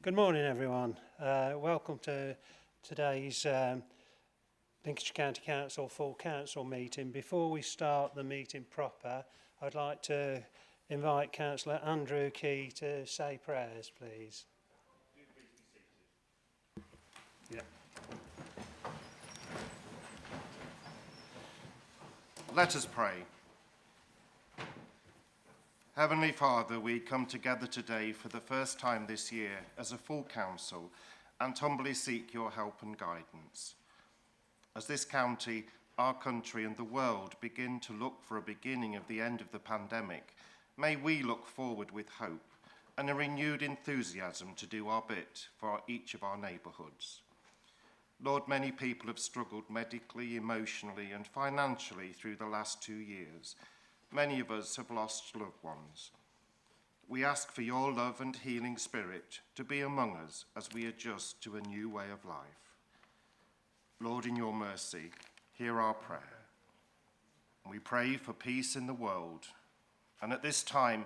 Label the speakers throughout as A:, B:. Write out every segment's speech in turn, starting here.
A: Good morning, everyone. Welcome to today's Lincolnshire County Council full council meeting. Before we start the meeting proper, I'd like to invite Councillor Andrew Key to say prayers, please. Yeah.
B: Let us pray. Heavenly Father, we come together today for the first time this year as a full council and humbly seek your help and guidance. As this county, our country and the world begin to look for a beginning of the end of the pandemic, may we look forward with hope and a renewed enthusiasm to do our bit for each of our neighbourhoods. Lord, many people have struggled medically, emotionally and financially through the last 2 years. Many of us have lost loved ones. We ask for your love and healing spirit to be among us as we adjust to a new way of life. Lord, in your mercy, hear our prayer. We pray for peace in the world, and at this time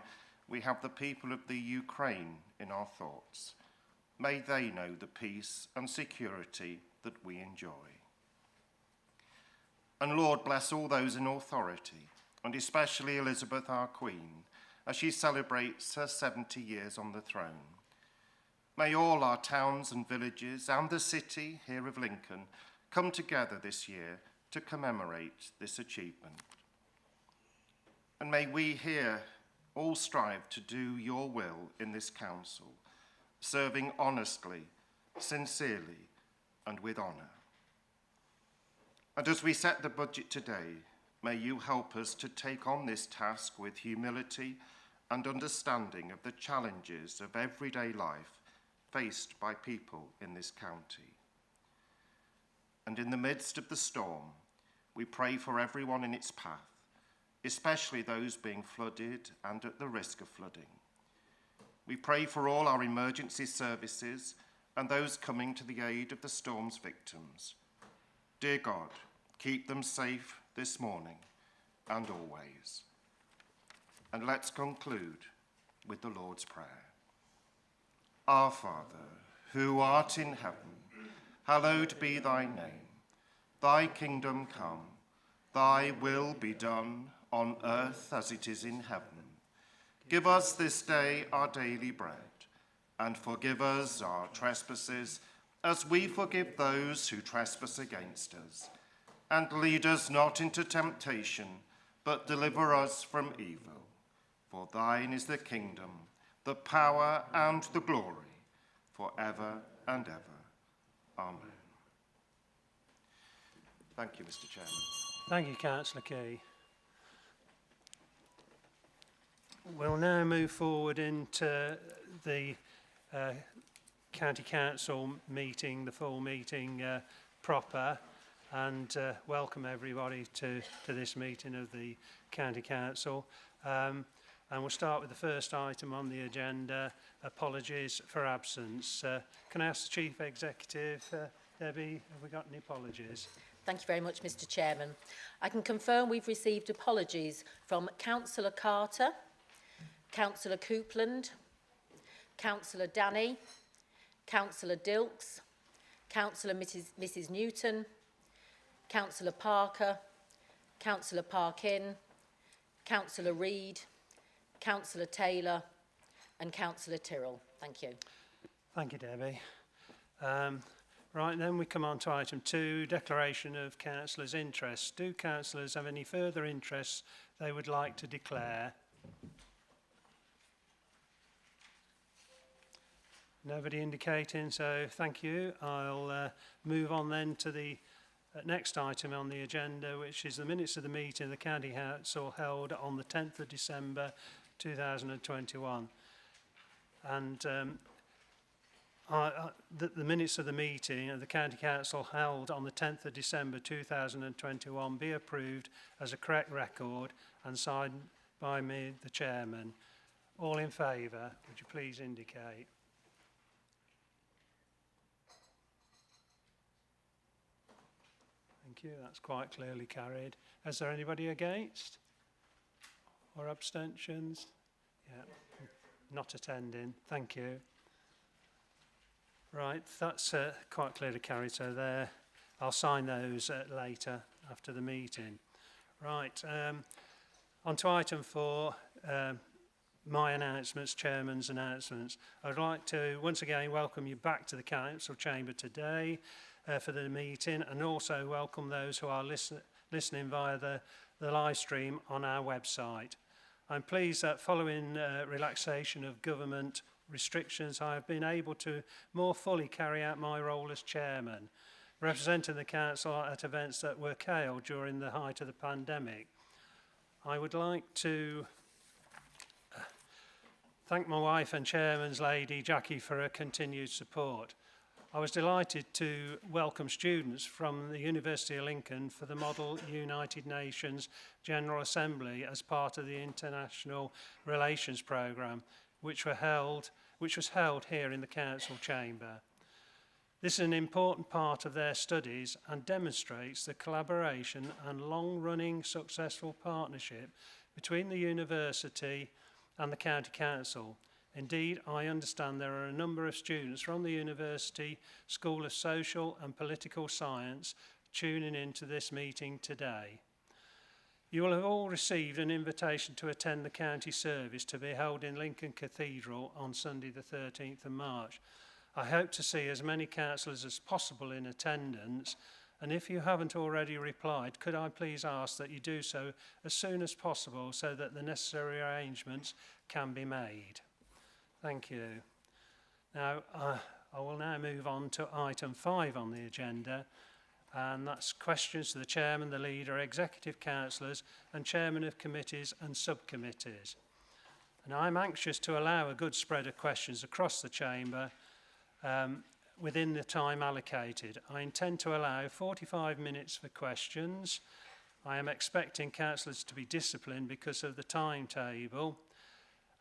B: we have the people of the Ukraine in our thoughts. May they know the peace and security that we enjoy. And Lord, bless all those in authority, and especially Elizabeth, our Queen, as she celebrates her 70 years on the throne. May all our towns and villages and the city here of Lincoln come together this year to commemorate this achievement. And may we here all strive to do your will in this council, serving honestly, sincerely, and with honour. And as we set the budget today, may you help us to take on this task with humility and understanding of the challenges of everyday life faced by people in this county. And in the midst of the storm, we pray for everyone in its path, especially those being flooded and at the risk of flooding. We pray for all our emergency services and those coming to the aid of the storm's victims. Dear God, keep them safe this morning and always. And let's conclude with the Lord's Prayer. Our Father, who art in heaven, hallowed be thy name. Thy kingdom come, thy will be done on earth as it is in heaven. Give us this day our daily bread, and forgive us our trespasses as we forgive those who trespass against us. And lead us not into temptation, but deliver us from evil. For thine is the kingdom, the power, and the glory, forever and ever. Amen. Thank you, Mr. Chairman.
A: Thank you, Councillor Key. We'll now move forward into the County Council meeting, the full meeting proper. And welcome everybody to this meeting of the County Council. And we'll start with the first item on the agenda, apologies for absence. Can I ask the Chief Executive, Debbie, have we got any apologies?
C: Thank you very much, Mr. Chairman. I can confirm we've received apologies from Councillor Carter, Councillor Coupland, Councillor Danny, Councillor Dilks, Councillor Mrs. Newton, Councillor Parker, Councillor Parkin, Councillor Reid, Councillor Taylor and Councillor Tyrrell. Thank you.
A: Thank you, Debbie. Right, then we come on to item 2, declaration of councillors' interests. Do councillors have any further interests they would like to declare? Nobody indicating, so thank you. I'll move on then to the next item on the agenda, which is the minutes of the meeting of the County Council held on the 10th of December 2021. And the minutes of the meeting of the County Council held on the 10th of December 2021 be approved as a correct record and signed by me, the Chairman. All in favour, would you please indicate? Thank you, that's quite clearly carried. Is there anybody against? Or abstentions? Yeah, not attending, thank you. Right, that's quite clearly carried, so there, I'll sign those later after the meeting. Right, on to item 4, my announcements, Chairman's announcements. I'd like to once again welcome you back to the Council Chamber today for the meeting, and also welcome those who are listening via the live stream on our website. I'm pleased that following relaxation of government restrictions, I have been able to more fully carry out my role as chairman, representing the council at events that were curtailed during the height of the pandemic. I would like to thank my wife and chairman's lady, Jackie, for her continued support. I was delighted to welcome students from the University of Lincoln for the Model United Nations General Assembly as part of the International Relations Programme, which was held here in the Council Chamber. This is an important part of their studies and demonstrates the collaboration and long-running successful partnership between the university and the County Council. Indeed, I understand there are a number of students from the University School of Social and Political Science tuning into this meeting today. You will have all received an invitation to attend the county service to be held in Lincoln Cathedral on Sunday the 13th of March. I hope to see as many councillors as possible in attendance, and if you haven't already replied, could I please ask that you do so as soon as possible so that the necessary arrangements can be made. Thank you. Now, I will now move on to item 5 on the agenda, and that's questions to the chairman, the leader, executive councillors and chairman of committees and subcommittees. And I'm anxious to allow a good spread of questions across the chamber within the time allocated. I intend to allow 45 minutes for questions. I am expecting councillors to be disciplined because of the timetable.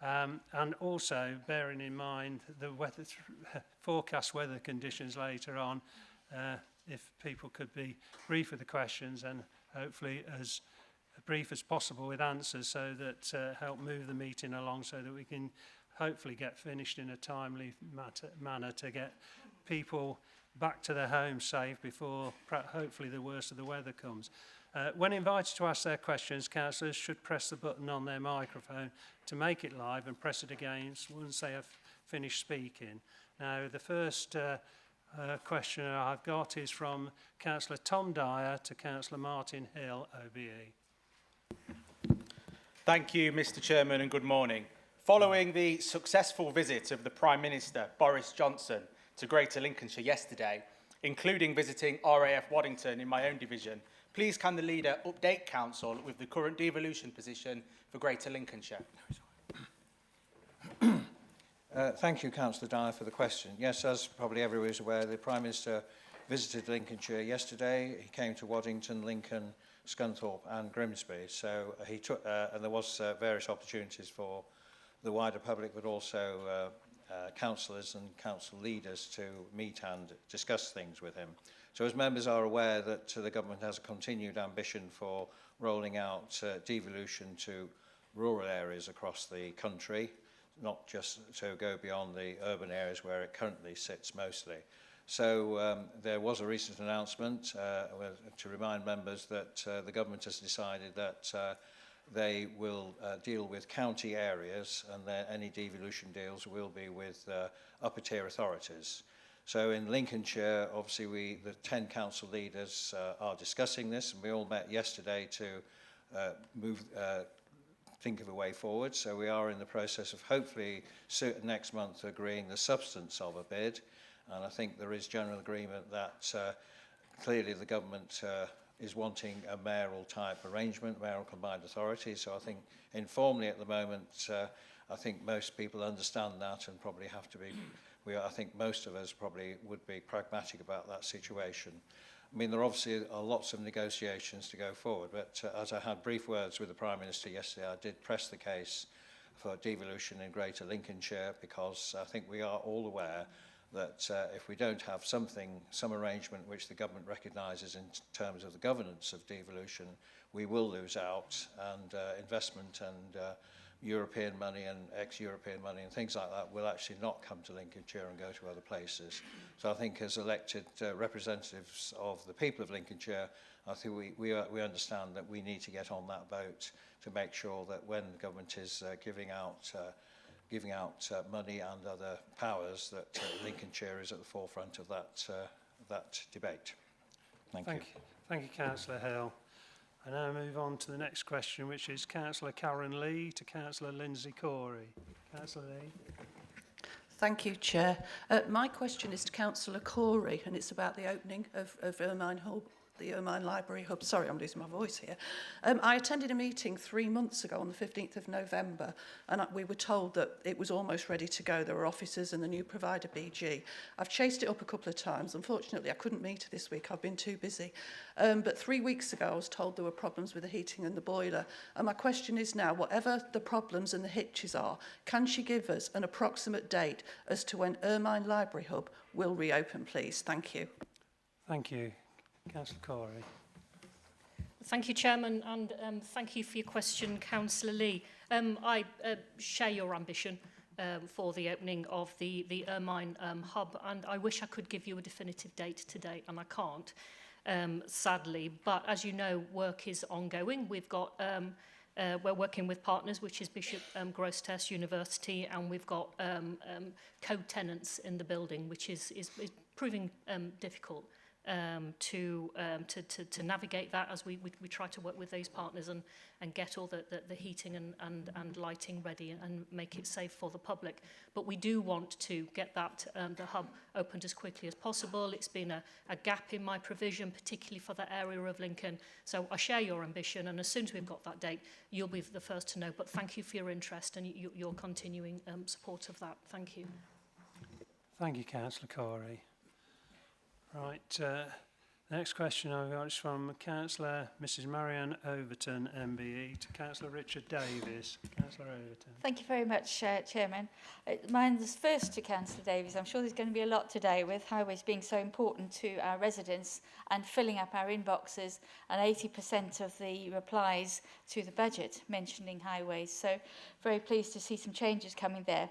A: And also bearing in mind the forecast weather conditions later on, if people could be brief with the questions and hopefully as brief as possible with answers, so that help move the meeting along so that we can hopefully get finished in a timely manner to get people back to their homes safe before hopefully the worst of the weather comes. When invited to ask their questions, councillors should press the button on their microphone to make it live and press it again once they have finished speaking. Now, the first question I've got is from Councillor Tom Dyer to Councillor Martin Hill, OBE.
D: Thank you, Mr. Chairman, and good morning. Following the successful visit of the Prime Minister, Boris Johnson, to Greater Lincolnshire yesterday, including visiting RAF Waddington in my own division, please can the leader update council with the current devolution position for Greater Lincolnshire?
E: Thank you, Councillor Dyer, for the question. Yes, as probably everyone is aware, the Prime Minister visited Lincolnshire yesterday. He came to Waddington, Lincoln, Scunthorpe and Grimsby. So he took, and there was various opportunities for the wider public, but also councillors and council leaders to meet and discuss things with him. So as members are aware that the government has a continued ambition for rolling out devolution to rural areas across the country, not just to go beyond the urban areas where it currently sits mostly. So there was a recent announcement to remind members that the government has decided that they will deal with county areas, and that any devolution deals will be with upper tier authorities. So in Lincolnshire, obviously the 10 council leaders are discussing this, and we all met yesterday to think of a way forward. So we are in the process of hopefully next month agreeing the substance of a bid, and I think there is general agreement that clearly the government is wanting a mayoral type arrangement, mayoral combined authority. So I think informally at the moment, I think most people understand that and probably have to be, I think most of us probably would be pragmatic about that situation. I mean, there obviously are lots of negotiations to go forward, but as I had brief words with the Prime Minister yesterday, I did press the case for devolution in Greater Lincolnshire, because I think we are all aware that if we don't have some arrangement which the government recognises in terms of the governance of devolution, we will lose out, and investment and European money and ex-European money and things like that will actually not come to Lincolnshire and go to other places. So I think as elected representatives of the people of Lincolnshire, I think we understand that we need to get on that boat to make sure that when the government is giving out money and other powers, that Lincolnshire is at the forefront of that debate. Thank you.
A: Thank you, Councillor Hill. I now move on to the next question, which is Councillor Karen Lee to Councillor Lindsay Corey. Councillor Lee.
F: Thank you, Chair. My question is to Councillor Corey, and it's about the opening of Ermine Hub, the Ermine Library Hub. Sorry, I'm losing my voice here. I attended a meeting 3 months ago on the 15th of November, and we were told that it was almost ready to go. There were officers and the new provider, BG. I've chased it up a couple of times. Unfortunately, I couldn't meet this week. I've been too busy. But 3 weeks ago, I was told there were problems with the heating and the boiler. And my question is now, whatever the problems and the hitches are, can she give us an approximate date as to when Ermine Library Hub will reopen, please? Thank you.
A: Thank you. Councillor Corey.
G: Thank you, Chairman, and thank you for your question, Councillor Lee. I share your ambition for the opening of the Ermine Hub, and I wish I could give you a definitive date today, and I can't, sadly. But as you know, work is ongoing. We've got we're working with partners, which is Bishop Grosseteste University, and we've got co-tenants in the building, which is proving difficult. To navigate that as we try to work with those partners and get all the heating and lighting ready and make it safe for the public. But we do want to get that the hub opened as quickly as possible. It's been a gap in my provision, particularly for that area of Lincoln. So I share your ambition, and as soon as we've got that date, you'll be the first to know. But thank you for your interest and your continuing support of that. Thank you.
A: Thank you, Councillor Corey. Right, the next question I've got is from Councillor Mrs Marianne Overton, MBE, to Councillor Richard Davies. Councillor Overton.
H: Thank you very much, Chairman. Mine's first to Councillor Davies. I'm sure there's going to be a lot today with highways being so important to our residents and filling up our inboxes, and 80% of the replies to the budget mentioning highways. So very pleased to see some changes coming there.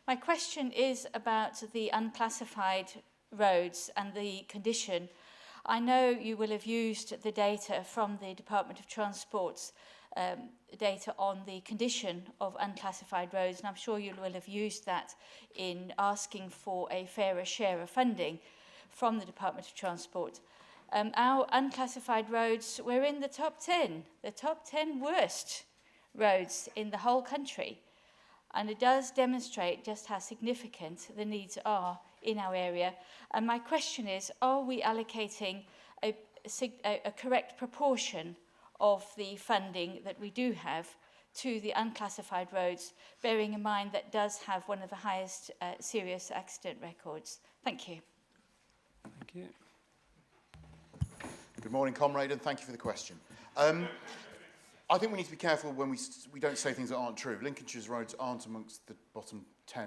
H: My question is about the unclassified roads and the condition. I know you will have used the data from the Department of Transport's data on the condition of unclassified roads, and I'm sure you will have used that in asking for a fairer share of funding from the Department of Transport. Our unclassified roads, we're in the top 10 worst roads in the whole country, and it does demonstrate just how significant the needs are in our area. And my question is, are we allocating a correct proportion of the funding that we do have to the unclassified roads, bearing in mind that does have one of the highest serious accident records? Thank you.
A: Thank you.
I: Good morning, comrade, and thank you for the question. I think we need to be careful when we don't say things that aren't true. Lincolnshire's roads aren't amongst the bottom 10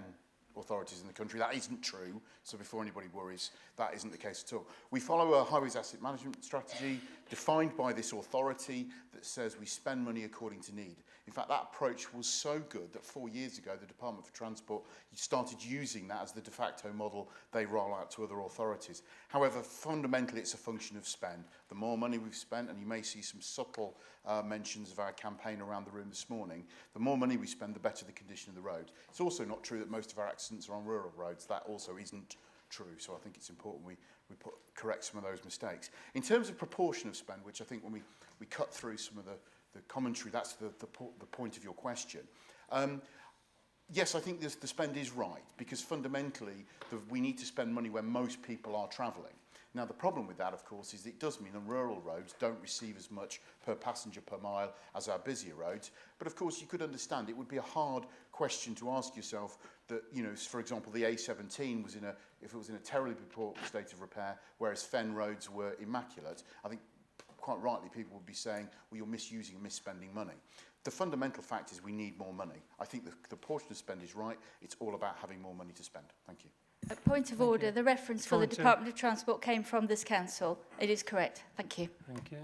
I: authorities in the country. That isn't true, so before anybody worries, that isn't the case at all. We follow a highways asset management strategy defined by this authority that says we spend money according to need. In fact, that approach was so good that 4 years ago, the Department for Transport started using that as the de facto model they roll out to other authorities. However, fundamentally, it's a function of spend. The more money we've spent, and you may see some subtle mentions of our campaign around the room this morning, the more money we spend, the better the condition of the road. It's also not true that most of our accidents are on rural roads. That also isn't true, so I think it's important we correct some of those mistakes. In terms of proportion of spend, which I think when we cut through some of the commentary, that's the point of your question. Yes, I think the spend is right, because fundamentally we need to spend money where most people are travelling. Now, the problem with that, of course, is it does mean that rural roads don't receive as much per passenger per mile as our busier roads. But, of course, you could understand it would be a hard question to ask yourself that, you know, for example, the A17 was if it was in a terribly poor state of repair, whereas Fen roads were immaculate. I think quite rightly people would be saying, well, you're misusing and misspending money. The fundamental fact is we need more money. I think the portion of spend is right. It's all about having more money to spend. Thank you.
H: A point of order, the reference for the Department of Transport came from this council. It is correct. Thank you.
A: Thank you.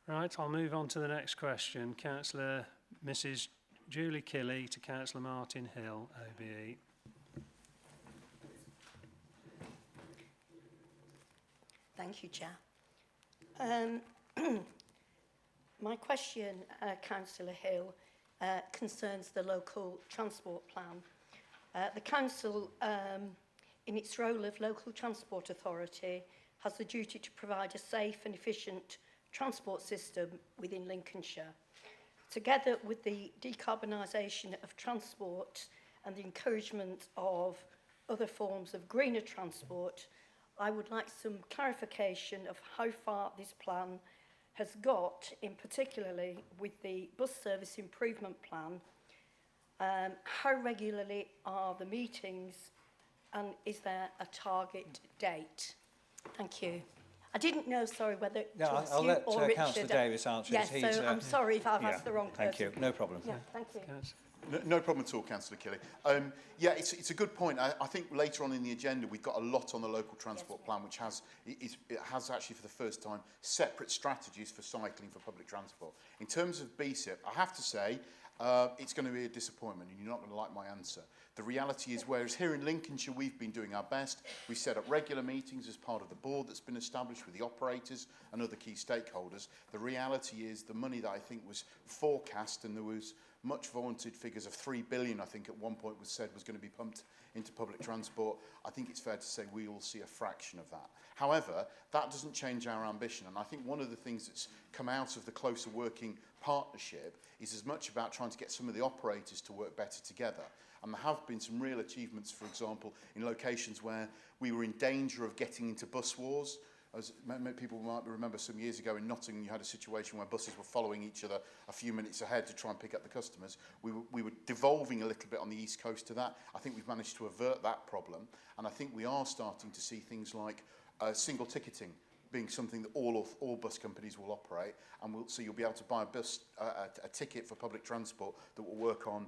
A: Right, I'll move on to the next question. Councillor Mrs Julie Killey to Councillor Martin Hill, OBE.
J: Thank you, Chair. My question, Councillor Hill, concerns the local transport plan. The Council, in its role of local transport authority, has the duty to provide a safe and efficient transport system within Lincolnshire. Together with the decarbonisation of transport and the encouragement of other forms of greener transport, I would like some clarification of how far this plan has got, in particularly with the bus service improvement plan. How regularly are the meetings, and is there a target date? Thank you. I didn't know, sorry, whether to ask
E: I'll
J: you
E: let
J: or Richard.
E: Councillor Davis answer.
J: Yes, so I'm sorry if I've asked the wrong person.
E: Thank you. No problem.
J: Yeah, thank you.
I: No problem at all, Councillor Killey. Yeah, it's a good point. I think later on in the agenda we've got a lot on the local transport plan, which has actually for the first time separate strategies for cycling for public transport. In terms of BSIP, I have to say it's going to be a disappointment, and you're not going to like my answer. The reality is, whereas here in Lincolnshire we've been doing our best, we've set up regular meetings as part of the board that's been established with the operators and other key stakeholders. The reality is the money that I think was forecast, and there was much vaunted figures of 3 billion, I think at one point was said was going to be pumped into public transport. I think it's fair to say we will see a fraction of that. However, that doesn't change our ambition, and I think one of the things that's come out of the closer working partnership is as much about trying to get some of the operators to work better together. And there have been some real achievements, for example, in locations where we were in danger of getting into bus wars. As people might remember, some years ago in Nottingham, you had a situation where buses were following each other a few minutes ahead to try and pick up the customers. We were devolving a little bit on the East Coast to that. I think we've managed to avert that problem. And I think we are starting to see things like single ticketing being something that all bus companies will operate. And so you'll be able to buy a ticket for public transport that will work on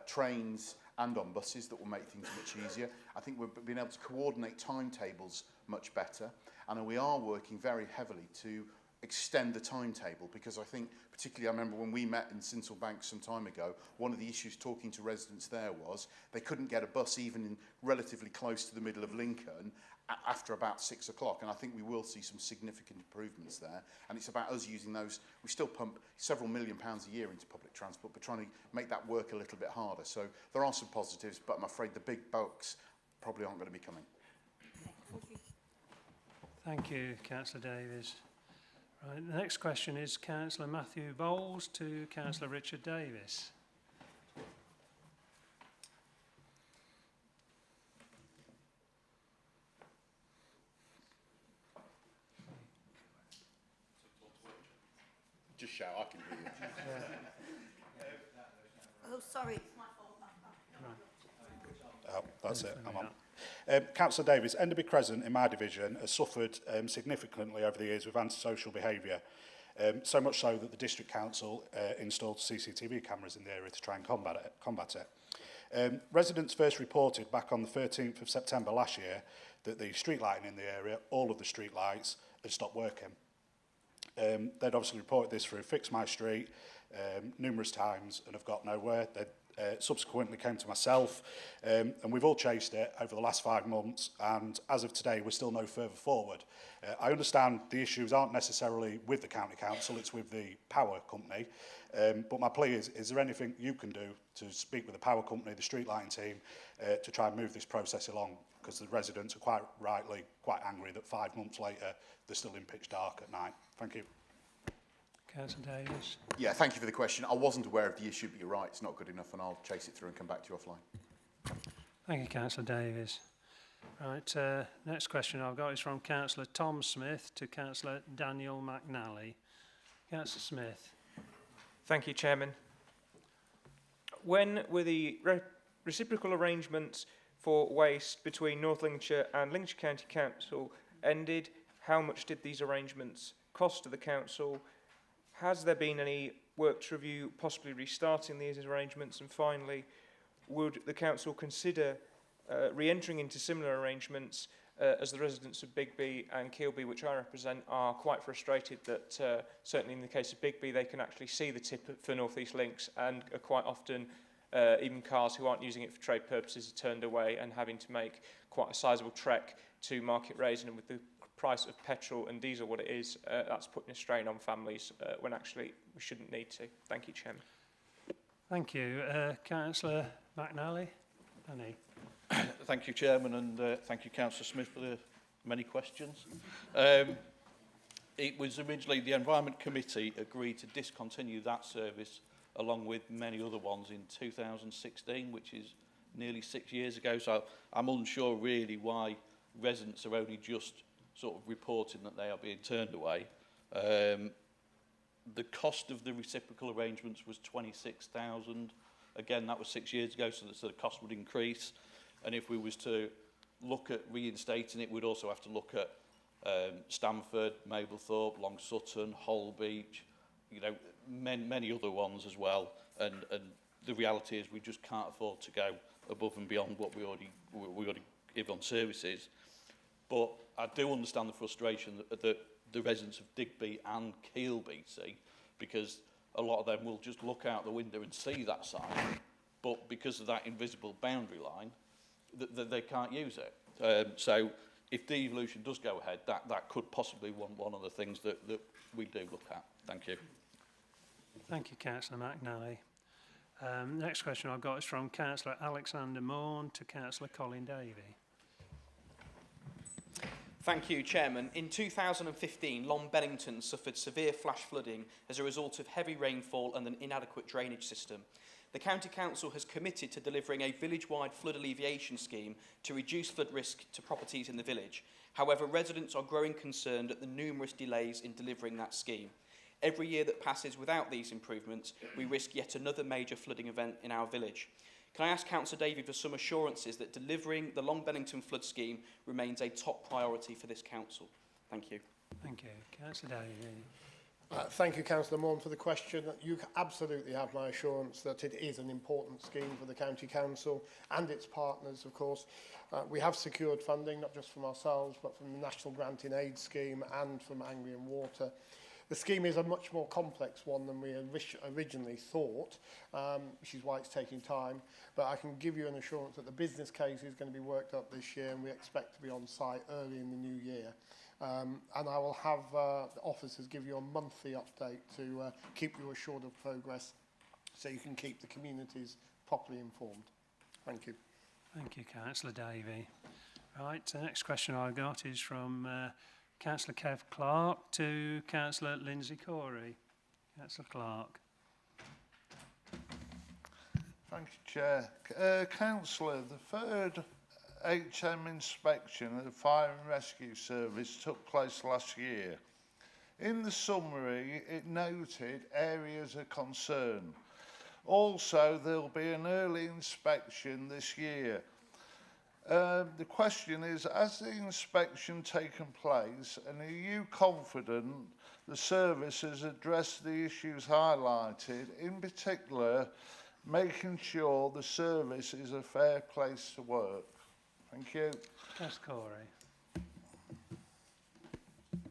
I: trains and on buses, that will make things much easier. I think we're being able to coordinate timetables much better, and we are working very heavily to extend the timetable, because I think, particularly I remember when we met in Sinsel Bank some time ago, one of the issues talking to residents there was they couldn't get a bus even in relatively close to the middle of Lincoln after about 6 o'clock, and I think we will see some significant improvements there. And it's about us using those. We still pump several £million a year into public transport, but trying to make that work a little bit harder. So there are some positives, but I'm afraid the big bulks probably aren't going to be coming.
A: Thank you, Councillor Davies. Right, the next question is Councillor Matthew Bowles to Councillor Richard Davis.
I: Just shout, I can hear you.
J: Oh, sorry.
K: Oh, that's it, I'm on. Councillor Davies, Enderby Crescent in my division has suffered significantly over the years with antisocial behaviour, so much so that the District Council installed CCTV cameras in the area to try and combat it. Residents first reported back on the 13th of September last year that the street lighting in the area, all of the street lights, had stopped working. They'd obviously reported this through Fix My Street numerous times and have got nowhere. They subsequently came to myself, and we've all chased it over the last 5 months, and as of today we're still no further forward. I understand the issues aren't necessarily with the County Council, it's with the power company, but my plea is there anything you can do to speak with the power company, the street lighting team, to try and move this process along, because the residents are quite rightly quite angry that 5 months later they're still in pitch dark at night. Thank you.
A: Councillor Davies.
I: Yeah, thank you for the question. I wasn't aware of the issue, but you're right, it's not good enough, and I'll chase it through and come back to you offline.
A: Thank you, Councillor Davies. Right, next question I've got is from Councillor Tom Smith to Councillor Daniel McNally. Councillor Smith.
L: Thank you, Chairman. When were the reciprocal arrangements for waste between North Lincolnshire and Lincolnshire County Council ended? How much did these arrangements cost to the council? Has there been any work to review possibly restarting these arrangements? And finally, would the council consider re-entering into similar arrangements as the residents of Bigby and Keelby, which I represent, are quite frustrated that certainly in the case of Bigby, they can actually see the tip for North East Links, and are quite often even cars who aren't using it for trade purposes are turned away and having to make quite a sizable trek to Market Rasen, and with the price of petrol and diesel what it is, that's putting a strain on families when actually we shouldn't need to. Thank you, Chairman. Thank you.
A: Councillor McNally? Danny?
M: Thank you, Chairman, and thank you, Councillor Smith, for the many questions. It was originally the Environment Committee agreed to discontinue that service along with many other ones in 2016, which is nearly 6 years ago. So I'm unsure really why residents are only just sort of reporting that they are being turned away. The cost of the reciprocal arrangements was 26,000. Again, that was 6 years ago, so the cost would increase. And if we was to look at reinstating it, we'd also have to look at Stamford, Mablethorpe, Long Sutton, Holbeach, you know, many other ones as well. And the reality is we just can't afford to go above and beyond what we already give on services. But I do understand the frustration that the residents of Digby and Keelby see, because a lot of them will just look out the window and see that sign, but because of that invisible boundary line, they can't use it. So if devolution does go ahead, that could possibly be one of the things that we do look at. Thank you.
A: Thank you, Councillor McNally. Next question I've got is from Councillor Alexander Morn to Councillor Colin Davey.
N: Thank you, Chairman. In 2015, Long Bennington suffered severe flash flooding as a result of heavy rainfall and an inadequate drainage system. The County Council has committed to delivering a village-wide flood alleviation scheme to reduce flood risk to properties in the village. However, residents are growing concerned at the numerous delays in delivering that scheme. Every year that passes without these improvements, we risk yet another major flooding event in our village. Can I ask Councillor Davey for some assurances that delivering the Long Bennington flood scheme remains a top priority for this council? Thank you.
A: Thank you. Councillor Davey.
O: Thank you, Councillor Morn, for the question. You absolutely have my assurance that it is an important scheme for the County Council and its partners, of course. We have secured funding, not just from ourselves, but from the National Grant in Aid scheme and from Anglian Water. The scheme is a much more complex one than we originally thought, which is why it's taking time. But I can give you an assurance that the business case is going to be worked up this year, and we expect to be on site early in the new year. And I will have the officers give you a monthly update to keep you assured of progress, so you can keep the communities properly informed. Thank you.
A: Thank you, Councillor Davey. Right, the next question I got is from Councillor Kev Clark to Councillor Lindsay Corey. Councillor Clark.
P: Thank you, Chair. Councillor, the third HM inspection of the Fire and Rescue Service took place last year. In the summary, it noted areas of concern. Also, there will be an early inspection this year. The question is, has the inspection taken place, and are you confident the service has addressed the issues highlighted, in particular making sure the service is a fair place to work? Thank you.
A: Councillor Corey.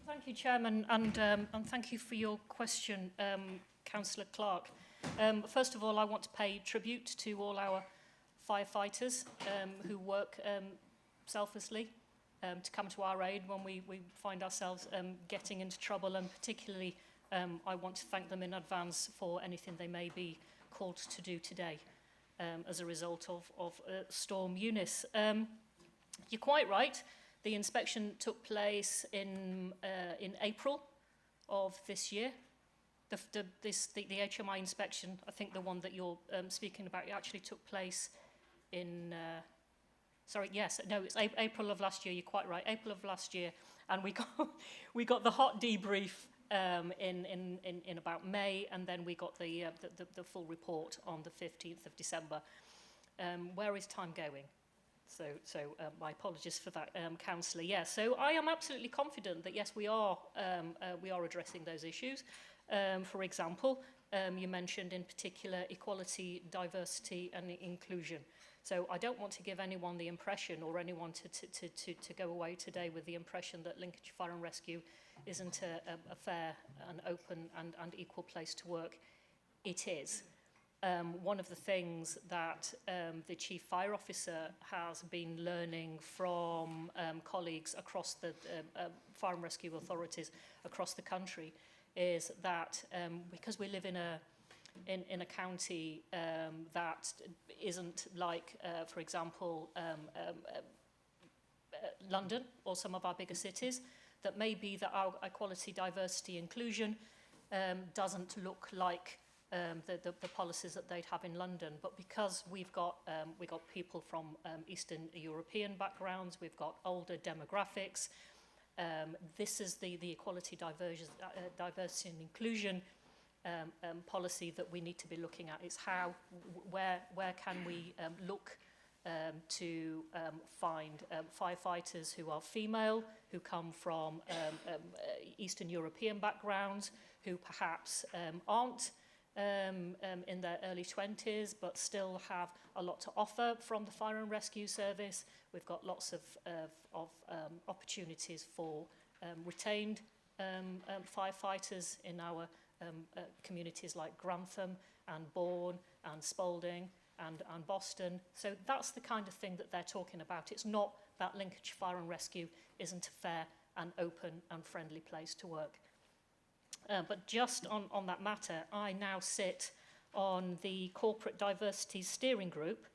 G: Thank you, Chairman, and thank you for your question, Councillor Clark. First of all, I want to pay tribute to all our firefighters who work selflessly to come to our aid when we find ourselves getting into trouble, and particularly I want to thank them in advance for anything they may be called to do today as a result of Storm Eunice. You're quite right. The inspection took place in April of this year. The HMI inspection, I think the one that you're speaking about, it actually took place in, it's April of last year. You're quite right, April of last year, and we got the hot debrief in about May, and then we got the full report on the 15th of December. Where is time going? So my apologies for that, Councillor. Yeah, so I am absolutely confident that yes, we are addressing those issues. For example, you mentioned in particular equality, diversity, and inclusion. So I don't want to give anyone the impression, or anyone to go away today with the impression that Lincolnshire Fire and Rescue isn't a fair and open and equal place to work. It is. One of the things that the Chief Fire Officer has been learning from colleagues across the fire and rescue authorities across the country is that because we live in a county that isn't like, for example, London or some of our bigger cities, that maybe that our equality, diversity, inclusion doesn't look like the policies that they'd have in London. But because we've got people from Eastern European backgrounds, we've got older demographics, this is the equality, diversity and inclusion policy that we need to be looking at. Is how, where can we look to find firefighters who are female, who come from Eastern European backgrounds, who perhaps aren't in their early 20s, but still have a lot to offer from the fire and rescue service. We've got lots of opportunities for retained firefighters in our communities like Grantham and Bourne and Spalding and Boston. So that's the kind of thing that they're talking about. It's not that Lincolnshire Fire and Rescue isn't a fair and open and friendly place to work. But just on that matter, I now sit on the Corporate Diversity Steering Group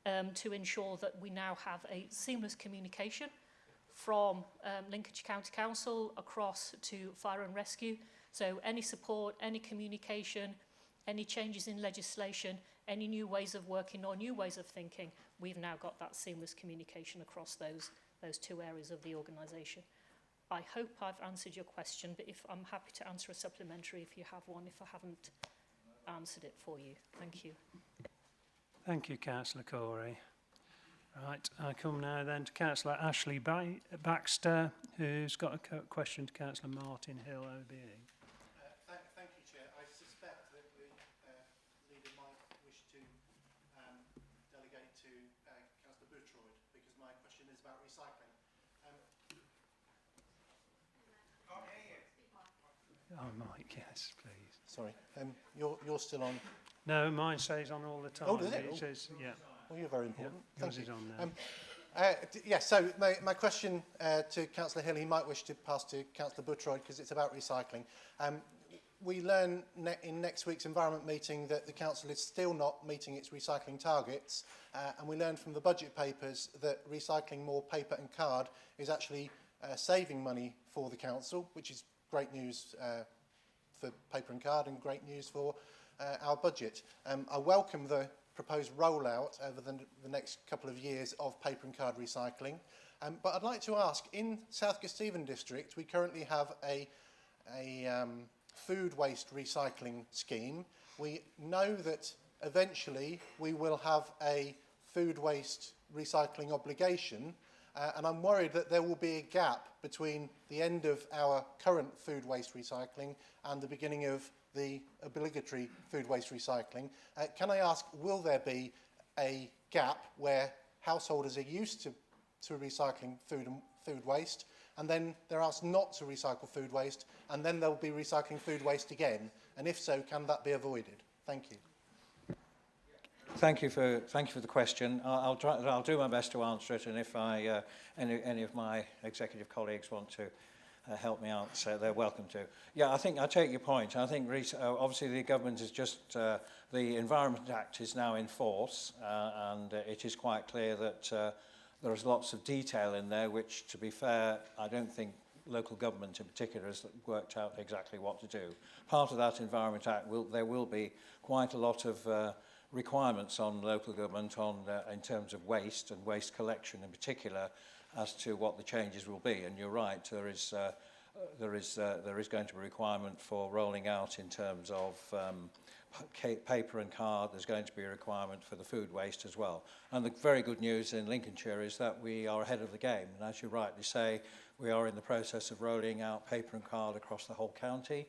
G: to ensure that we now have a seamless communication from Lincolnshire County Council across to Fire and Rescue. So any support, any communication, any changes in legislation, any new ways of working or new ways of thinking, we've now got that seamless communication across those two areas of the organisation. I hope I've answered your question, but if I'm happy to answer a supplementary if you have one, if I haven't answered it for you. Thank you.
A: Thank you, Councillor Corey. Right, I come now then to Councillor Ashley Baxter, who's got a question to Councillor Martin Hill, OBE.
Q: Thank you, Chair. I suspect that the leader might wish to delegate to Councillor Boutroyd, because my question is about recycling.
A: Oh, Mike, yes, please.
Q: Sorry, you're still on.
A: No, mine stays on all the time.
Q: Oh, does it?
A: It says, yeah.
Q: Well, you're very important.
A: Yeah, yours
Q: Thank
A: is
Q: you.
A: on there.
Q: Yeah, so my question to Councillor Hill, he might wish to pass to Councillor Boutroyd because it's about recycling. We learn in next week's Environment meeting that the Council is still not meeting its recycling targets, and we learned from the budget papers that recycling more paper and card is actually saving money for the Council, which is great news for paper and card and great news for our budget. I welcome the proposed rollout over the next couple of years of paper and card recycling. But I'd like to ask, in South Kesteven District, we currently have a food waste recycling scheme. We know that eventually we will have a food waste recycling obligation, and I'm worried that there will be a gap between the end of our current food waste recycling and the beginning of the obligatory food waste recycling. Can I ask, will there be a gap where householders are used to recycling food waste, and then they're asked not to recycle food waste, and then they'll be recycling food waste again? And if so, can that be avoided? Thank you.
E: Thank you for the question. I'll do my best to answer it, and if any of my executive colleagues want to help me out, so they're welcome to. Yeah, I think I take your point. I think obviously the government is just the Environment Act is now in force, and it is quite clear that there is lots of detail in there, which, to be fair, I don't think local government in particular has worked out exactly what to do. Part of that Environment Act there will be quite a lot of requirements on local government in terms of waste and waste collection in particular, as to what the changes will be. And you're right, there is going to be a requirement for rolling out in terms of paper and card. There's going to be a requirement for the food waste as well. And the very good news in Lincolnshire is that we are ahead of the game. And as you rightly say, we are in the process of rolling out paper and card across the whole county,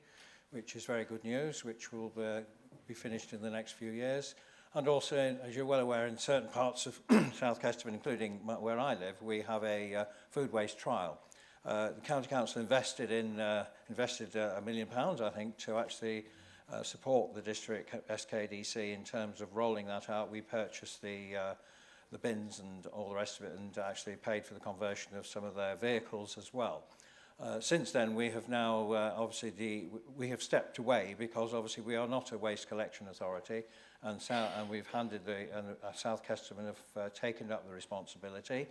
E: which is very good news, which will be finished in the next few years. And also, as you're well aware, in certain parts of South Kesterman, including where I live, we have a food waste trial. The County Council invested £1 million, I think, to actually support the district SKDC in terms of rolling that out. We purchased the bins and all the rest of it, and actually paid for the conversion of some of their vehicles as well. Since then, we have now we have stepped away because obviously we are not a waste collection authority, and we've handed South Kesterman have taken up the responsibility,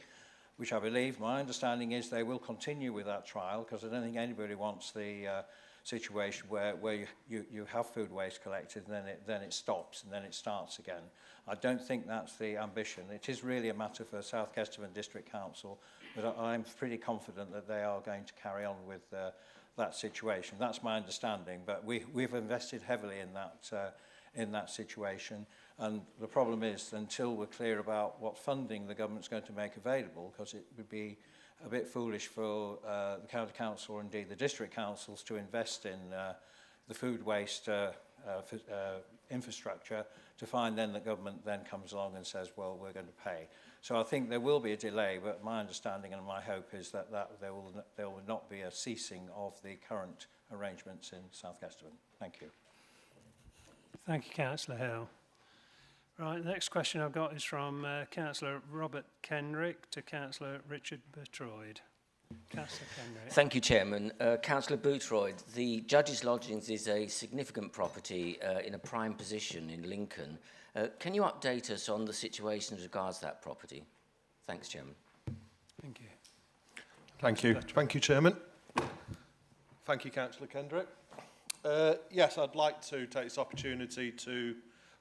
E: which I believe, my understanding is they will continue with that trial, because I don't think anybody wants the situation where you have food waste collected and then it stops and then it starts again. I don't think that's the ambition. It is really a matter for South Kesterman District Council, but I'm pretty confident that they are going to carry on with that situation. That's my understanding, but we've invested heavily in that situation, and the problem is, until we're clear about what funding the government's going to make available, because it would be a bit foolish for the County Council or indeed the District Councils to invest in the food waste infrastructure, to find then the government then comes along and says, well, we're going to pay. So I think there will be a delay, but my understanding and my hope is that there will not be a ceasing of the current arrangements in South Kesterman. Thank you.
A: Thank you, Councillor Hill. Right, the next question I've got is from Councillor Robert Kenrick to Councillor Richard Bertroyd. Councillor Kenrick.
R: Thank you, Chairman. Councillor Boothroyd, the Judges' Lodgings is a significant property in a prime position in Lincoln. Can you update us on the situation as regards that property? Thanks, Chairman.
A: Thank you.
S: Thank you. Thank you, Chairman. Thank you, Councillor Kendrick. Yes, I'd like to take this opportunity to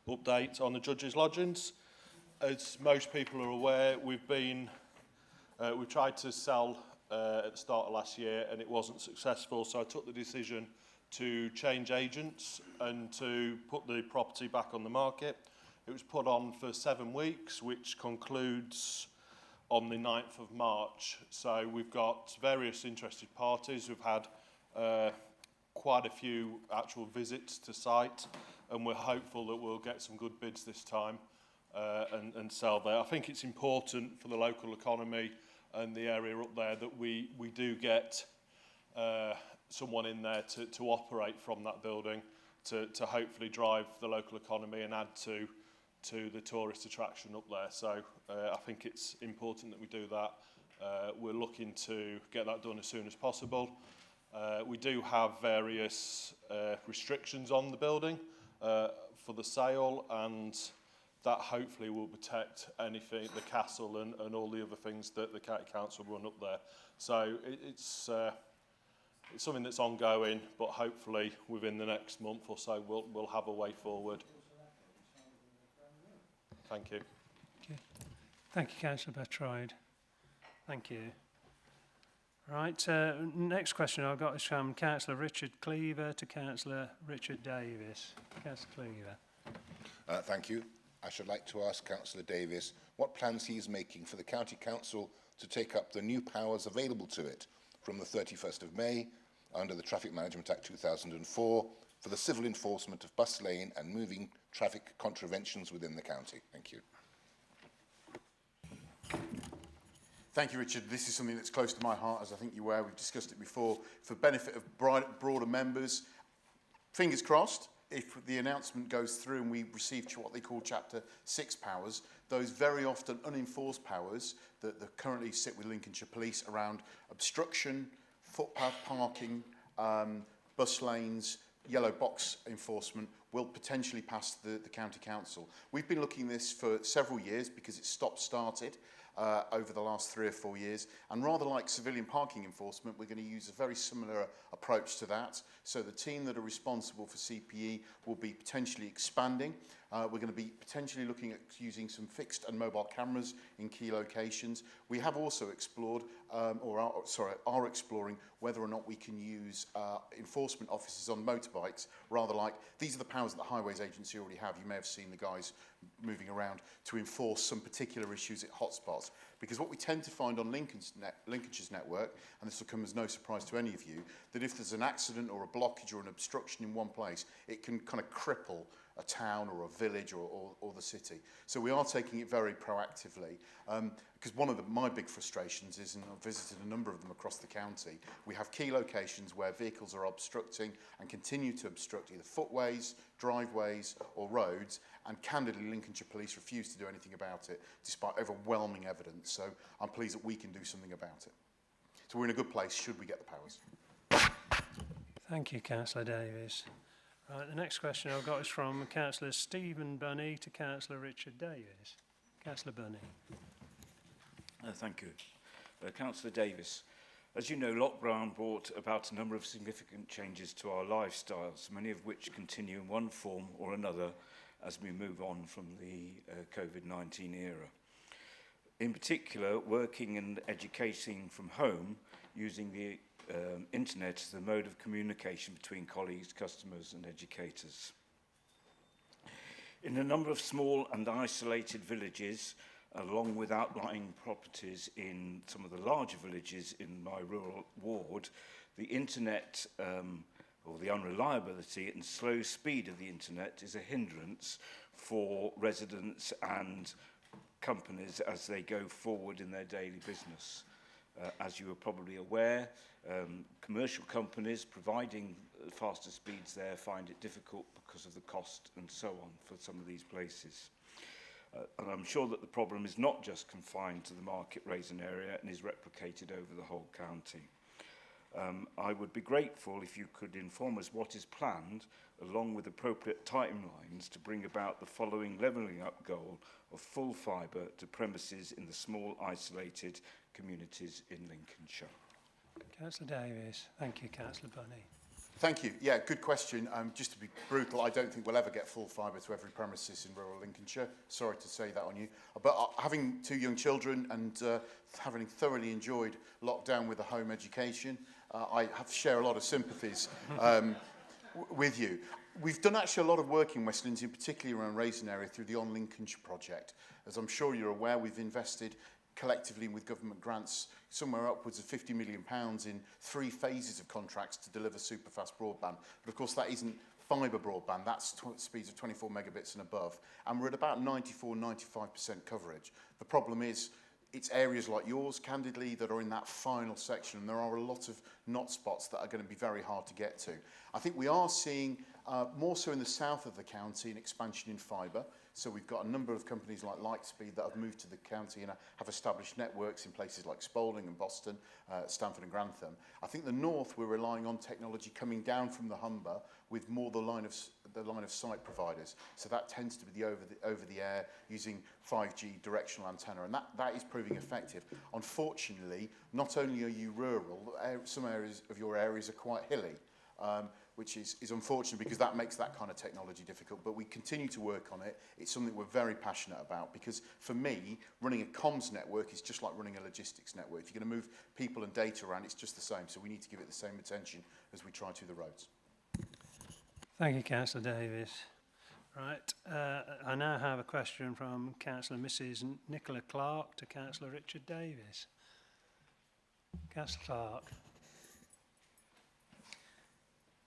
S: update on the Judges' Lodgings. As most people are aware, we've tried to sell at the start of last year and it wasn't successful, so I took the decision to change agents and to put the property back on the market. It was put on for 7 weeks, which concludes on the 9th of March. So we've got various interested parties. We've had quite a few actual visits to site, and we're hopeful that we'll get some good bids this time and sell there. I think it's important for the local economy and the area up there that we do get someone in there to operate from that building to hopefully drive the local economy and add to the tourist attraction up there. So I think it's important that we do that. We're looking to get that done as soon as possible. We do have various restrictions on the building for the sale, and that hopefully will protect anything, the castle and all the other things that the County Council run up there. So it's something that's ongoing, but hopefully within the next month or so we'll have a way forward. Thank you.
A: Okay. Thank you, Councillor Bertroyd. Thank you. Right, next question I've got is from Councillor Richard Cleaver to Councillor Richard Davis. Councillor Cleaver.
T: Thank you. I should like to ask Councillor Davis what plans he is making for the County Council to take up the new powers available to it from the 31st of May under the Traffic Management Act 2004 for the civil enforcement of bus lane and moving traffic contraventions within the county. Thank you.
I: Thank you, Richard. This is something that's close to my heart, as I think you're aware. We've discussed it before. For benefit of broader members, fingers crossed, if the announcement goes through and we receive what they call Chapter 6 powers, those very often unenforced powers that currently sit with Lincolnshire Police around obstruction, footpath parking, bus lanes, yellow box enforcement will potentially pass the County Council. We've been looking at this for several years because it's stop-started over the last 3 or 4 years, and rather like civilian parking enforcement, we're going to use a very similar approach to that. So the team that are responsible for CPE will be potentially expanding. We're going to be potentially looking at using some fixed and mobile cameras in key locations. We have also explored, are exploring whether or not we can use enforcement officers on motorbikes, rather like, these are the powers that the Highways Agency already have. You may have seen the guys moving around to enforce some particular issues at hotspots. Because what we tend to find on Lincolnshire's network, and this will come as no surprise to any of you, that if there's an accident or a blockage or an obstruction in one place, it can kind of cripple a town or a village or the city. So we are taking it very proactively. Because one of my big frustrations is, and I've visited a number of them across the county, we have key locations where vehicles are obstructing and continue to obstruct either footways, driveways or roads, and candidly Lincolnshire Police refuse to do anything about it despite overwhelming evidence. So I'm pleased that we can do something about it. So we're in a good place should we get the powers.
A: Thank you, Councillor Davies. Right, the next question I've got is from Councillor Stephen Bunny to Councillor Richard Davies. Councillor Bunny.
U: Thank you. Councillor Davis, as you know, lockdown brought about a number of significant changes to our lifestyles, many of which continue in one form or another as we move on from the COVID-19 era. In particular, working and educating from home using the internet as the mode of communication between colleagues, customers and educators. In a number of small and isolated villages, along with outlying properties in some of the larger villages in my rural ward, the internet, or the unreliability and slow speed of the internet is a hindrance for residents and companies as they go forward in their daily business. As you are probably aware, commercial companies providing faster speeds there find it difficult because of the cost and so on for some of these places. And I'm sure that the problem is not just confined to the Market Raisin area and is replicated over the whole county. I would be grateful if you could inform us what is planned, along with appropriate timelines, to bring about the following levelling up goal of full fibre to premises in the small isolated communities in Lincolnshire.
A: Councillor Davies. Thank you, Councillor Bunny.
I: Thank you. Yeah, good question. Just to be brutal, I don't think we'll ever get full fibre to every premises in rural Lincolnshire. Sorry to say that on you. But having two young children and having thoroughly enjoyed lockdown with a home education, I share a lot of sympathies with you. We've done actually a lot of work in West Lindsey, particularly around Raisin area, through the On Lincolnshire project. As I'm sure you're aware, we've invested collectively with government grants somewhere upwards of £50 million in 3 phases of contracts to deliver super fast broadband. But of course that isn't fibre broadband, that's speeds of 24 megabits and above. And we're at about 94-95% coverage. The problem is it's areas like yours, candidly, that are in that final section, and there are a lot of not spots that are going to be very hard to get to. I think we are seeing more so in the south of the county an expansion in fibre. So we've got a number of companies like Lightspeed that have moved to the county and have established networks in places like Spalding and Boston, Stamford and Grantham. I think the north, we're relying on technology coming down from the Humber with more the line of sight providers. So that tends to be the over the air using 5G directional antenna, and that is proving effective. Unfortunately, not only are you rural, some areas of your areas are quite hilly. Which is unfortunate because that makes that kind of technology difficult. But we continue to work on it. It's something we're very passionate about because for me, running a comms network is just like running a logistics network. If you're going to move people and data around, it's just the same. So we need to give it the same attention as we try to the roads.
A: Thank you, Councillor Davies. Right, I now have a question from Councillor Mrs Nicola Clark to Councillor Richard Davies. Councillor Clark.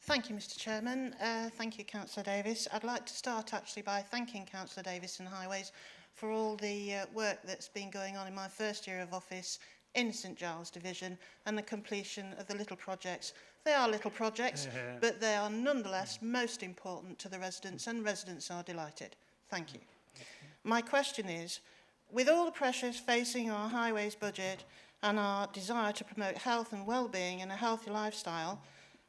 V: Thank you, Mr Chairman. Thank you, Councillor Davis. I'd like to start actually by thanking Councillor Davis and Highways for all the work that's been going on in my first year of office in St Giles Division and the completion of the little projects. They are little projects, but they are nonetheless most important to the residents, and residents are delighted. Thank you. My question is, with all the pressures facing our highways budget and our desire to promote health and well-being and a healthy lifestyle,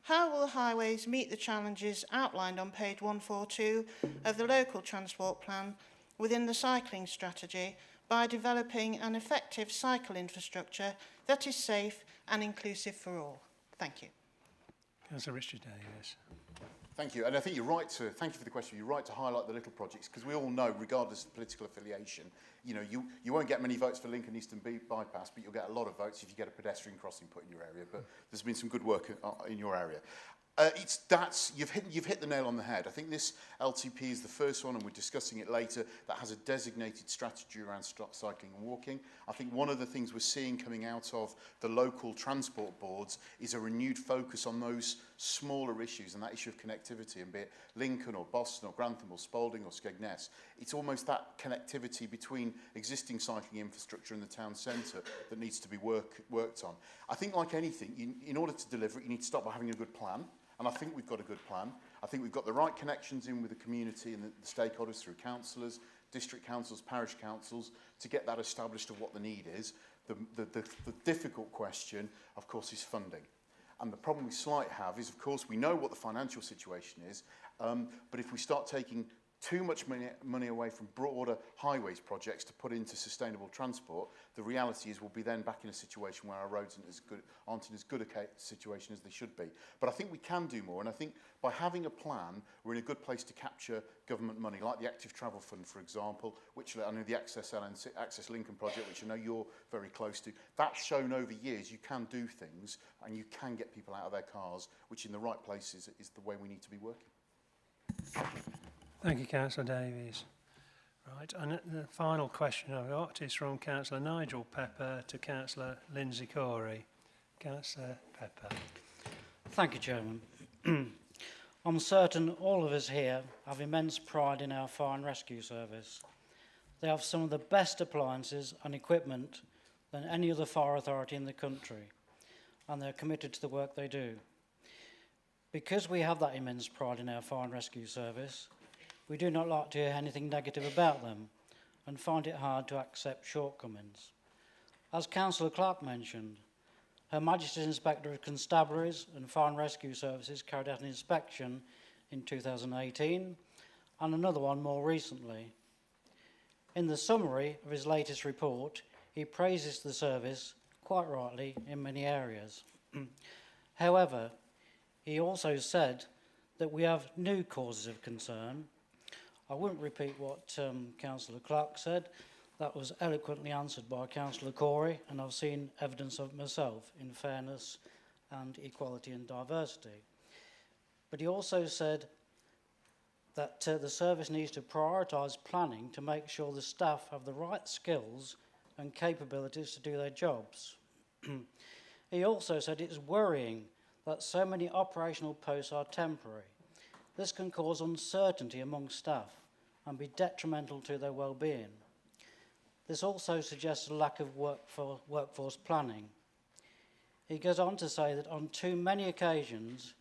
V: how will highways meet the challenges outlined on page 142 of the local transport plan within the cycling strategy by developing an effective cycle infrastructure that is safe and inclusive for all? Thank you.
A: Councillor Richard Davies.
I: Thank you. And I think you're right to, thank you for the question, you're right to highlight the little projects because we all know, regardless of political affiliation, you know, you won't get many votes for Lincoln Eastern Bypass, but you'll get a lot of votes if you get a pedestrian crossing put in your area. But there's been some good work in your area. You've hit the nail on the head. I think this LTP is the first one, and we're discussing it later, that has a designated strategy around cycling and walking. I think one of the things we're seeing coming out of the local transport boards is a renewed focus on those smaller issues, and that issue of connectivity, and be it Lincoln or Boston or Grantham or Spalding or Skegness. It's almost that connectivity between existing cycling infrastructure and the town centre that needs to be worked on. I think, like anything, in order to deliver it, you need to start by having a good plan. And I think we've got a good plan. I think we've got the right connections in with the community and the stakeholders through councillors, district councils, parish councils, to get that established of what the need is. The difficult question, of course, is funding. And the problem we slightly have is, of course, we know what the financial situation is, but if we start taking too much money away from broader highways projects to put into sustainable transport, the reality is we'll be then back in a situation where our roads aren't in as good a situation as they should be. But I think we can do more, and I think by having a plan, we're in a good place to capture government money, like the Active Travel Fund, for example, which I know the Access Lincoln project, which I know you're very close to. That's shown over years you can do things, and you can get people out of their cars, which in the right places is the way we need to be working.
A: Thank you, Councillor Davies. Right, and the final question I've got is from Councillor Nigel Pepper to Councillor Lindsay Corey. Councillor Pepper.
B: Thank you, Chairman. I'm certain all of us here have immense pride in our fire and rescue service. They have some of the best appliances and equipment than any other fire authority in the country, and they're committed to the work they do. Because we have that immense pride in our fire and rescue service, we do not like to hear anything negative about them and find it hard to accept shortcomings. As Councillor Clark mentioned, Her Majesty's Inspector of Constabularies and Fire and Rescue Services carried out an inspection in 2018 and another one more recently. In the summary of his latest report, he praises the service, quite rightly, in many areas. However, he also said that we have new causes of concern. I won't repeat what Councillor Clark said. That was eloquently answered by Councillor Corey, and I've seen evidence of it myself in fairness and equality and diversity. But he also said that the service needs to prioritise planning to make sure the staff have the right skills and capabilities to do their jobs. He also said it's worrying that so many operational posts are temporary. This can cause uncertainty among staff and be detrimental to their well-being. This also suggests a lack of workforce planning. He goes on to say that on too many occasions,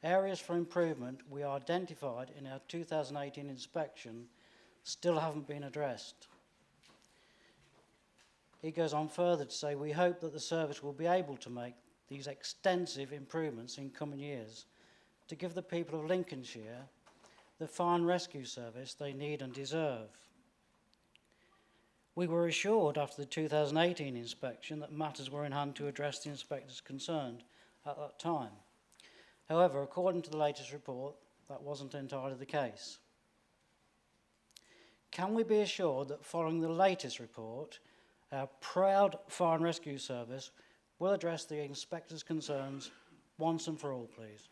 B: areas for improvement we identified in our 2018 inspection still haven't been addressed. He goes on further to say we hope that the service will be able to make these extensive improvements in coming years to give the people of Lincolnshire the fire and rescue service they need and deserve. We were assured after the 2018 inspection that matters were in hand to address the inspectors concerned at that time. However, according to the latest report, that wasn't entirely the case. Can we be assured that following the latest report, our proud fire and rescue service will address the inspectors' concerns once and for all, please?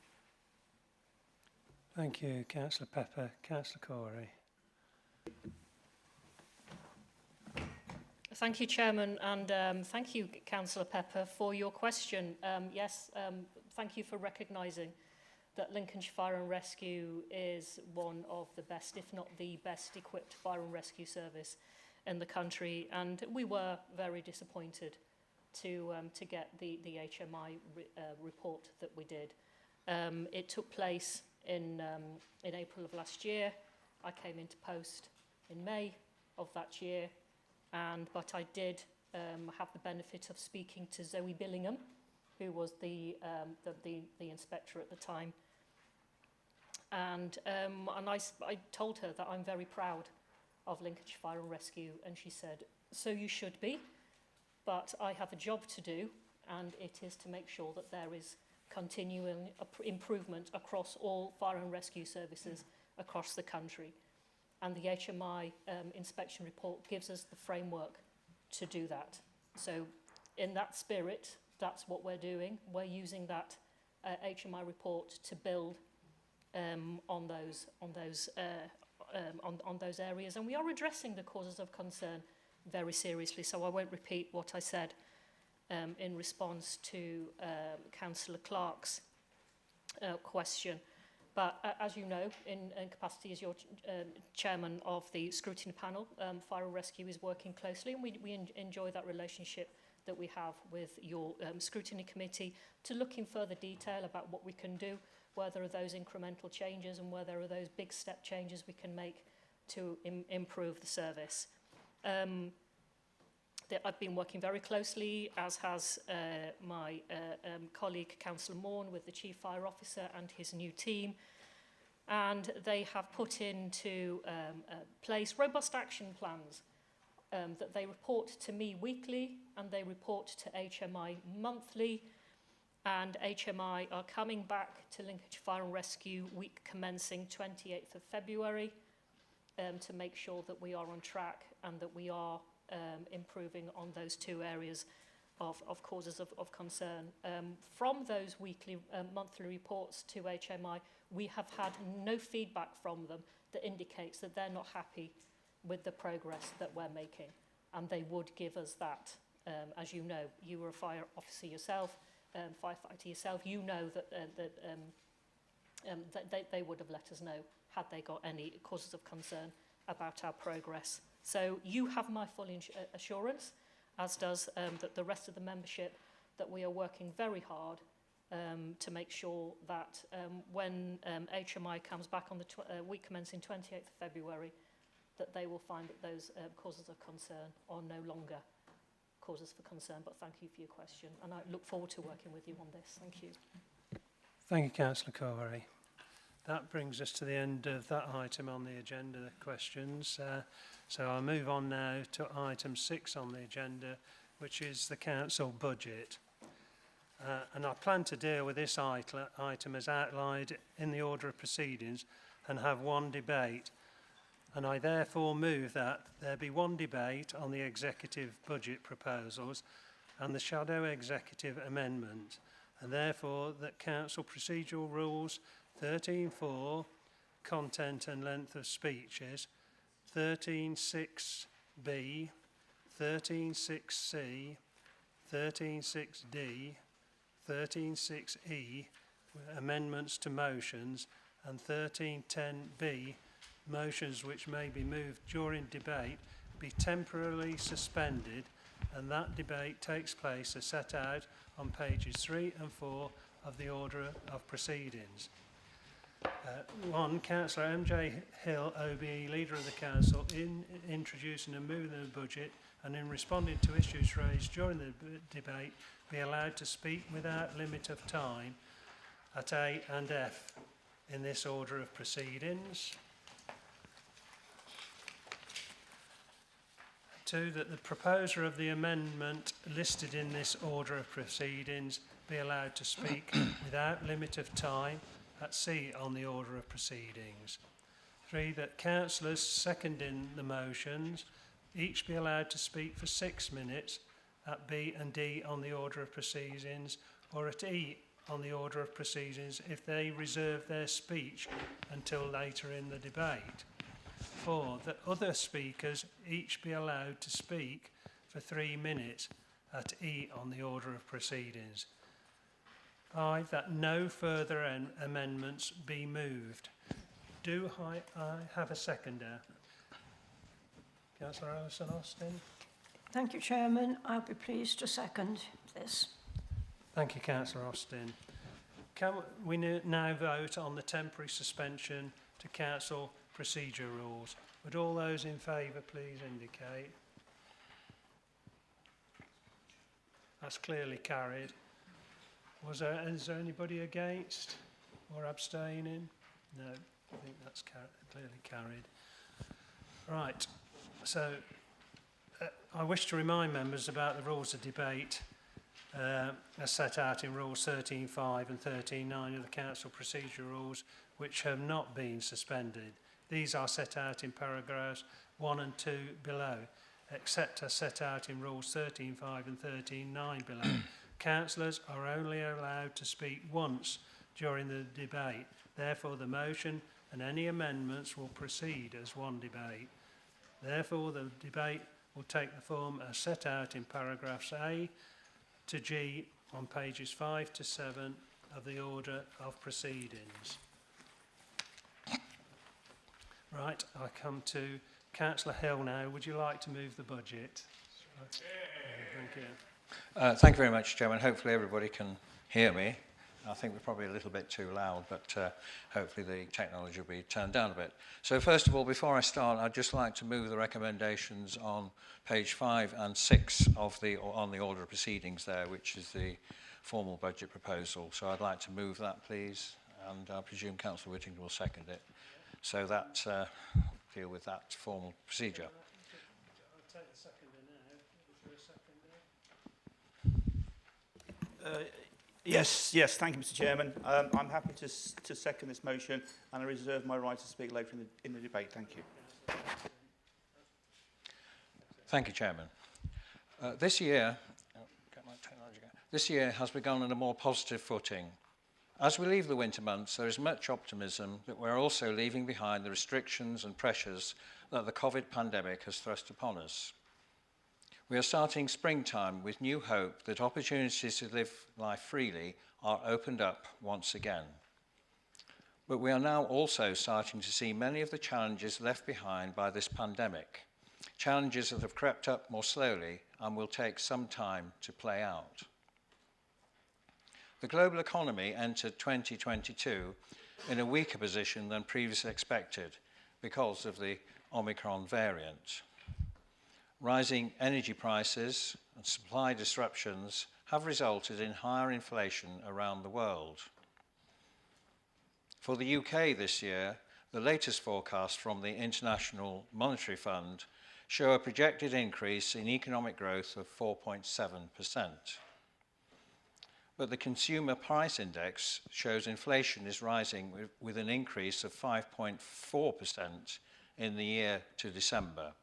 A: Thank you, Councillor Pepper. Councillor Corey.
G: Thank you, Chairman, and thank you, Councillor Pepper, for your question. Thank you for recognising that Lincolnshire Fire and Rescue is one of the best, if not the best, equipped fire and rescue service in the country, and we were very disappointed to get the HMI report that we did. It took place in April of last year. I came into post in May of that year, but I did have the benefit of speaking to Zoe Billingham, who was the inspector at the time, and I told her that I'm very proud of Lincolnshire Fire and Rescue, and she said, "So you should be, but I have a job to do, and it is to make sure that there is continuing improvement across all fire and rescue services across the country." And the HMI inspection report gives us the framework to do that. So in that spirit, that's what we're doing. We're using that HMI report to build on those areas, and we are addressing the causes of concern very seriously. So I won't repeat what I said in response to Councillor Clark's question. But as you know, in capacity as your chairman of the scrutiny panel, Fire and Rescue is working closely, and we enjoy that relationship that we have with your scrutiny committee to look in further detail about what we can do, where there are those incremental changes and where there are those big step changes we can make to improve the service. I've been working very closely, as has my colleague Councillor Morn, with the Chief Fire Officer and his new team, and they have put into place robust action plans that they report to me weekly and they report to HMI monthly, and HMI are coming back to Lincolnshire Fire and Rescue week commencing 28th of February to make sure that we are on track and that we are improving on those two areas of causes of concern. From those weekly, monthly reports to HMI, we have had no feedback from them that indicates that they're not happy with the progress that we're making, and they would give us that. As you know, you were a fire officer yourself, firefighter yourself, you know that they would have let us know had they got any causes of concern about our progress. So you have my full assurance, as does the rest of the membership, that we are working very hard to make sure that when HMI comes back on the week commencing 28th of February, that they will find that those causes of concern are no longer causes for concern. But thank you for your question, and I look forward to working with you on this. Thank you.
A: Thank you, Councillor Corey. That brings us to the end of that item on the agenda, questions. So I'll move on now to item 6 on the agenda, which is the council budget. And I plan to deal with this item as outlined in the order of proceedings and have one debate. And I therefore move that there be one debate on the executive budget proposals and the shadow executive amendment, and therefore that council procedural rules 13.4, content and length of speeches, 13.6b, 13.6c, 13.6d, 13.6e, amendments to motions, and 13.10b, motions which may be moved during debate, be temporarily suspended, and that debate takes place as set out on pages 3 and 4 of the order of proceedings. 1. Councillor MJ Hill, OBE, Leader of the Council, in introducing and moving the budget and in responding to issues raised during the debate, be allowed to speak without limit of time at A and F in this order of proceedings. 2. That the proposer of the amendment listed in this order of proceedings be allowed to speak without limit of time at C on the order of proceedings. 3. That councillors seconding the motions each be allowed to speak for 6 minutes at B and D on the order of proceedings, or at E on the order of proceedings if they reserve their speech until later in the debate. 4. That other speakers each be allowed to speak for 3 minutes at E on the order of proceedings. 5. That no further amendments be moved. Do I have a seconder? Councillor Alison Austin.
C: Thank you, Chairman. I'll be pleased to second this.
A: Thank you, Councillor Austin. Can we now vote on the temporary suspension to council procedure rules? Would all those in favour please indicate? That's clearly carried. Is there anybody against or abstaining? No, I think that's clearly carried. Right, so I wish to remind members about the rules of debate as set out in rules 13.5 and 13.9 of the council procedure rules, which have not been suspended. These are set out in paragraphs 1 and 2 below, except as set out in rules 13.5 and 13.9 below. Councillors are only allowed to speak once during the debate. Therefore, the motion and any amendments will proceed as one debate. Therefore, the debate will take the form as set out in paragraphs A to G on pages 5 to 7 of the order of proceedings. Right, I come to Councillor Hill now. Would you like to move the budget? Thank you.
E: Thank you very much, Chairman. Hopefully everybody can hear me. I think we're probably a little bit too loud, but hopefully the technology will be turned down a bit. So first of all, before I start, I'd just like to move the recommendations on page 5 and 6 of on the order of proceedings there, which is the formal budget proposal. So I'd like to move that, please, and I presume Councillor Whittington will second it. So that deal with that formal procedure.
A: I'll take the seconder now. Is there a seconder?
D: Yes, thank you, Mr. Chairman. I'm happy to second this motion, and I reserve my right to speak later in the debate. Thank you.
E: Thank you, Chairman. This year has begun on a more positive footing. As we leave the winter months, there is much optimism that we're also leaving behind the restrictions and pressures that the COVID pandemic has thrust upon us. We are starting springtime with new hope that opportunities to live life freely are opened up once again. But we are now also starting to see many of the challenges left behind by this pandemic, challenges that have crept up more slowly and will take some time to play out. The global economy entered 2022 in a weaker position than previously expected because of the Omicron variant. Rising energy prices and supply disruptions have resulted in higher inflation around the world. For the UK this year, the latest forecast from the International Monetary Fund show a projected increase in economic growth of 4.7%. But the Consumer Price Index shows inflation is rising with an increase of 5.4% in the year to December.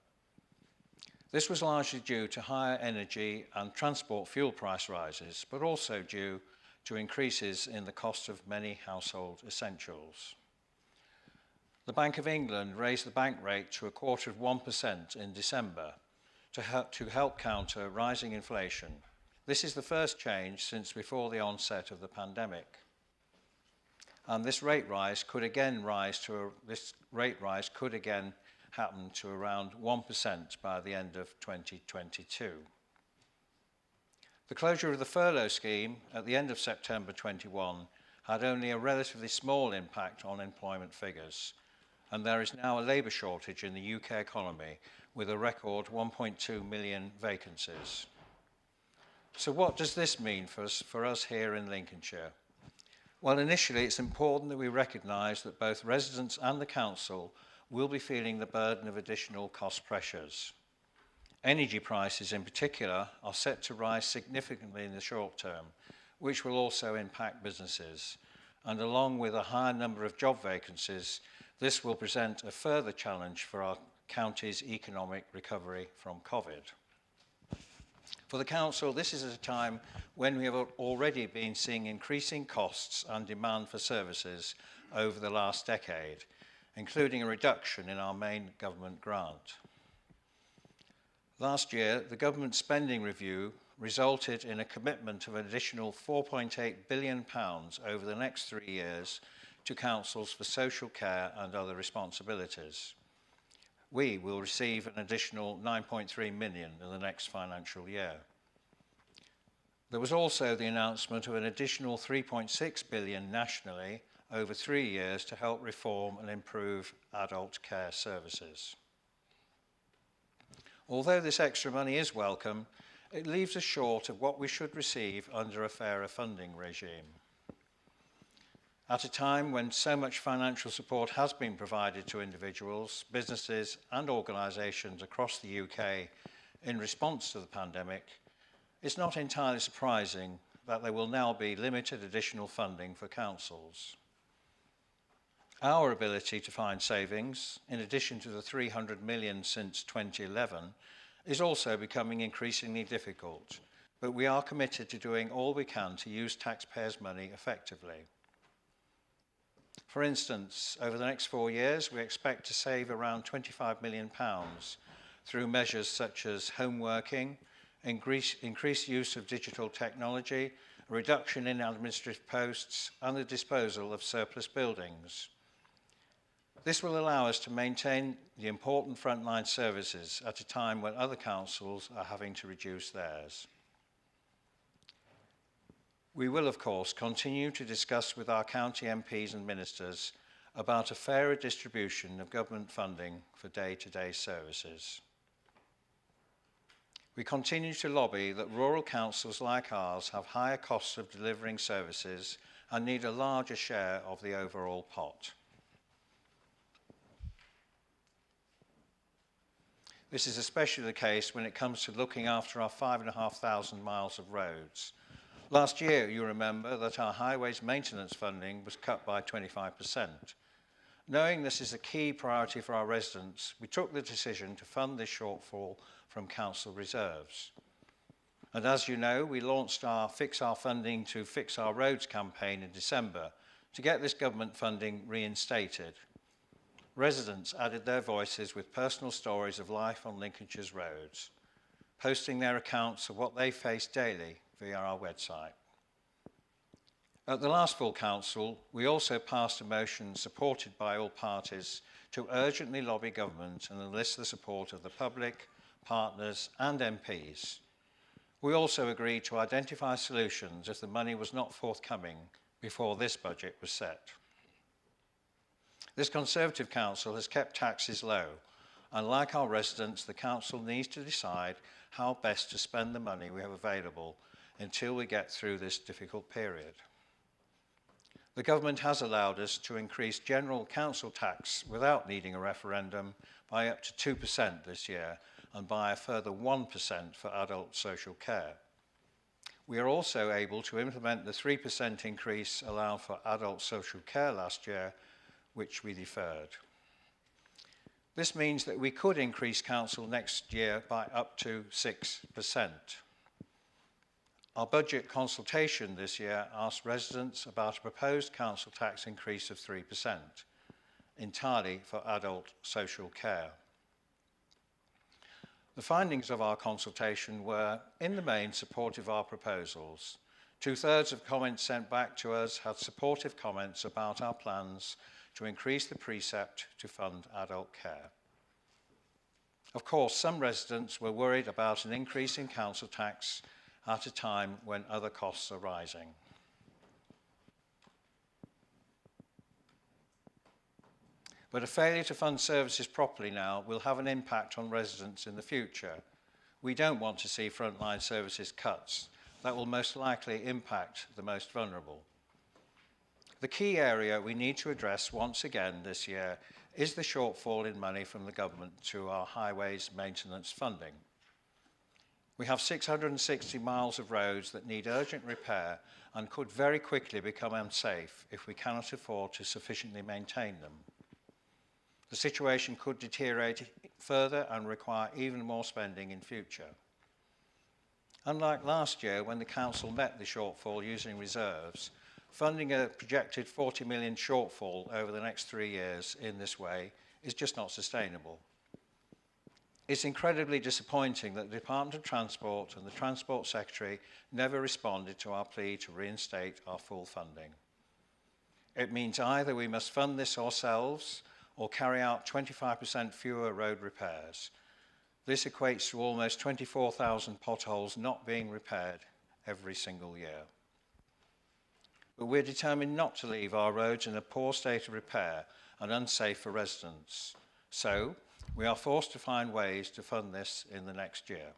E: This was largely due to higher energy and transport fuel price rises, but also due to increases in the cost of many household essentials. The Bank of England raised the bank rate to 0.25% in December to help counter rising inflation. This is the first change since before the onset of the pandemic. And this rate rise could again happen to around 1% by the end of 2022. The closure of the furlough scheme at the end of September 21 had only a relatively small impact on employment figures, and there is now a labour shortage in the UK economy with a record 1.2 million vacancies. So what does this mean for us here in Lincolnshire? Well, initially it's important that we recognise that both residents and the council will be feeling the burden of additional cost pressures. Energy prices in particular are set to rise significantly in the short term, which will also impact businesses. And along with a higher number of job vacancies, this will present a further challenge for our county's economic recovery from COVID. For the council, this is at a time when we have already been seeing increasing costs and demand for services over the last decade, including a reduction in our main government grant. Last year, the government spending review resulted in a commitment of an additional £4.8 billion over the next 3 years to councils for social care and other responsibilities. We will receive an additional 9.3 million in the next financial year. There was also the announcement of an additional 3.6 billion nationally over 3 years to help reform and improve adult care services. Although this extra money is welcome, it leaves us short of what we should receive under a fairer funding regime. At a time when so much financial support has been provided to individuals, businesses and organisations across the UK in response to the pandemic, it's not entirely surprising that there will now be limited additional funding for councils. Our ability to find savings, in addition to the 300 million since 2011, is also becoming increasingly difficult, but we are committed to doing all we can to use taxpayers' money effectively. For instance, over the next 4 years, we expect to save around £25 million through measures such as home working, increased use of digital technology, a reduction in administrative posts, and the disposal of surplus buildings. This will allow us to maintain the important frontline services at a time when other councils are having to reduce theirs. We will, of course, continue to discuss with our county MPs and ministers about a fairer distribution of government funding for day-to-day services. We continue to lobby that rural councils like ours have higher costs of delivering services and need a larger share of the overall pot. This is especially the case when it comes to looking after our 5,500 miles of roads. Last year, you remember that our highways maintenance funding was cut by 25%. Knowing this is a key priority for our residents, we took the decision to fund this shortfall from council reserves. And as you know, we launched our Fix Our Funding to Fix Our Roads campaign in December to get this government funding reinstated. Residents added their voices with personal stories of life on Lincolnshire's roads, posting their accounts of what they face daily via our website. At the last full council, we also passed a motion supported by all parties to urgently lobby government and enlist the support of the public, partners and MPs. We also agreed to identify solutions if the money was not forthcoming before this budget was set. This Conservative Council has kept taxes low, and like our residents, the Council needs to decide how best to spend the money we have available until we get through this difficult period. The government has allowed us to increase general council tax without needing a referendum by up to 2% this year and by a further 1% for adult social care. We are also able to implement the 3% increase allowed for adult social care last year, which we deferred. This means that we could increase council next year by up to 6%. Our budget consultation this year asked residents about a proposed council tax increase of 3%, entirely for adult social care. The findings of our consultation were, in the main, supportive of our proposals. 2/3 of comments sent back to us had supportive comments about our plans to increase the precept to fund adult care. Of course, some residents were worried about an increase in council tax at a time when other costs are rising. But a failure to fund services properly now will have an impact on residents in the future. We don't want to see frontline services cuts. That will most likely impact the most vulnerable. The key area we need to address once again this year is the shortfall in money from the government to our highways maintenance funding. We have 660 miles of roads that need urgent repair and could very quickly become unsafe if we cannot afford to sufficiently maintain them. The situation could deteriorate further and require even more spending in future. Unlike last year, when the council met the shortfall using reserves, funding a projected 40 million shortfall over the next 3 years in this way is just not sustainable. It's incredibly disappointing that the Department of Transport and the Transport Secretary never responded to our plea to reinstate our full funding. It means either we must fund this ourselves or carry out 25% fewer road repairs. This equates to almost 24,000 potholes not being repaired every single year. But we're determined not to leave our roads in a poor state of repair and unsafe for residents. So, we are forced to find ways to fund this in the next year.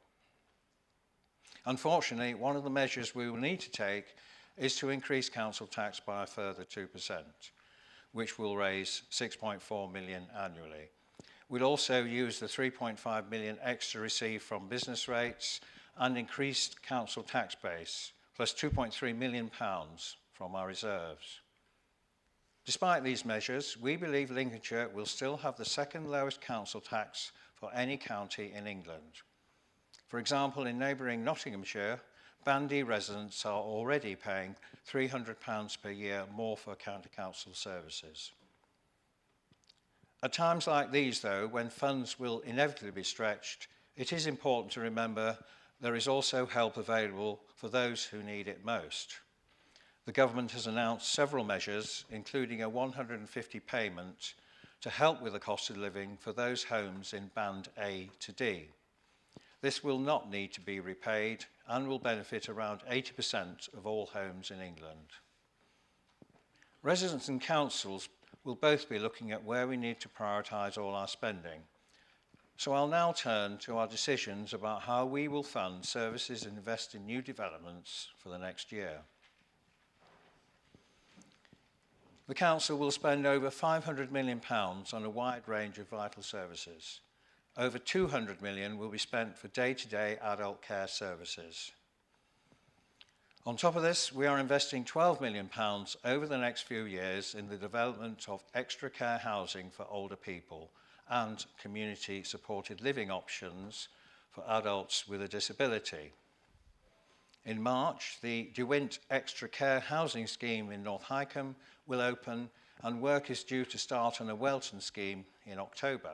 E: Unfortunately, one of the measures we will need to take is to increase council tax by a further 2%, which will raise 6.4 million annually. We'll also use the 3.5 million extra received from business rates and increased council tax base, plus £2.3 million from our reserves. Despite these measures, we believe Lincolnshire will still have the second lowest council tax for any county in England. For example, in neighbouring Nottinghamshire, Bandy residents are already paying £300 per year more for county council services. At times like these, though, when funds will inevitably be stretched, it is important to remember there is also help available for those who need it most. The government has announced several measures, including a 150 payment to help with the cost of living for those homes in Band A to D. This will not need to be repaid and will benefit around 80% of all homes in England. Residents and councils will both be looking at where we need to prioritise all our spending. So I'll now turn to our decisions about how we will fund services and invest in new developments for the next year. The Council will spend over £500 million on a wide range of vital services. Over £200 million will be spent for day-to-day adult care services. On top of this, we are investing £12 million over the next few years in the development of extra care housing for older people and community-supported living options for adults with a disability. In March, the Juventus Extra Care Housing Scheme in North Highcombe will open, and work is due to start on a Welton scheme in October.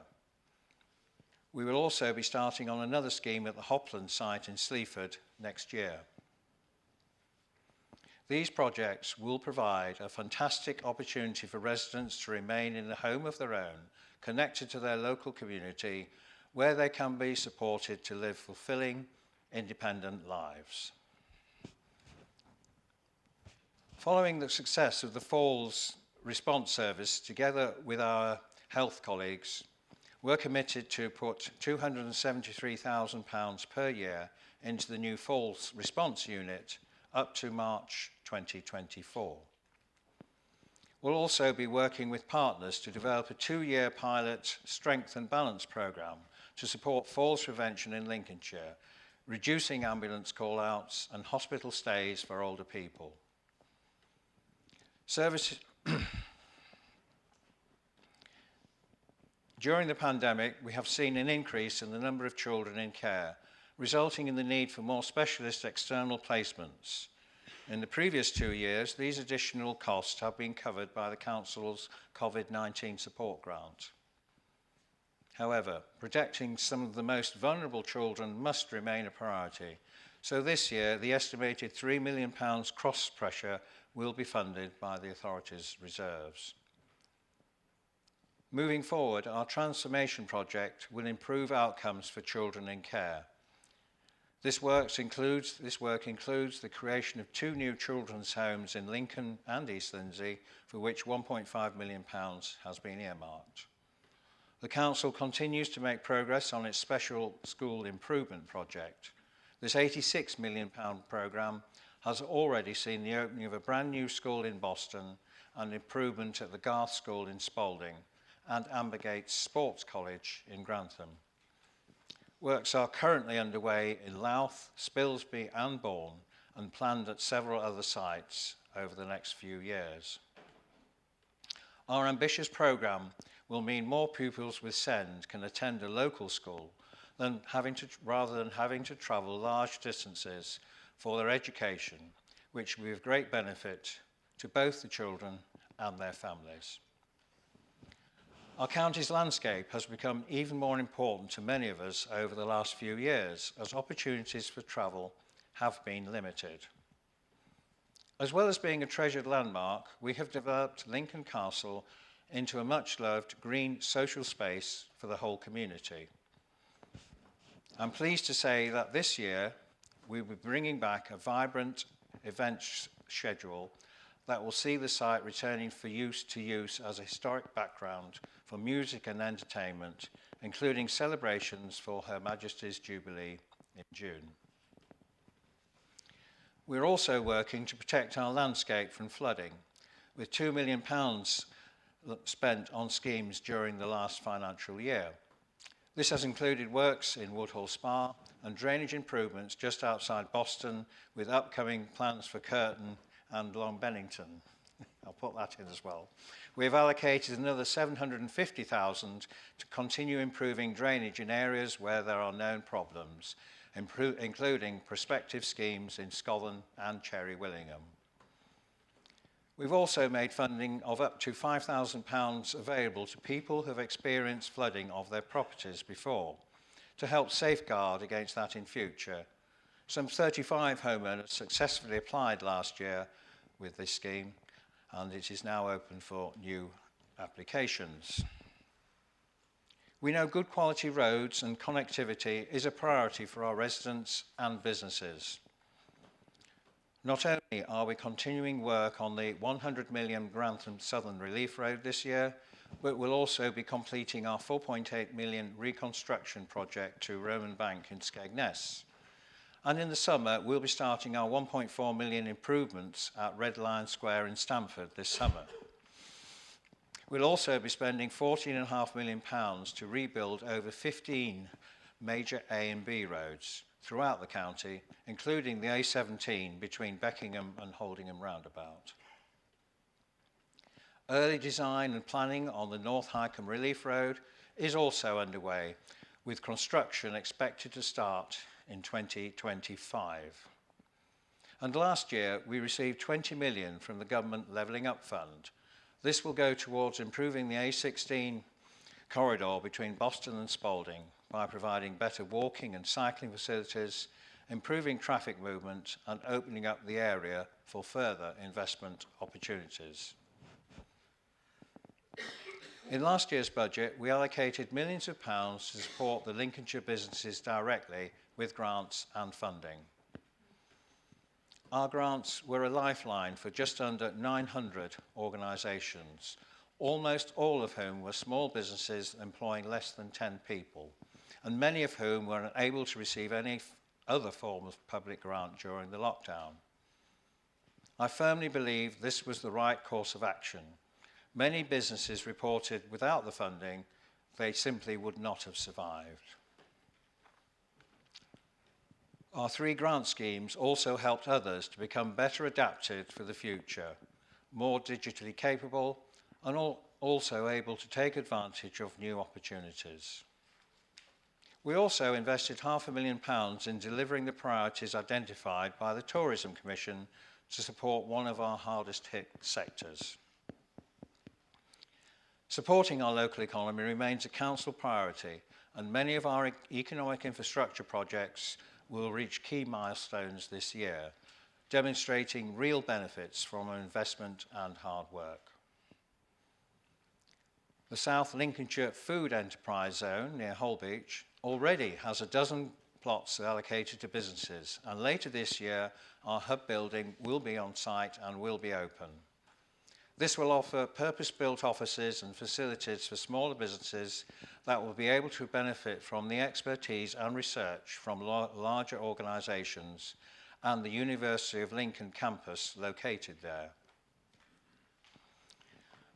E: We will also be starting on another scheme at the Hopland site in Sleaford next year. These projects will provide a fantastic opportunity for residents to remain in a home of their own, connected to their local community, where they can be supported to live fulfilling, independent lives. Following the success of the Falls Response Service, together with our health colleagues, we're committed to put £273,000 per year into the new Falls Response Unit up to March 2024. We'll also be working with partners to develop a 2-year pilot strength and balance programme to support falls prevention in Lincolnshire, reducing ambulance call-outs and hospital stays for older people. During the pandemic, we have seen an increase in the number of children in care, resulting in the need for more specialist external placements. In the previous 2 years, these additional costs have been covered by the Council's COVID-19 support grant. However, protecting some of the most vulnerable children must remain a priority. So this year, the estimated £3 million cross-pressure will be funded by the authority's reserves. Moving forward, our transformation project will improve outcomes for children in care. This work includes the creation of 2 new children's homes in Lincoln and East Lindsey, for which £1.5 million has been earmarked. The Council continues to make progress on its special school improvement project. This £86 million programme has already seen the opening of a brand new school in Boston and improvement at the Garth School in Spalding and Ambergate Sports College in Grantham. Works are currently underway in Louth, Spilsby and Bourne and planned at several other sites over the next few years. Our ambitious programme will mean more pupils with SEND can attend a local school rather than having to travel large distances for their education, which will be of great benefit to both the children and their families. Our county's landscape has become even more important to many of us over the last few years, as opportunities for travel have been limited. As well as being a treasured landmark, we have developed Lincoln Castle into a much-loved green social space for the whole community. I'm pleased to say that this year we will be bringing back a vibrant event schedule that will see the site returning for use as a historic background for music and entertainment, including celebrations for Her Majesty's Jubilee in June. We're also working to protect our landscape from flooding, with £2 million spent on schemes during the last financial year. This has included works in Woodhall Spa and drainage improvements just outside Boston, with upcoming plans for Curtin and Long Bennington. I'll put that in as well. We have allocated another £750,000 to continue improving drainage in areas where there are known problems, including prospective schemes in Scotland and Cherry Willingham. We've also made funding of up to £5,000 available to people who have experienced flooding of their properties before, to help safeguard against that in future. Some 35 homeowners successfully applied last year with this scheme, and it is now open for new applications. We know good quality roads and connectivity is a priority for our residents and businesses. Not only are we continuing work on the 100 million Grantham Southern Relief Road this year, but we'll also be completing our 4.8 million reconstruction project to Roman Bank in Skegness. And in the summer, we'll be starting our 1.4 million improvements at Red Lion Square in Stamford this summer. We'll also be spending £14.5 million to rebuild over 15 major A and B roads throughout the county, including the A17 between Beckingham and Holdingham roundabout. Early design and planning on the North Highcombe Relief Road is also underway, with construction expected to start in 2025. And last year, we received 20 million from the Government Levelling Up Fund. This will go towards improving the A16 corridor between Boston and Spalding by providing better walking and cycling facilities, improving traffic movement, and opening up the area for further investment opportunities. In last year's budget, we allocated millions of pounds to support the Lincolnshire businesses directly with grants and funding. Our grants were a lifeline for just under 900 organisations, almost all of whom were small businesses employing less than 10 people, and many of whom were unable to receive any other form of public grant during the lockdown. I firmly believe this was the right course of action. Many businesses reported without the funding, they simply would not have survived. Our 3 grant schemes also helped others to become better adapted for the future, more digitally capable, and also able to take advantage of new opportunities. We also invested £500,000 in delivering the priorities identified by the Tourism Commission to support one of our hardest hit sectors. Supporting our local economy remains a council priority, and many of our economic infrastructure projects will reach key milestones this year, demonstrating real benefits from our investment and hard work. The South Lincolnshire Food Enterprise Zone near Holbeach already has a dozen plots allocated to businesses, and later this year our hub building will be on site and will be open. This will offer purpose-built offices and facilities for smaller businesses that will be able to benefit from the expertise and research from larger organisations and the University of Lincoln campus located there.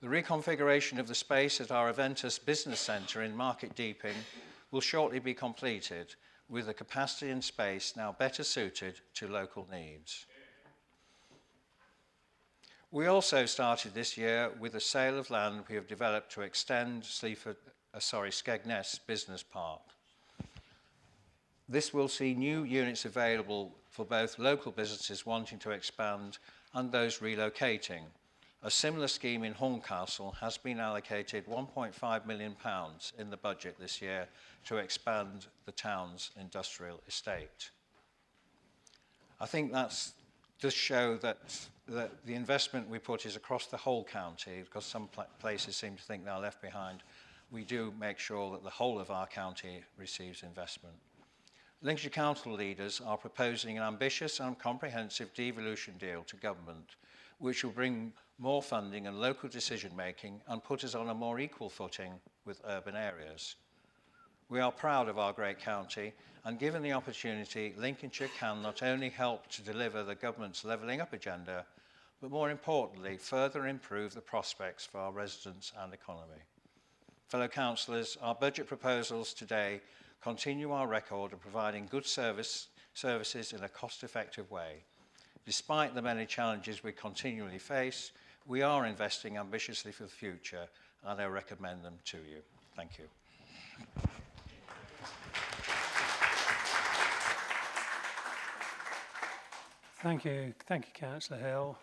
E: The reconfiguration of the space at our Juventus Business Centre in Market Deeping will shortly be completed, with the capacity and space now better suited to local needs. We also started this year with a sale of land we have developed to extend Skegness Business Park. This will see new units available for both local businesses wanting to expand and those relocating. A similar scheme in Horncastle has been allocated £1.5 million in the budget this year to expand the town's industrial estate. I think that does show that the investment we put is across the whole county, because some places seem to think they're left behind. We do make sure that the whole of our county receives investment. Lincolnshire Council leaders are proposing an ambitious and comprehensive devolution deal to government, which will bring more funding and local decision making and put us on a more equal footing with urban areas. We are proud of our great county, and given the opportunity, Lincolnshire can not only help to deliver the government's levelling up agenda, but more importantly, further improve the prospects for our residents and economy. Fellow councillors, our budget proposals today continue our record of providing good services in a cost-effective way. Despite the many challenges we continually face, we are investing ambitiously for the future, and I recommend them to you. Thank you.
A: Thank you, Councillor Hill.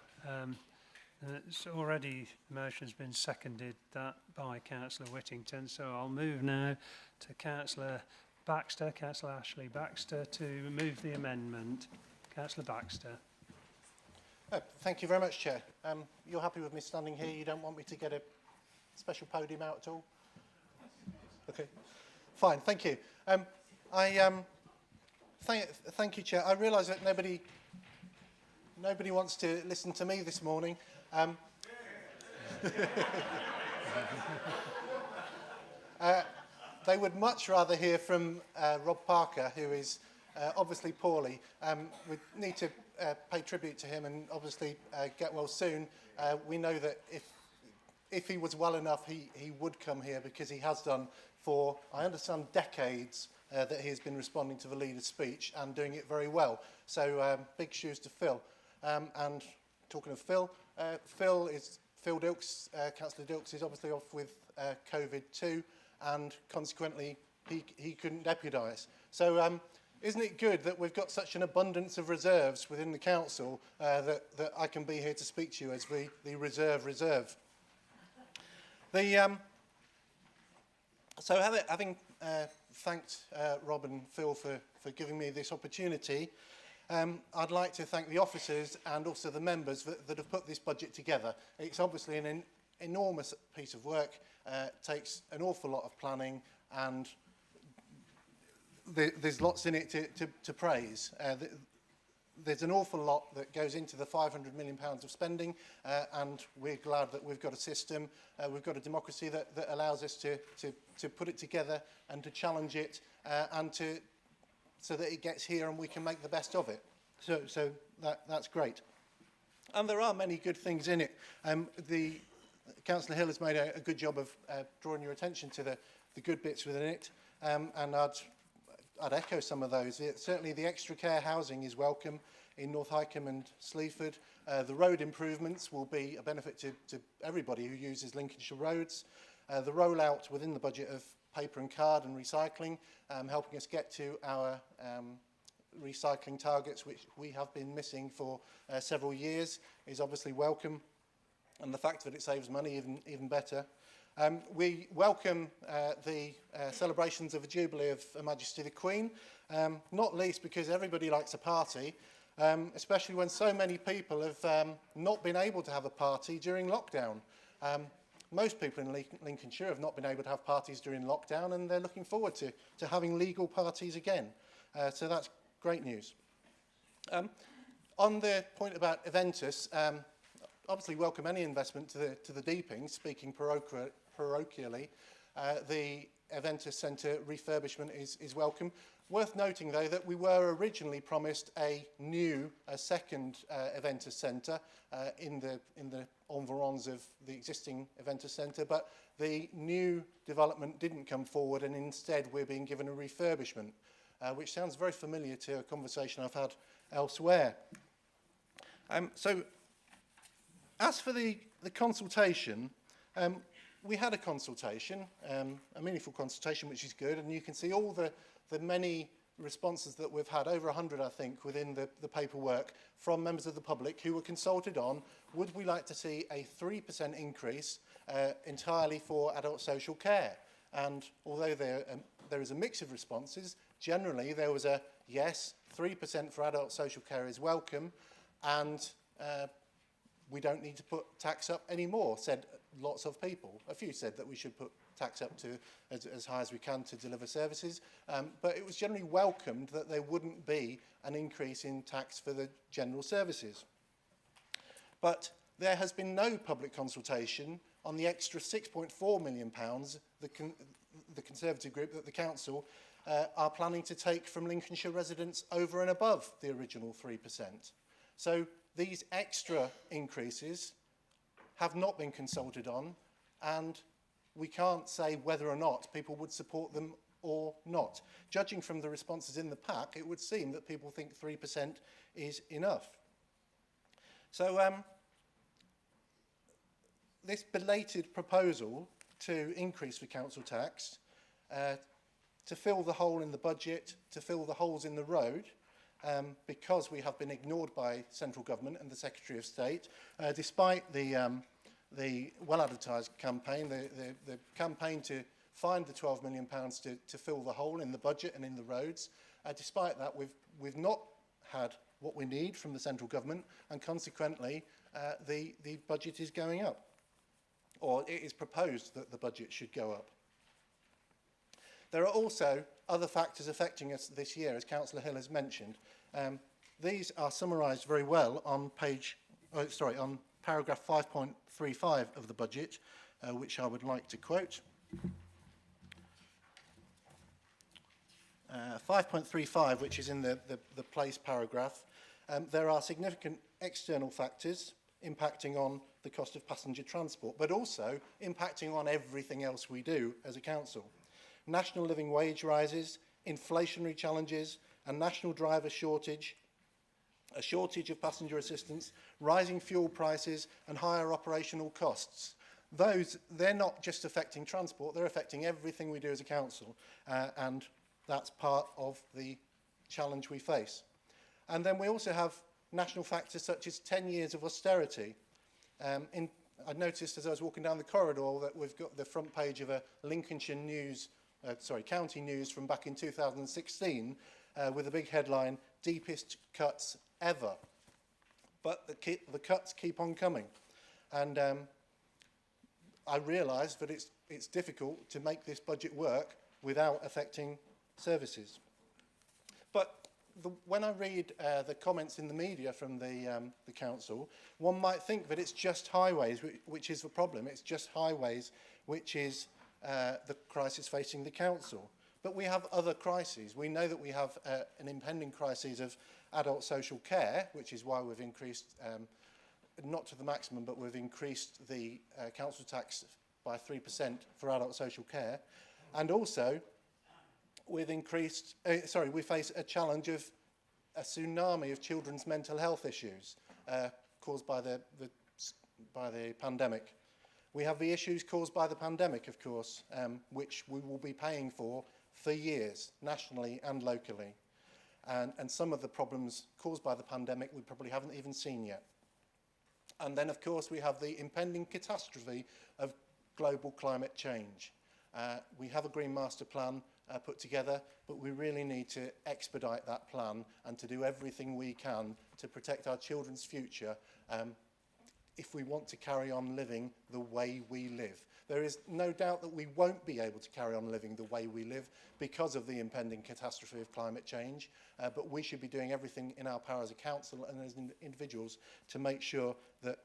A: It's already, the motion's been seconded that by Councillor Whittington, so I'll move now to Councillor Baxter, Councillor Ashley Baxter, to move the amendment. Councillor Baxter.
Q: Thank you very much, Chair. You're happy with me standing here? You don't want me to get a special podium out at all? Okay, fine, thank you. Thank you, Chair. I realise that nobody wants to listen to me this morning. They would much rather hear from Rob Parker, who is obviously poorly. We need to pay tribute to him and obviously get well soon. We know that if he was well enough, he would come here, because he has done for, I understand, decades that he has been responding to the leader's speech and doing it very well. So big shoes to fill. And talking of Phil, Phil Dilks, Councillor Dilks is obviously off with COVID too, and consequently he couldn't deputise. So isn't it good that we've got such an abundance of reserves within the council that I can be here to speak to you as the reserve? So having thanked Rob and Phil for giving me this opportunity, I'd like to thank the officers and also the members that have put this budget together. It's obviously an enormous piece of work, takes an awful lot of planning, and there's lots in it to praise. There's an awful lot that goes into the £500 million of spending, and we're glad that we've got a system, we've got a democracy that allows us to put it together and to challenge it, so that it gets here and we can make the best of it. So that's great. And there are many good things in it. The Councillor Hill has made a good job of drawing your attention to the good bits within it, and I'd echo some of those. Certainly the extra care housing is welcome in North Hykeham and Sleaford. The road improvements will be a benefit to everybody who uses Lincolnshire roads. The rollout within the budget of paper and card and recycling, helping us get to our recycling targets, which we have been missing for several years, is obviously welcome. And the fact that it saves money, even better. We welcome the celebrations of the Jubilee of Her Majesty the Queen, not least because everybody likes a party, especially when so many people have not been able to have a party during lockdown. Most people in Lincolnshire have not been able to have parties during lockdown, and they're looking forward to having legal parties again. So that's great news. On the point about Juventus, obviously welcome any investment to the Deeping, speaking parochially. The Juventus Centre refurbishment is welcome. Worth noting, though, that we were originally promised a second Juventus Centre in the environs of the existing Juventus Centre, but the new development didn't come forward, and instead we're being given a refurbishment, which sounds very familiar to a conversation I've had elsewhere. So, as for the consultation, we had a consultation, a meaningful consultation, which is good, and you can see all the many responses that we've had, over 100, I think, within the paperwork from members of the public who were consulted on, would we like to see a 3% increase entirely for adult social care? And although there is a mix of responses, generally there was a yes, 3% for adult social care is welcome, and we don't need to put tax up anymore, said lots of people. A few said that we should put tax up to as high as we can to deliver services, but it was generally welcomed that there wouldn't be an increase in tax for the general services. But there has been no public consultation on the extra £6.4 million the Conservative group that the Council are planning to take from Lincolnshire residents over and above the original 3%. So these extra increases have not been consulted on, and we can't say whether or not people would support them or not. Judging from the responses in the pack, it would seem that people think 3% is enough. So this belated proposal to increase the council tax, to fill the hole in the budget, to fill the holes in the road, because we have been ignored by central government and the Secretary of State, despite the well-advertised campaign, the campaign to find the £12 million to fill the hole in the budget and in the roads. Despite that, we've not had what we need from the central government, and consequently, the budget is going up, or it is proposed that the budget should go up. There are also other factors affecting us this year, as Councillor Hill has mentioned. These are summarised very well on on paragraph 5.35 of the budget, which I would like to quote. 5.35, which is in the place paragraph, there are significant external factors impacting on the cost of passenger transport, but also impacting on everything else we do as a council. National living wage rises, inflationary challenges, a national driver shortage, a shortage of passenger assistance, rising fuel prices and higher operational costs. They're not just affecting transport, they're affecting everything we do as a council, and that's part of the challenge we face. And then we also have national factors such as 10 years of austerity. I noticed as I was walking down the corridor that we've got the front page of a Lincolnshire news, county news from back in 2016 with a big headline, "Deepest cuts ever." But the cuts keep on coming. And I realise that it's difficult to make this budget work without affecting services. But when I read the comments in the media from the council, one might think that it's just highways which is the problem. It's just highways which is the crisis facing the council. But we have other crises. We know that we have an impending crisis of adult social care, which is why we've increased, not to the maximum, but we've increased the council tax by 3% for adult social care. And also, we've increased, we face a challenge of a tsunami of children's mental health issues caused by the pandemic. We have the issues caused by the pandemic, of course, which we will be paying for years, nationally and locally. And some of the problems caused by the pandemic we probably haven't even seen yet. And then, of course, we have the impending catastrophe of global climate change. We have a Green Master Plan put together, but we really need to expedite that plan and to do everything we can to protect our children's future if we want to carry on living the way we live. There is no doubt that we won't be able to carry on living the way we live because of the impending catastrophe of climate change, but we should be doing everything in our power as a council and as individuals to make sure that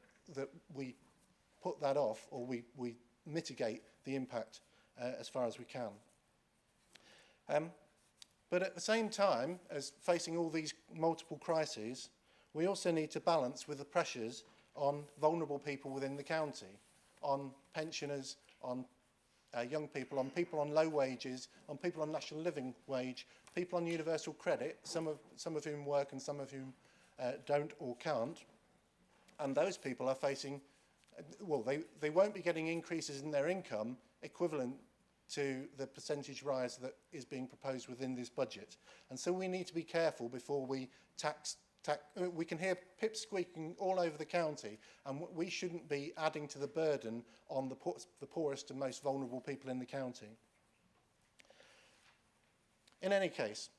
Q: we put that off, or we mitigate the impact as far as we can. But at the same time as facing all these multiple crises, we also need to balance with the pressures on vulnerable people within the county, on pensioners, on young people, on people on low wages, on people on national living wage, people on universal credit, some of whom work and some of whom don't or can't. And those people are facing, well, they won't be getting increases in their income equivalent to the percentage rise that is being proposed within this budget. And so we need to be careful before we we can hear pips squeaking all over the county, and we shouldn't be adding to the burden on the poorest and most vulnerable people in the county. In any case,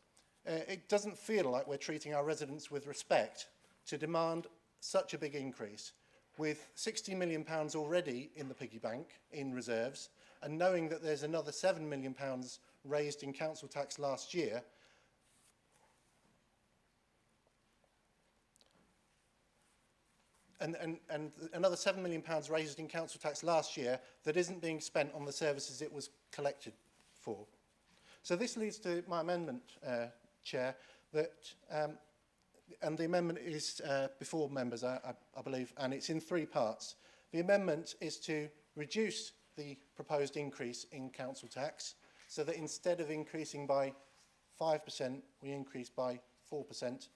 Q: it doesn't feel like we're treating our residents with respect to demand such a big increase, with £60 million already in the piggy bank in reserves, and knowing that there's another £7 million raised in council tax last year. And another £7 million raised in council tax last year that isn't being spent on the services it was collected for. So this leads to my amendment, Chair, that, and the amendment is before members, I believe, and it's in 3 parts. The amendment is to reduce the proposed increase in council tax so that instead of increasing by 5%, we increase by 4%.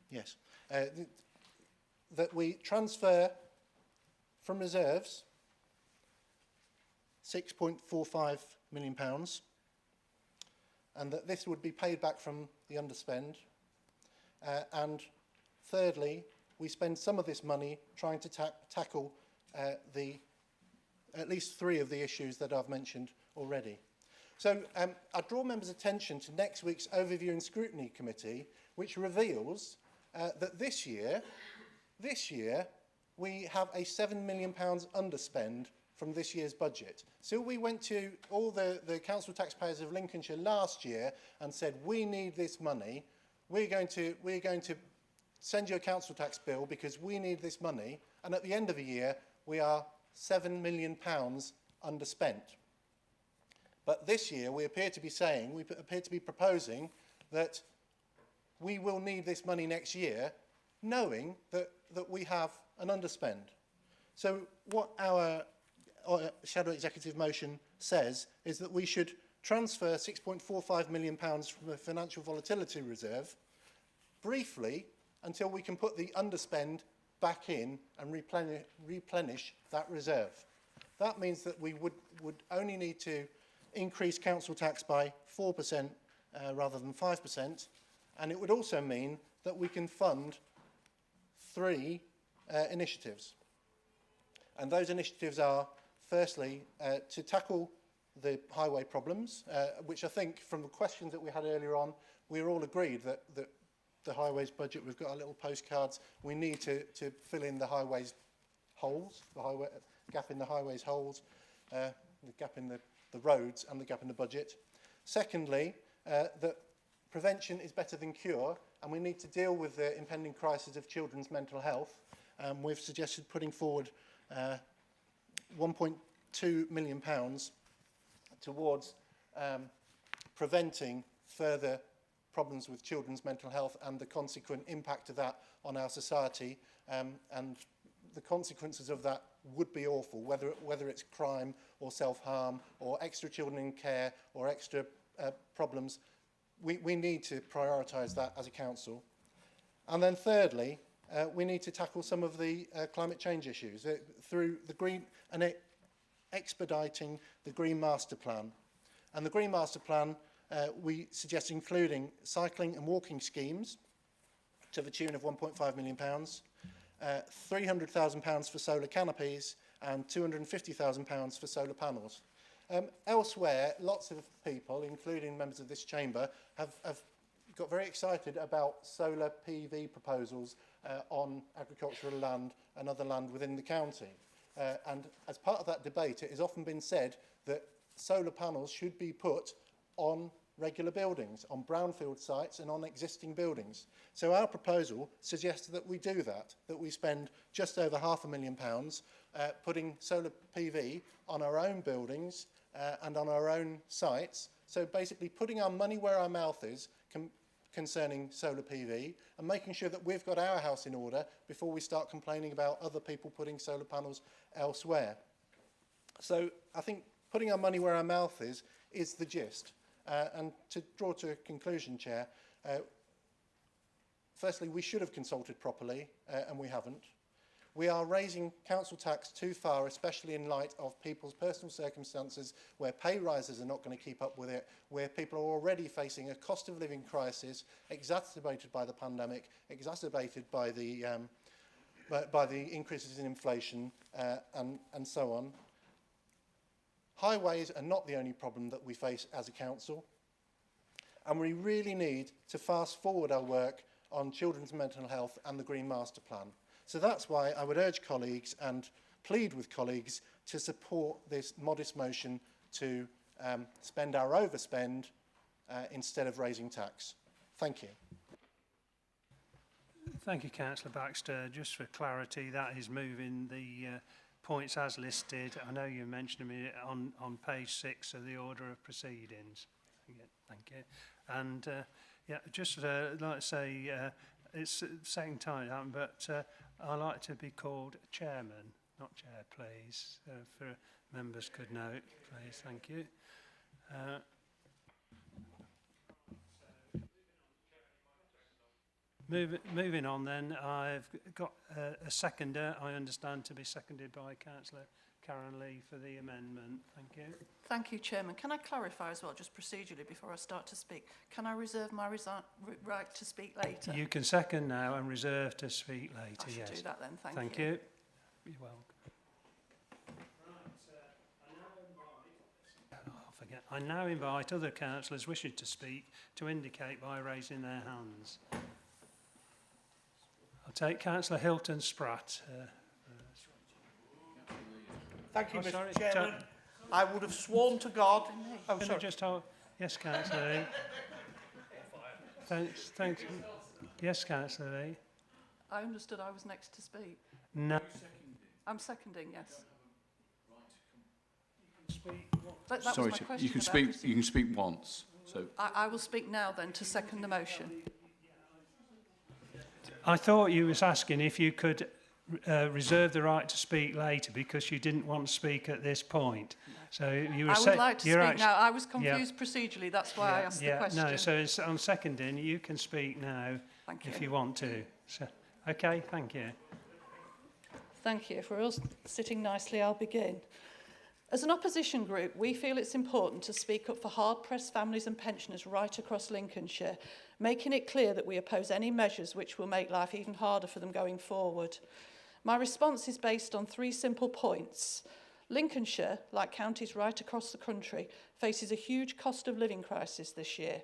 Q: Yes, that we transfer from reserves £6.45 million and that this would be paid back from the underspend. And thirdly, we spend some of this money trying to tackle at least 3 of the issues that I've mentioned already. So I draw members' attention to next week's Overview and Scrutiny Committee, which reveals that this year we have a £7 million underspend from this year's budget. So we went to all the council taxpayers of Lincolnshire last year and said, we need this money. We're going to send you a council tax bill because we need this money. And at the end of the year, we are £7 million underspent. But this year, we appear to be proposing that we will need this money next year, knowing that we have an underspend. So what our shadow executive motion says is that we should transfer £6.45 million from the financial volatility reserve briefly until we can put the underspend back in and replenish that reserve. That means that we would only need to increase council tax by 4% rather than 5%, and it would also mean that we can fund 3 initiatives. And those initiatives are, firstly, to tackle the highway problems, which I think from the questions that we had earlier on, we're all agreed that the highways budget, we've got our little postcards, we need to fill in the highways holes, gap in the highways holes, the gap in the roads and the gap in the budget. Secondly, that prevention is better than cure, and we need to deal with the impending crisis of children's mental health. We've suggested putting forward £1.2 million towards preventing further problems with children's mental health and the consequent impact of that on our society. And the consequences of that would be awful, whether it's crime or self-harm or extra children in care or extra problems. We need to prioritise that as a council. And then thirdly, we need to tackle some of the climate change issues through the green and expediting the Green Master Plan. And the Green Master Plan, we suggest including cycling and walking schemes to the tune of £1.5 million, £300,000 for solar canopies and £250,000 for solar panels. Elsewhere, lots of people, including members of this chamber, have got very excited about solar PV proposals on agricultural land and other land within the county. And as part of that debate, it has often been said that solar panels should be put on regular buildings, on brownfield sites and on existing buildings. So our proposal suggests that we do that we spend just over £500,000 putting solar PV on our own buildings and on our own sites. So basically putting our money where our mouth is concerning solar PV and making sure that we've got our house in order before we start complaining about other people putting solar panels elsewhere. So I think putting our money where our mouth is the gist. And to draw to a conclusion, Chair, firstly, we should have consulted properly, and we haven't. We are raising council tax too far, especially in light of people's personal circumstances, where pay rises are not going to keep up with it, where people are already facing a cost of living crisis, exacerbated by the pandemic, exacerbated by the increases in inflation, and so on. Highways are not the only problem that we face as a council, and we really need to fast forward our work on children's mental health and the Green Master Plan. So that's why I would urge colleagues and plead with colleagues to support this modest motion to spend our overspend instead of raising tax. Thank you.
A: Thank you, Councillor Baxter. Just for clarity, that is moving the points as listed. I know you mentioned them on page 6 of the order of proceedings. Thank you. And yeah, just like to say, it's the second time it happened, but I like to be called chairman, not chair, please, for members could note, please. Thank you. Moving on then, I've got a seconder, I understand to be seconded by Councillor Karen Lee for the amendment. Thank you.
F: Thank you, Chairman. Can I clarify as well, just procedurally, before I start to speak? Can I reserve my right to speak later?
A: You can second now and reserve to speak later,
F: I should
A: yes.
F: do that then, thank
A: Thank
F: you.
A: you. You're welcome. I now invite other councillors wishing to speak to indicate by raising their hands. I'll take Councillor Hilton Spratt.
D: Thank you,
A: Oh,
D: Mr.
A: sorry,
D: Chairman. I would have sworn to God. Oh,
A: Can I
D: sorry.
A: just hold? Yes, Councillor Lee. Thanks. Yes, Councillor Lee.
F: I understood I was next to speak.
A: No.
F: I'm seconding, yes. That
H: Sorry,
F: was my question
H: you can
F: about
H: speak.
F: procedure.
H: You can speak once. So
F: I will speak now then to second the motion.
A: I thought you was asking if you could reserve the right to speak later because you didn't want to speak at this point. So you were
F: I would like to speak now. I was
A: yeah.
F: confused procedurally, that's why I asked the question.
A: No, so it's on seconding, you can speak now if you want to. So, okay, thank you.
F: Thank you. If we're all sitting nicely, I'll begin. As an opposition group, we feel it's important to speak up for hard-pressed families and pensioners right across Lincolnshire, making it clear that we oppose any measures which will make life even harder for them going forward. My response is based on 3 simple points. Lincolnshire, like counties right across the country, faces a huge cost of living crisis this year.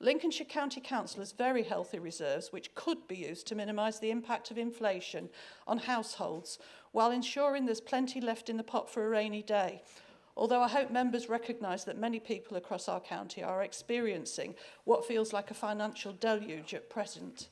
F: Lincolnshire County Council has very healthy reserves which could be used to minimise the impact of inflation on households while ensuring there's plenty left in the pot for a rainy day. Although I hope members recognise that many people across our county are experiencing what feels like a financial deluge at present.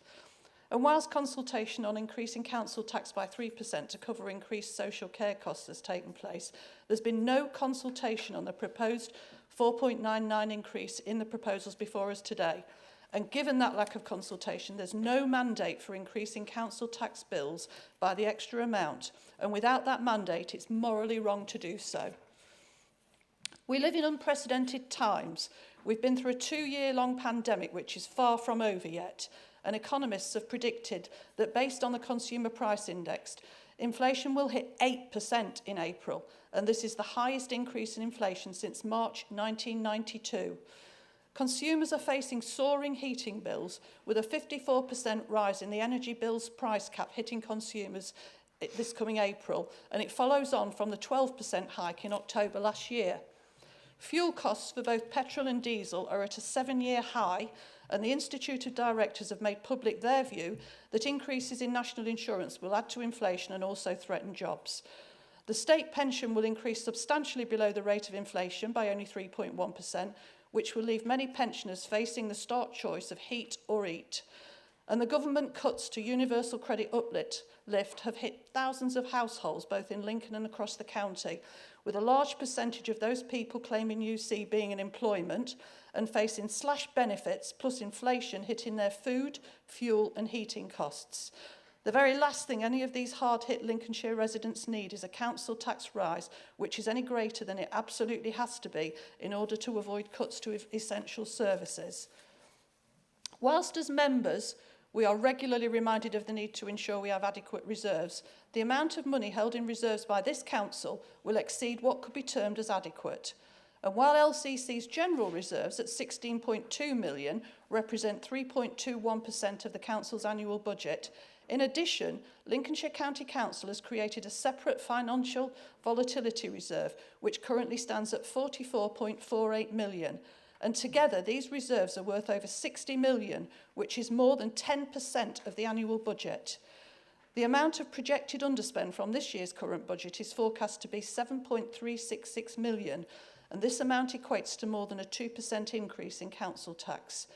F: And whilst consultation on increasing council tax by 3% to cover increased social care costs has taken place, there's been no consultation on the proposed 4.99 increase in the proposals before us today. And given that lack of consultation, there's no mandate for increasing council tax bills by the extra amount. And without that mandate, it's morally wrong to do so. We live in unprecedented times. We've been through a 2-year-long pandemic, which is far from over yet. And economists have predicted that based on the Consumer Price Index, inflation will hit 8% in April, and this is the highest increase in inflation since March 1992. Consumers are facing soaring heating bills, with a 54% rise in the energy bills price cap hitting consumers this coming April, and it follows on from the 12% hike in October last year. Fuel costs for both petrol and diesel are at a 7-year high, and the Institute of Directors have made public their view that increases in national insurance will add to inflation and also threaten jobs. The state pension will increase substantially below the rate of inflation by only 3.1%, which will leave many pensioners facing the stark choice of heat or eat. And the government cuts to universal credit uplift have hit thousands of households, both in Lincoln and across the county, with a large percentage of those people claiming UC being in employment and facing slashed benefits plus inflation hitting their food, fuel and heating costs. The very last thing any of these hard-hit Lincolnshire residents need is a council tax rise, which is any greater than it absolutely has to be in order to avoid cuts to essential services. Whilst as members, we are regularly reminded of the need to ensure we have adequate reserves, the amount of money held in reserves by this council will exceed what could be termed as adequate. And while LCC's general reserves at 16.2 million represent 3.21% of the council's annual budget, in addition, Lincolnshire County Council has created a separate financial volatility reserve, which currently stands at 44.48 million. And together, these reserves are worth over 60 million, which is more than 10% of the annual budget. The amount of projected underspend from this year's current budget is forecast to be 7.366 million, and this amount equates to more than a 2% increase in council tax.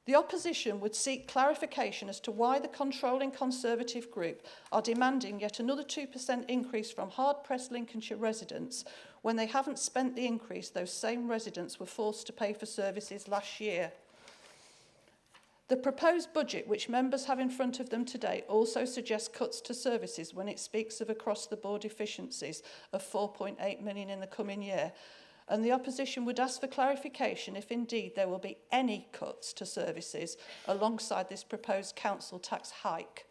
F: The opposition would seek clarification as to why the controlling Conservative group are demanding yet another 2% increase from hard-pressed Lincolnshire residents when they haven't spent the increase those same residents were forced to pay for services last year. The proposed budget, which members have in front of them today, also suggests cuts to services when it speaks of across-the-board efficiencies of 4.8 million in the coming year. And the opposition would ask for clarification if indeed there will be any cuts to services alongside this proposed council tax hike.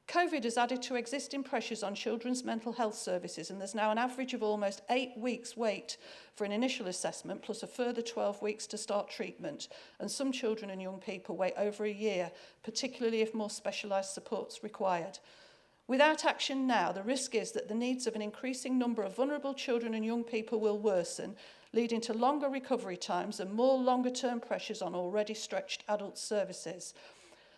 F: COVID has added to existing pressures on children's mental health services, and there's now an average of almost 8 weeks wait for an initial assessment, plus a further 12 weeks to start treatment. And some children and young people wait over a year, particularly if more specialised support's required. Without action now, the risk is that the needs of an increasing number of vulnerable children and young people will worsen, leading to longer recovery times and more longer-term pressures on already stretched adult services.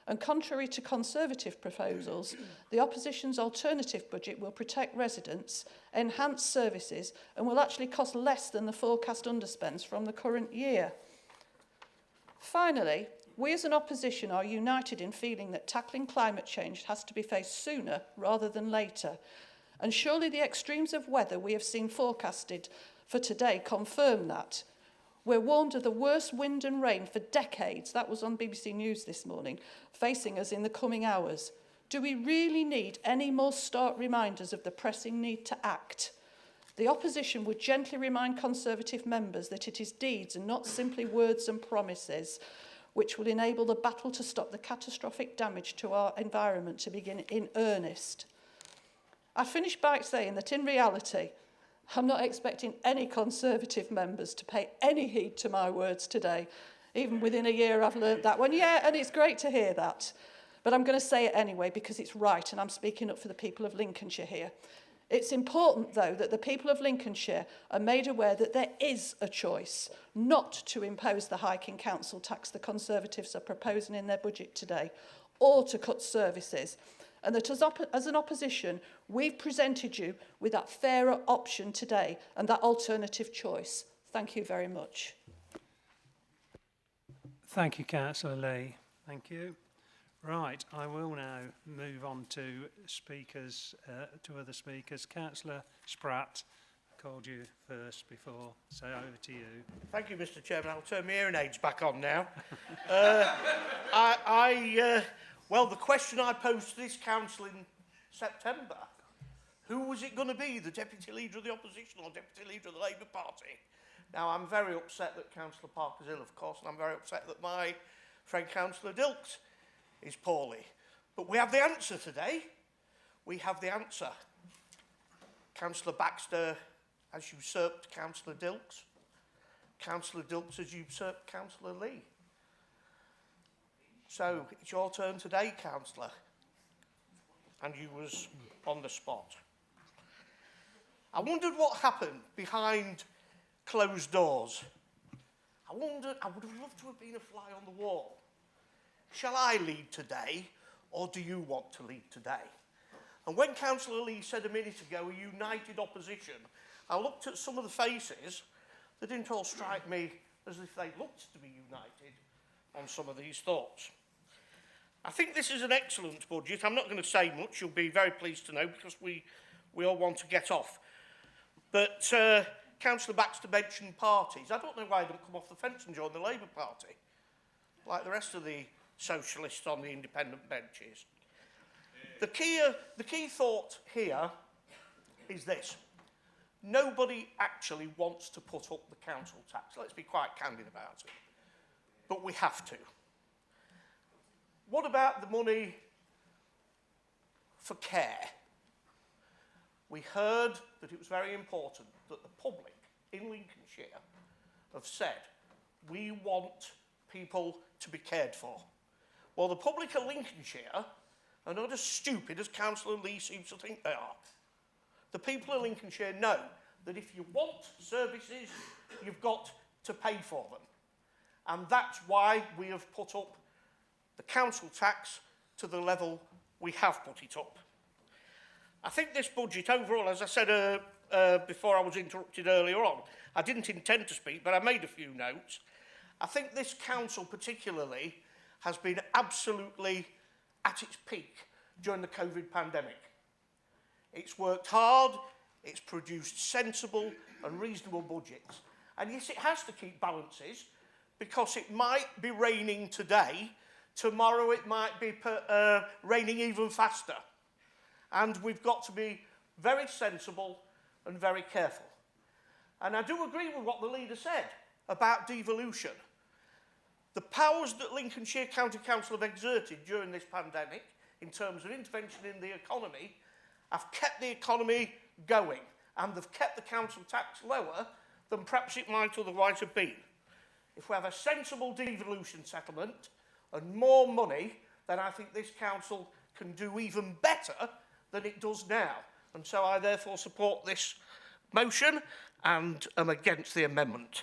F: And contrary to Conservative proposals, the opposition's alternative budget will protect residents, enhance services, and will actually cost less than the forecast underspends from the current year. Finally, we as an opposition are united in feeling that tackling climate change has to be faced sooner rather than later. And surely the extremes of weather we have seen forecasted for today confirm that. We're warned of the worst wind and rain for decades, that was on BBC News this morning, facing us in the coming hours. Do we really need any more stark reminders of the pressing need to act? The opposition would gently remind Conservative members that it is deeds and not simply words and promises which will enable the battle to stop the catastrophic damage to our environment to begin in earnest. I finish by saying that in reality, I'm not expecting any Conservative members to pay any heed to my words today. Even within a year, I've learnt that one. Yeah, and it's great to hear that. But I'm going to say it anyway because it's right, and I'm speaking up for the people of Lincolnshire here. It's important, though, that the people of Lincolnshire are made aware that there is a choice not to impose the hike in council tax the Conservatives are proposing in their budget today, or to cut services. And that as an opposition, we've presented you with that fairer option today and that alternative choice. Thank you very much.
A: Thank you, Councillor Lee. Thank you. Right, I will now move on to speakers, to other speakers. Councillor Spratt, I called you first before, so over to you.
H: Thank you, Mr. Chairman. I'll turn my hearing aids back on now. Well, the question I posed to this council in September, who was it going to be, the Deputy Leader of the Opposition or Deputy Leader of the Labour Party? Now, I'm very upset that Councillor Parker's ill, of course, and I'm very upset that my friend Councillor Dilks is poorly. But we have the answer today. We have the answer. Councillor Baxter has usurped Councillor Dilks. Councillor Dilks has usurped Councillor Lee. So, it's your turn today, Councillor. And you was on the spot. I wondered what happened behind closed doors. I would have loved to have been a fly on the wall. Shall I lead today, or do you want to lead today? And when Councillor Lee said a minute ago, a united opposition, I looked at some of the faces. They didn't all strike me as if they looked to be united on some of these thoughts. I think this is an excellent budget. I'm not going to say much, you'll be very pleased to know, because we all want to get off. But Councillor Baxter mentioned parties. I don't know why they don't come off the fence and join the Labour Party, like the rest of the socialists on the independent benches. The key thought here is this. Nobody actually wants to put up the council tax. Let's be quite candid about it. But we have to. What about the money for care? We heard that it was very important that the public in Lincolnshire have said, we want people to be cared for. Well, the public of Lincolnshire are not as stupid as Councillor Lee seems to think they are. The people of Lincolnshire know that if you want services, you've got to pay for them. And that's why we have put up the council tax to the level we have put it up. I think this budget overall, as I said before I was interrupted earlier on, I didn't intend to speak, but I made a few notes. I think this council particularly has been absolutely at its peak during the COVID pandemic. It's worked hard, it's produced sensible and reasonable budgets. And yes, it has to keep balances, because it might be raining today, tomorrow it might be raining even faster. And we've got to be very sensible and very careful. And I do agree with what the leader said about devolution. The powers that Lincolnshire County Council have exerted during this pandemic in terms of intervention in the economy have kept the economy going, and they've kept the council tax lower than perhaps it might otherwise have been. If we have a sensible devolution settlement and more money, then I think this council can do even better than it does now. And so I therefore support this motion and am against the amendment.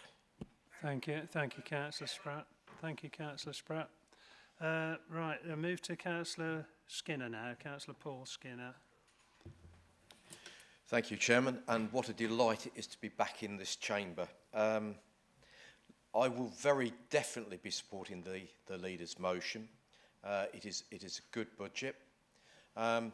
A: Thank you, Councillor Spratt. Thank you, Councillor Spratt. Right, I'll move to Councillor Skinner now. Councillor Paul Skinner.
J: Thank you, Chairman, and what a delight it is to be back in this chamber. I will very definitely be supporting the Leader's motion. It is a good budget. I'm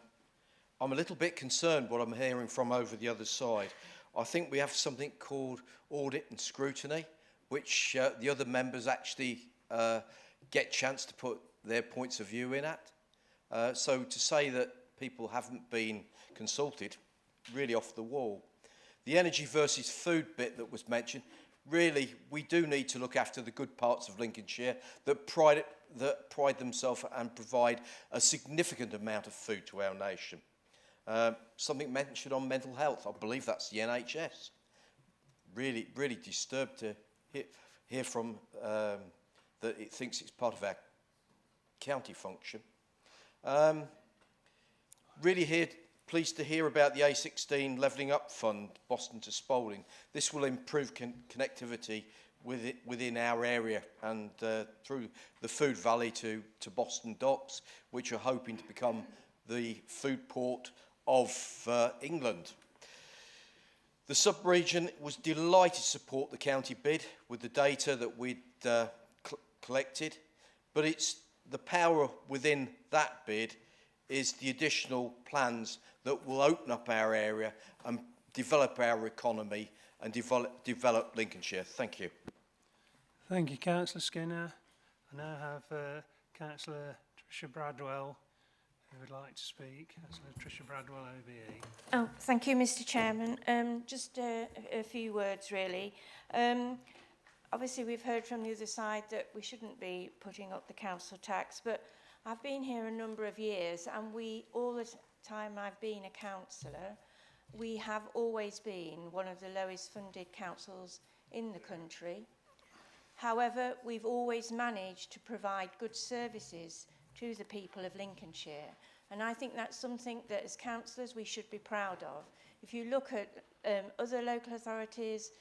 J: a little bit concerned what I'm hearing from over the other side. I think we have something called audit and scrutiny, which the other members actually get a chance to put their points of view in at. So to say that people haven't been consulted, really off the wall. The energy versus food bit that was mentioned, really, we do need to look after the good parts of Lincolnshire that pride themselves and provide a significant amount of food to our nation. Something mentioned on mental health, I believe that's the NHS. Really, really disturbed to hear from that it thinks it's part of our county function. Really pleased to hear about the A16 Levelling Up Fund, Boston to Spalding. This will improve connectivity within our area and through the Food Valley to Boston Docks, which are hoping to become the food port of England. The sub-region was delighted to support the county bid with the data that we'd collected, but it's the power within that bid is the additional plans that will open up our area and develop our economy and develop Lincolnshire. Thank you.
A: Thank you, Councillor Skinner. I now have Councillor Tricia Bradwell who would like to speak. Councillor Tricia Bradwell, OBE.
C: Oh, thank you, Mr. Chairman. Just a few words, really. Obviously, we've heard from the other side that we shouldn't be putting up the council tax, but I've been here a number of years, and all the time I've been a councillor, we have always been one of the lowest funded councils in the country. However, we've always managed to provide good services to the people of Lincolnshire. And I think that's something that as councillors we should be proud of. If you look at other local authorities,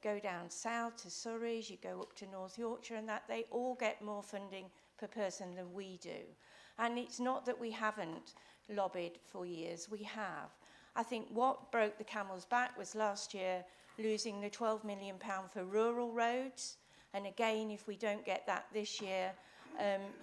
C: go down south to Surrey, you go up to North Yorkshire and that, they all get more funding per person than we do. And it's not that we haven't lobbied for years, we have. I think what broke the camel's back was last year losing the £12 million for rural roads. And again, if we don't get that this year,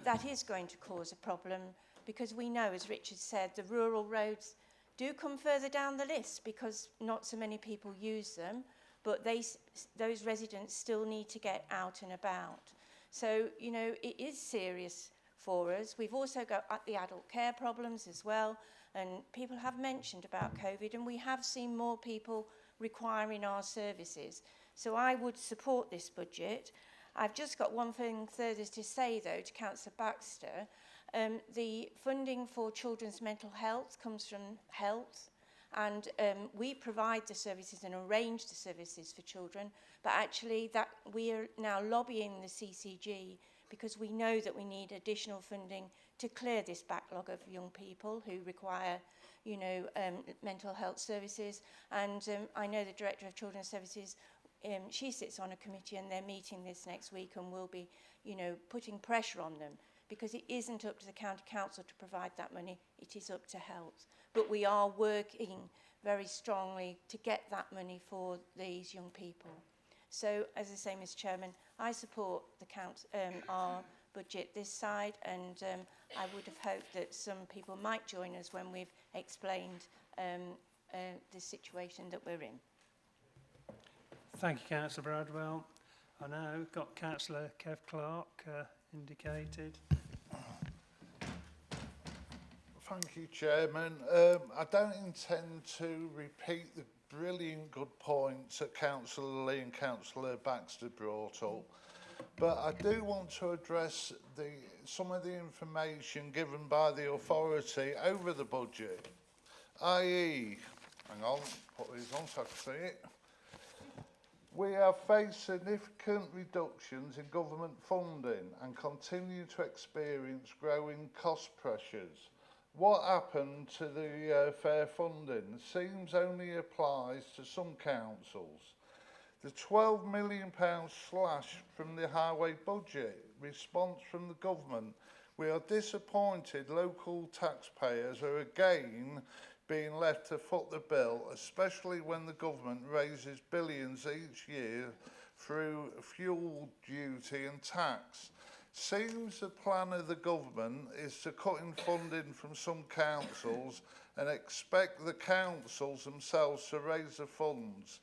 C: that is going to cause a problem, because we know, as Richard said, the rural roads do come further down the list because not so many people use them, but those residents still need to get out and about. So, you know, it is serious for us. We've also got the adult care problems as well, and people have mentioned about COVID, and we have seen more people requiring our services. So I would support this budget. I've just got one thing further to say, though, to Councillor Baxter. The funding for children's mental health comes from health, and we provide the services and arrange the services for children, but actually that we are now lobbying the CCG because we know that we need additional funding to clear this backlog of young people who require, you know, mental health services. And I know the Director of Children's Services, she sits on a committee and they're meeting this next week and will be, you know, putting pressure on them, because it isn't up to the county council to provide that money, it is up to health. But we are working very strongly to get that money for these young people. So, as I say, Mr. Chairman, I support our budget this side, and I would have hoped that some people might join us when we've explained the situation that we're in.
A: Thank you, Councillor Bradwell. I now got Councillor Kev Clark indicated.
P: Thank you, Chairman. I don't intend to repeat the brilliant good points that Councillor Lee and Councillor Baxter brought up, but I do want to address some of the information given by the authority over the budget, i.e., hang on, put these on so I can see it. We have faced significant reductions in government funding and continue to experience growing cost pressures. What happened to the fair funding seems only applies to some councils. The £12 million slash from the highway budget, response from the government. We are disappointed local taxpayers are again being left to foot the bill, especially when the government raises billions each year through fuel duty and tax. Seems the plan of the government is to cut in funding from some councils and expect the councils themselves to raise the funds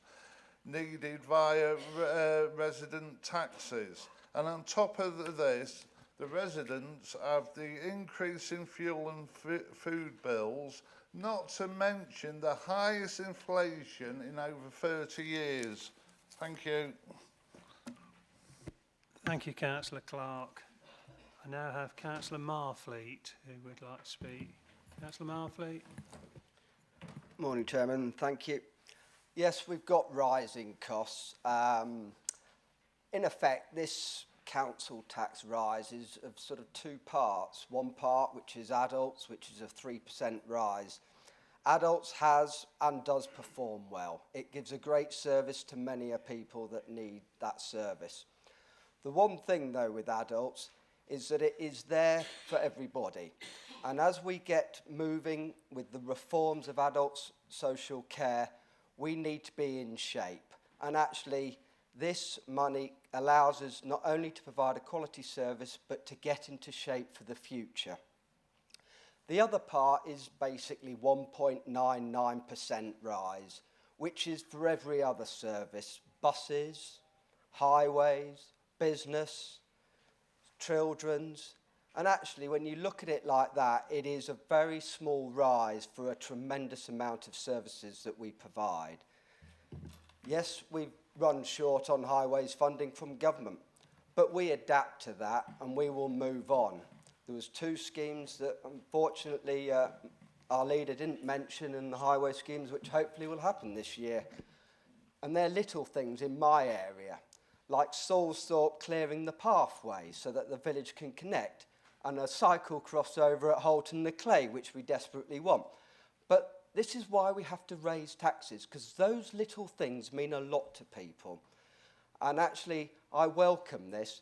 P: needed via resident taxes. And on top of this, the residents have the increase in fuel and food bills, not to mention the highest inflation in over 30 years. Thank you.
A: Thank you, Councillor Clark. I now have Councillor Marfleet who would like to speak. Councillor Marfleet.
K: Morning, Chairman. Thank you. Yes, we've got rising costs. In effect, this council tax rise is of sort of two parts. One part, which is adults, which is a 3% rise. Adults has and does perform well. It gives a great service to many people that need that service. The one thing, though, with adults is that it is there for everybody. And as we get moving with the reforms of adults' social care, we need to be in shape. And actually, this money allows us not only to provide a quality service, but to get into shape for the future. The other part is basically 1.99% rise, which is for every other service, buses, highways, business, children's. And actually, when you look at it like that, it is a very small rise for a tremendous amount of services that we provide. Yes, we've run short on highways funding from government, but we adapt to that and we will move on. There was two schemes that unfortunately our leader didn't mention in the highway schemes, which hopefully will happen this year. And they're little things in my area, like Salsthorpe clearing the pathway so that the village can connect, and a cycle crossover at Holton-le-Clay, which we desperately want. But this is why we have to raise taxes, because those little things mean a lot to people. And actually, I welcome this,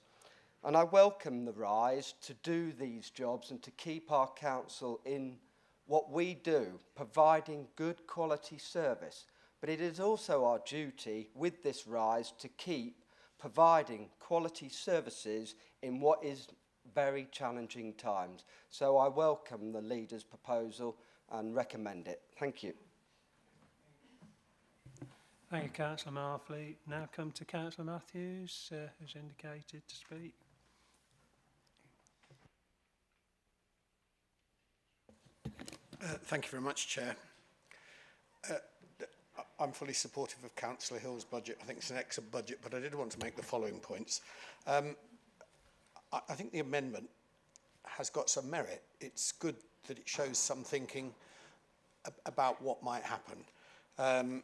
K: and I welcome the rise to do these jobs and to keep our council in what we do, providing good quality service. But it is also our duty with this rise to keep providing quality services in what is very challenging times. So I welcome the leader's proposal and recommend it. Thank you.
A: Thank you, Councillor Marfleet. Now come to Councillor Matthews, who's indicated to speak.
L: Thank you very much, Chair. I'm fully supportive of Councillor Hill's budget. I think it's an excellent budget, but I did want to make the following points. I think the amendment has got some merit. It's good that it shows some thinking about what might happen. And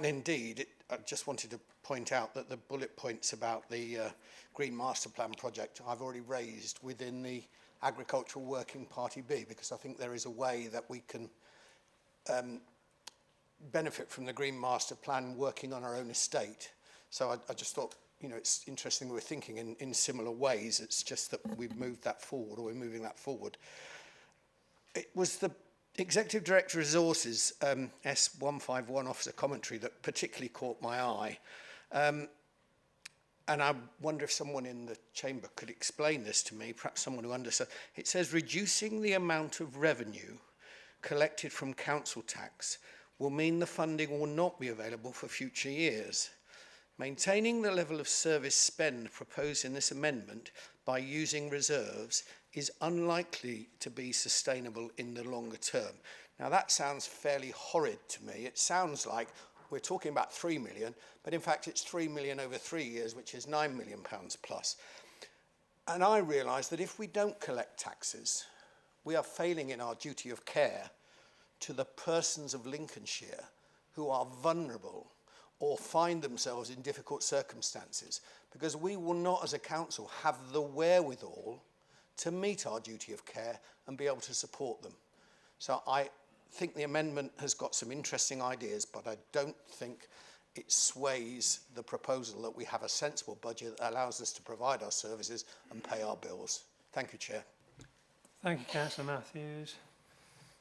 L: indeed, I just wanted to point out that the bullet points about the Green Master Plan project I've already raised within the Agricultural Working Party B, because I think there is a way that we can benefit from the Green Master Plan working on our own estate. So I just thought, you know, it's interesting we're thinking in similar ways. It's just that we've moved that forward, or we're moving that forward. It was the Executive Director Resources S151 Officer Commentary that particularly caught my eye. And I wonder if someone in the chamber could explain this to me, perhaps someone who understands. It says, reducing the amount of revenue collected from council tax will mean the funding will not be available for future years. Maintaining the level of service spend proposed in this amendment by using reserves is unlikely to be sustainable in the longer term. Now that sounds fairly horrid to me. It sounds like we're talking about 3 million, but in fact it's 3 million over 3 years, which is £9 million plus. And I realise that if we don't collect taxes, we are failing in our duty of care to the persons of Lincolnshire who are vulnerable or find themselves in difficult circumstances, because we will not as a council have the wherewithal to meet our duty of care and be able to support them. So I think the amendment has got some interesting ideas, but I don't think it sways the proposal that we have a sensible budget that allows us to provide our services and pay our bills. Thank you, Chair.
A: Thank you, Councillor Matthews.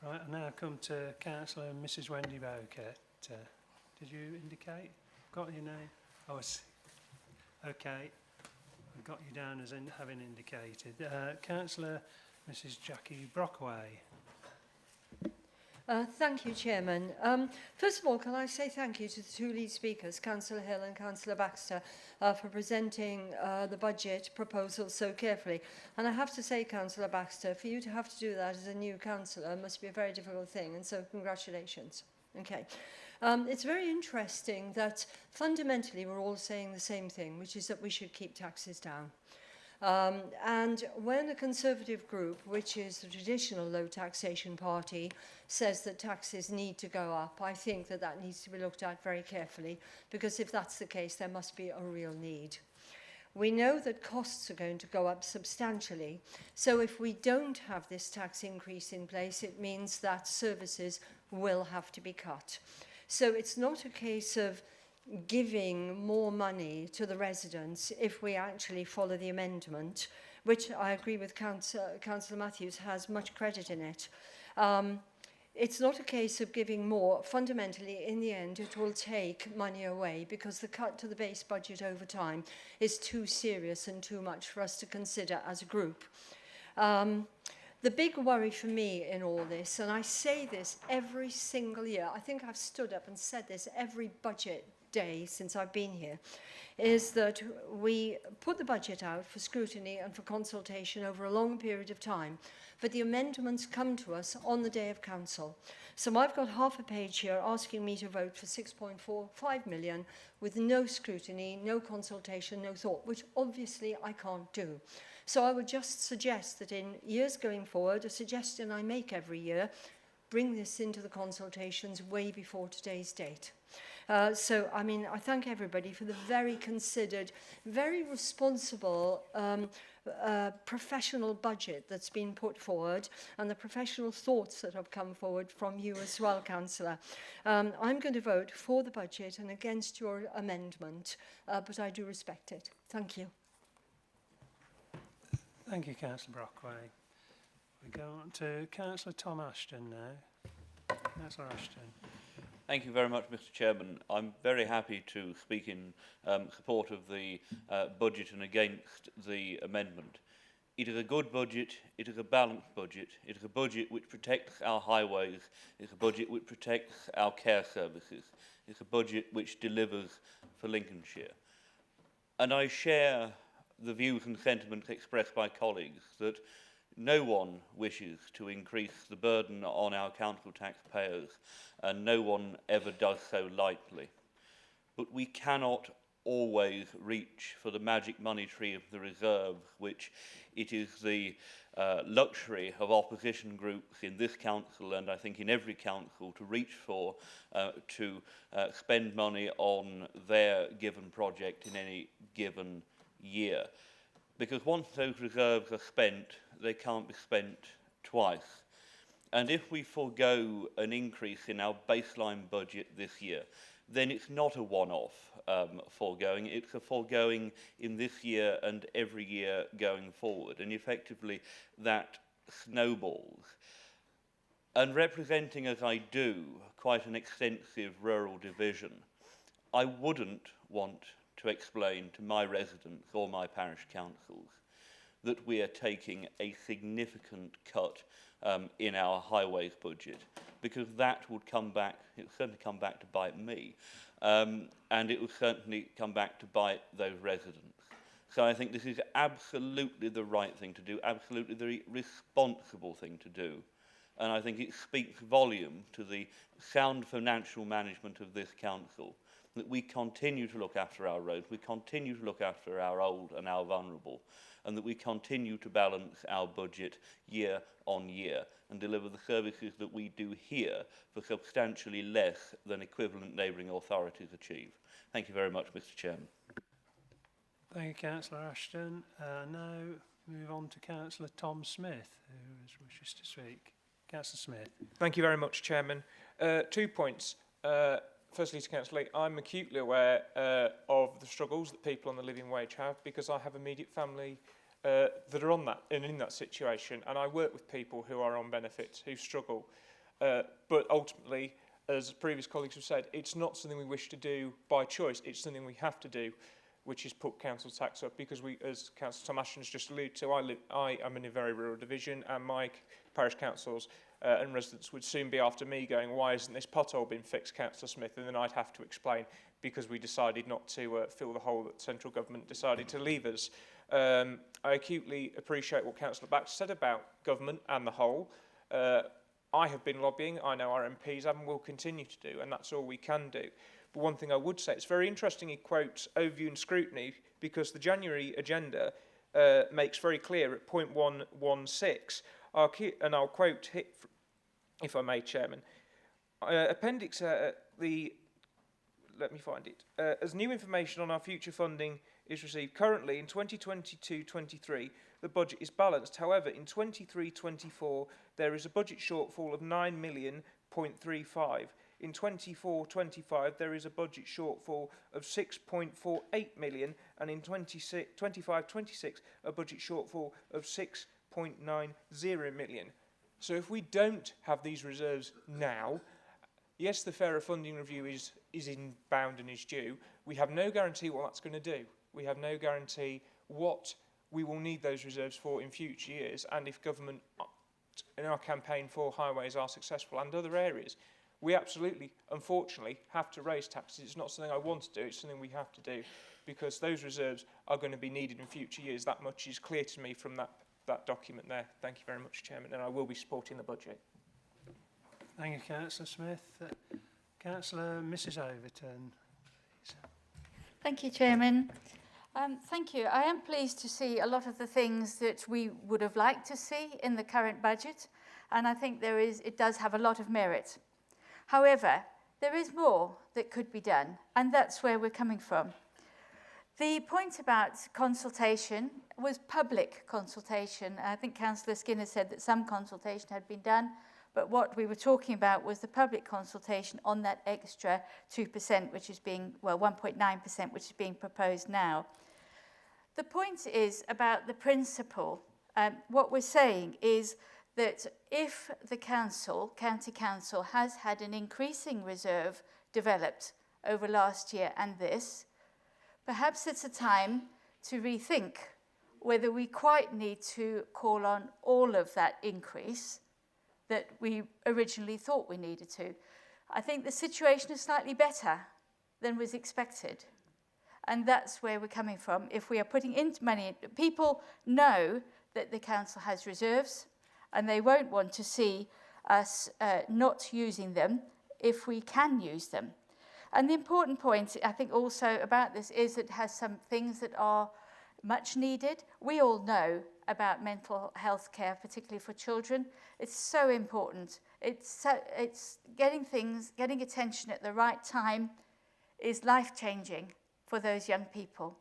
A: Right, I now come to Councillor and Mrs Wendy Bowkett. Did you indicate? Got your name? Oh, okay. I've got you down as having indicated. Councillor Mrs Jackie Brockway.
M: Thank you, Chairman. First of all, can I say thank you to the two lead speakers, Councillor Hill and Councillor Baxter, for presenting the budget proposal so carefully. And I have to say, Councillor Baxter, for you to have to do that as a new councillor must be a very difficult thing, and so congratulations. Okay. It's very interesting that fundamentally we're all saying the same thing, which is that we should keep taxes down. And when a Conservative group, which is the traditional low taxation party, says that taxes need to go up, I think that that needs to be looked at very carefully, because if that's the case, there must be a real need. We know that costs are going to go up substantially, so if we don't have this tax increase in place, it means that services will have to be cut. So it's not a case of giving more money to the residents if we actually follow the amendment, which I agree with Councillor Matthews has much credit in it. It's not a case of giving more. Fundamentally, in the end, it will take money away, because the cut to the base budget over time is too serious and too much for us to consider as a group. The big worry for me in all this, and I say this every single year, I think I've stood up and said this every budget day since I've been here, is that we put the budget out for scrutiny and for consultation over a long period of time, but the amendments come to us on the day of council. So I've got half a page here asking me to vote for 6.45 million with no scrutiny, no consultation, no thought, which obviously I can't do. So I would just suggest that in years going forward, a suggestion I make every year, bring this into the consultations way before today's date. So, I mean, I thank everybody for the very considered, very responsible, professional budget that's been put forward, and the professional thoughts that have come forward from you as well, Councillor. I'm going to vote for the budget and against your amendment, but I do respect it. Thank you.
A: Thank you, Councillor Brockway. We go on to Councillor Tom Ashton now. Councillor Ashton.
N: Thank you very much, Mr Chairman. I'm very happy to speak in support of the budget and against the amendment. It is a good budget, it is a balanced budget, it is a budget which protects our highways, it is a budget which protects our care services, it is a budget which delivers for Lincolnshire. And I share the views and sentiments expressed by colleagues that no one wishes to increase the burden on our council taxpayers, and no one ever does so lightly. But we cannot always reach for the magic money tree of the reserve, which it is the luxury of opposition groups in this council, and I think in every council, to reach for to spend money on their given project in any given year. Because once those reserves are spent, they can't be spent twice. And if we forego an increase in our baseline budget this year, then it's not a one-off foregoing, it's a foregoing in this year and every year going forward. And effectively, that snowballs. And representing, as I do, quite an extensive rural division, I wouldn't want to explain to my residents or my parish councils that we are taking a significant cut in our highways budget, because that would come back, it would certainly come back to bite me, and it would certainly come back to bite those residents. So I think this is absolutely the right thing to do, absolutely the responsible thing to do. And I think it speaks volume to the sound financial management of this council, that we continue to look after our roads, we continue to look after our old and our vulnerable, and that we continue to balance our budget year on year and deliver the services that we do here for substantially less than equivalent neighbouring authorities achieve. Thank you very much, Mr. Chairman.
A: Thank you, Councillor Ashton. Now move on to Councillor Tom Smith, who wishes to speak. Councillor Smith.
O: Thank you very much, Chairman. 2 points. Firstly, to Councillor Lee, I'm acutely aware of the struggles that people on the living wage have, because I have immediate family that are on that and in that situation, and I work with people who are on benefits who struggle. But ultimately, as previous colleagues have said, it's not something we wish to do by choice. It's something we have to do, which is put council tax up, because we, as Councillor Tom Ashton has just alluded to, I am in a very rural division, and my parish councils and residents would soon be after me going, why isn't this pothole been fixed, Councillor Smith? And then I'd have to explain, because we decided not to fill the hole that central government decided to leave us. I acutely appreciate what Councillor Baxter said about government and the whole. I have been lobbying, I know our MPs have, and will continue to do, and that's all we can do. But one thing I would say, it's very interesting he quotes overview and scrutiny, because the January agenda makes very clear at point 116, and I'll quote, if I may, Chairman, appendix, let me find it. As new information on our future funding is received, currently in 2022-23, the budget is balanced. However, in 23-24, there is a budget shortfall of 9 million .35. In 24-25, there is a budget shortfall of 6.48 million, and in 25-26, a budget shortfall of 6.90 million. So if we don't have these reserves now, yes, the fairer funding review is inbound and is due. We have no guarantee what that's going to do. We have no guarantee what we will need those reserves for in future years, and if government in our campaign for highways are successful and other areas, we absolutely, unfortunately, have to raise taxes. It's not something I want to do, it's something we have to do, because those reserves are going to be needed in future years. That much is clear to me from that document there. Thank you very much, Chairman, and I will be supporting the budget.
A: Thank you, Councillor Smith. Councillor Mrs Overton, please.
R: Thank you, Chairman. Thank you. I am pleased to see a lot of the things that we would have liked to see in the current budget, and I think it does have a lot of merit. However, there is more that could be done, and that's where we're coming from. The point about consultation was public consultation. I think Councillor Skinner said that some consultation had been done, but what we were talking about was the public consultation on that extra 2%, which is being, well, 1.9%, which is being proposed now. The point is about the principle. What we're saying is that if the county council has had an increasing reserve developed over last year and this, perhaps it's a time to rethink whether we quite need to call on all of that increase that we originally thought we needed to. I think the situation is slightly better than was expected. And that's where we're coming from. If we are putting in money, people know that the council has reserves, and they won't want to see us not using them if we can use them. And the important point, I think, also about this is it has some things that are much needed. We all know about mental health care, particularly for children. It's so important. It's getting attention at the right time is life-changing for those young people.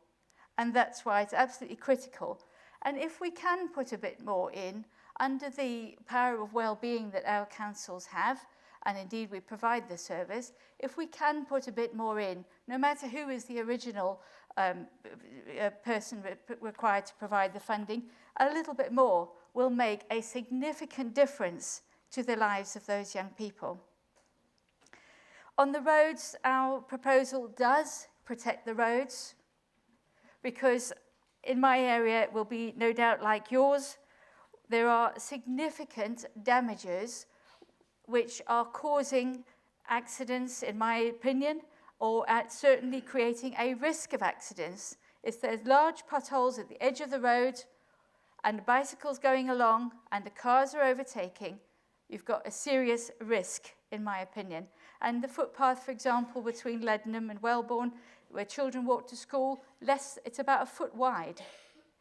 R: And that's why it's absolutely critical. And if we can put a bit more in, under the power of well-being that our councils have, and indeed we provide the service, if we can put a bit more in, no matter who is the original person required to provide the funding, a little bit more will make a significant difference to the lives of those young people. On the roads, our proposal does protect the roads, because in my area it will be no doubt like yours. There are significant damages which are causing accidents, in my opinion, or certainly creating a risk of accidents. If there's large potholes at the edge of the road and bicycles going along and the cars are overtaking, you've got a serious risk, in my opinion. And the footpath, for example, between Leadenham and Wellbourne, where children walk to school, it's about a foot wide.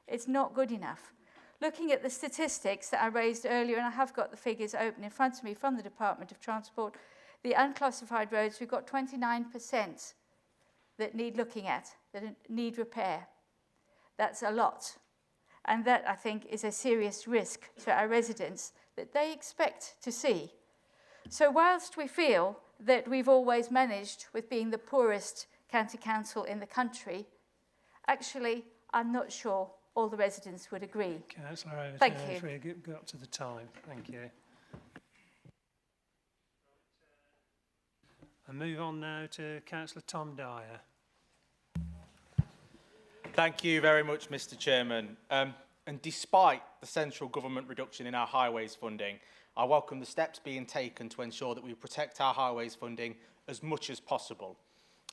R: It's not good enough. Looking at the statistics that I raised earlier, and I have got the figures open in front of me from the Department of Transport, the unclassified roads, we've got 29% that need looking at, that need repair. That's a lot. And that, I think, is a serious risk to our residents that they expect to see. So whilst we feel that we've always managed with being the poorest county council in the country, actually, I'm not sure all the residents would agree.
A: Councillor Overton,
R: Thank you.
A: if we get up to the time. Thank you. I move on now to Councillor Tom Dyer.
S: Thank you very much, Mr. Chairman. And despite the central government reduction in our highways funding, I welcome the steps being taken to ensure that we protect our highways funding as much as possible.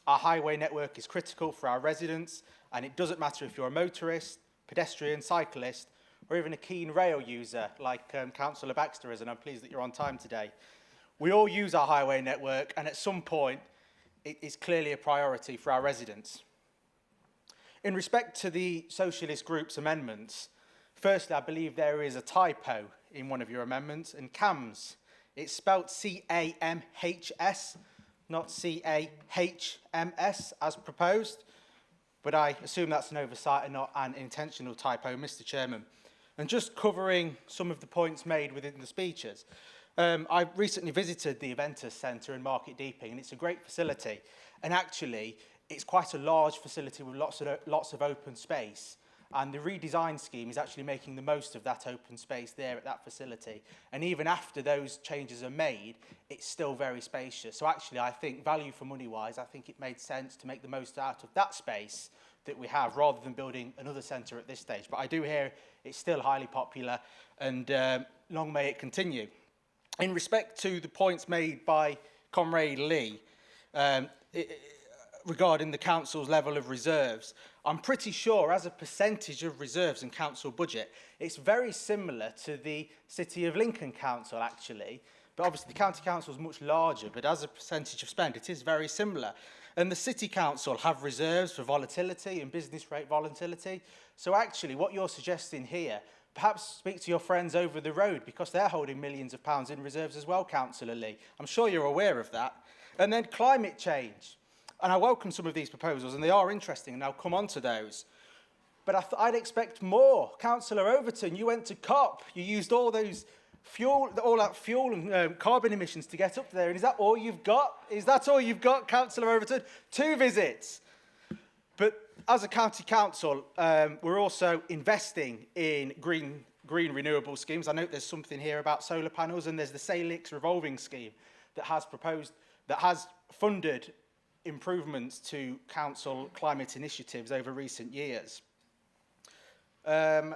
S: Our highway network is critical for our residents, and it doesn't matter if you're a motorist, pedestrian, cyclist, or even a keen rail user like Councillor Baxter is, and I'm pleased that you're on time today. We all use our highway network, and at some point, it is clearly a priority for our residents. In respect to the Socialist Group's amendments, firstly, I believe there is a typo in one of your amendments, and CAMS, it's spelt C-A-M-H-S, not C-A-H-M-S as proposed, but I assume that's an oversight and not an intentional typo, Mr. Chairman. And just covering some of the points made within the speeches, I recently visited the Juventus Centre in Market Deeping, and it's a great facility, and actually it's quite a large facility with lots of open space. And the redesign scheme is actually making the most of that open space there at that facility. And even after those changes are made, it's still very spacious. So actually, I think value for money-wise, I think it made sense to make the most out of that space that we have, rather than building another centre at this stage. But I do hear it's still highly popular, and long may it continue. In respect to the points made by Comrade Lee, regarding the council's level of reserves, I'm pretty sure as a percentage of reserves in council budget, it's very similar to the City of Lincoln Council actually, but obviously the county council is much larger, but as a percentage of spend it is very similar. And the City Council have reserves for volatility and business rate volatility. So actually what you're suggesting here, perhaps speak to your friends over the road, because they're holding millions of pounds in reserves as well, Councillor Lee. I'm sure you're aware of that. And then climate change. And I welcome some of these proposals, and they are interesting, and I'll come on to those. But I'd expect more. Councillor Overton, you went to COP. You used all that fuel and carbon emissions to get up there. And is that all you've got? Is that all you've got, Councillor Overton? 2 visits. But as a county council, we're also investing in green renewable schemes. I note there's something here about solar panels, and there's the Salix revolving scheme that has funded improvements to council climate initiatives over recent years. And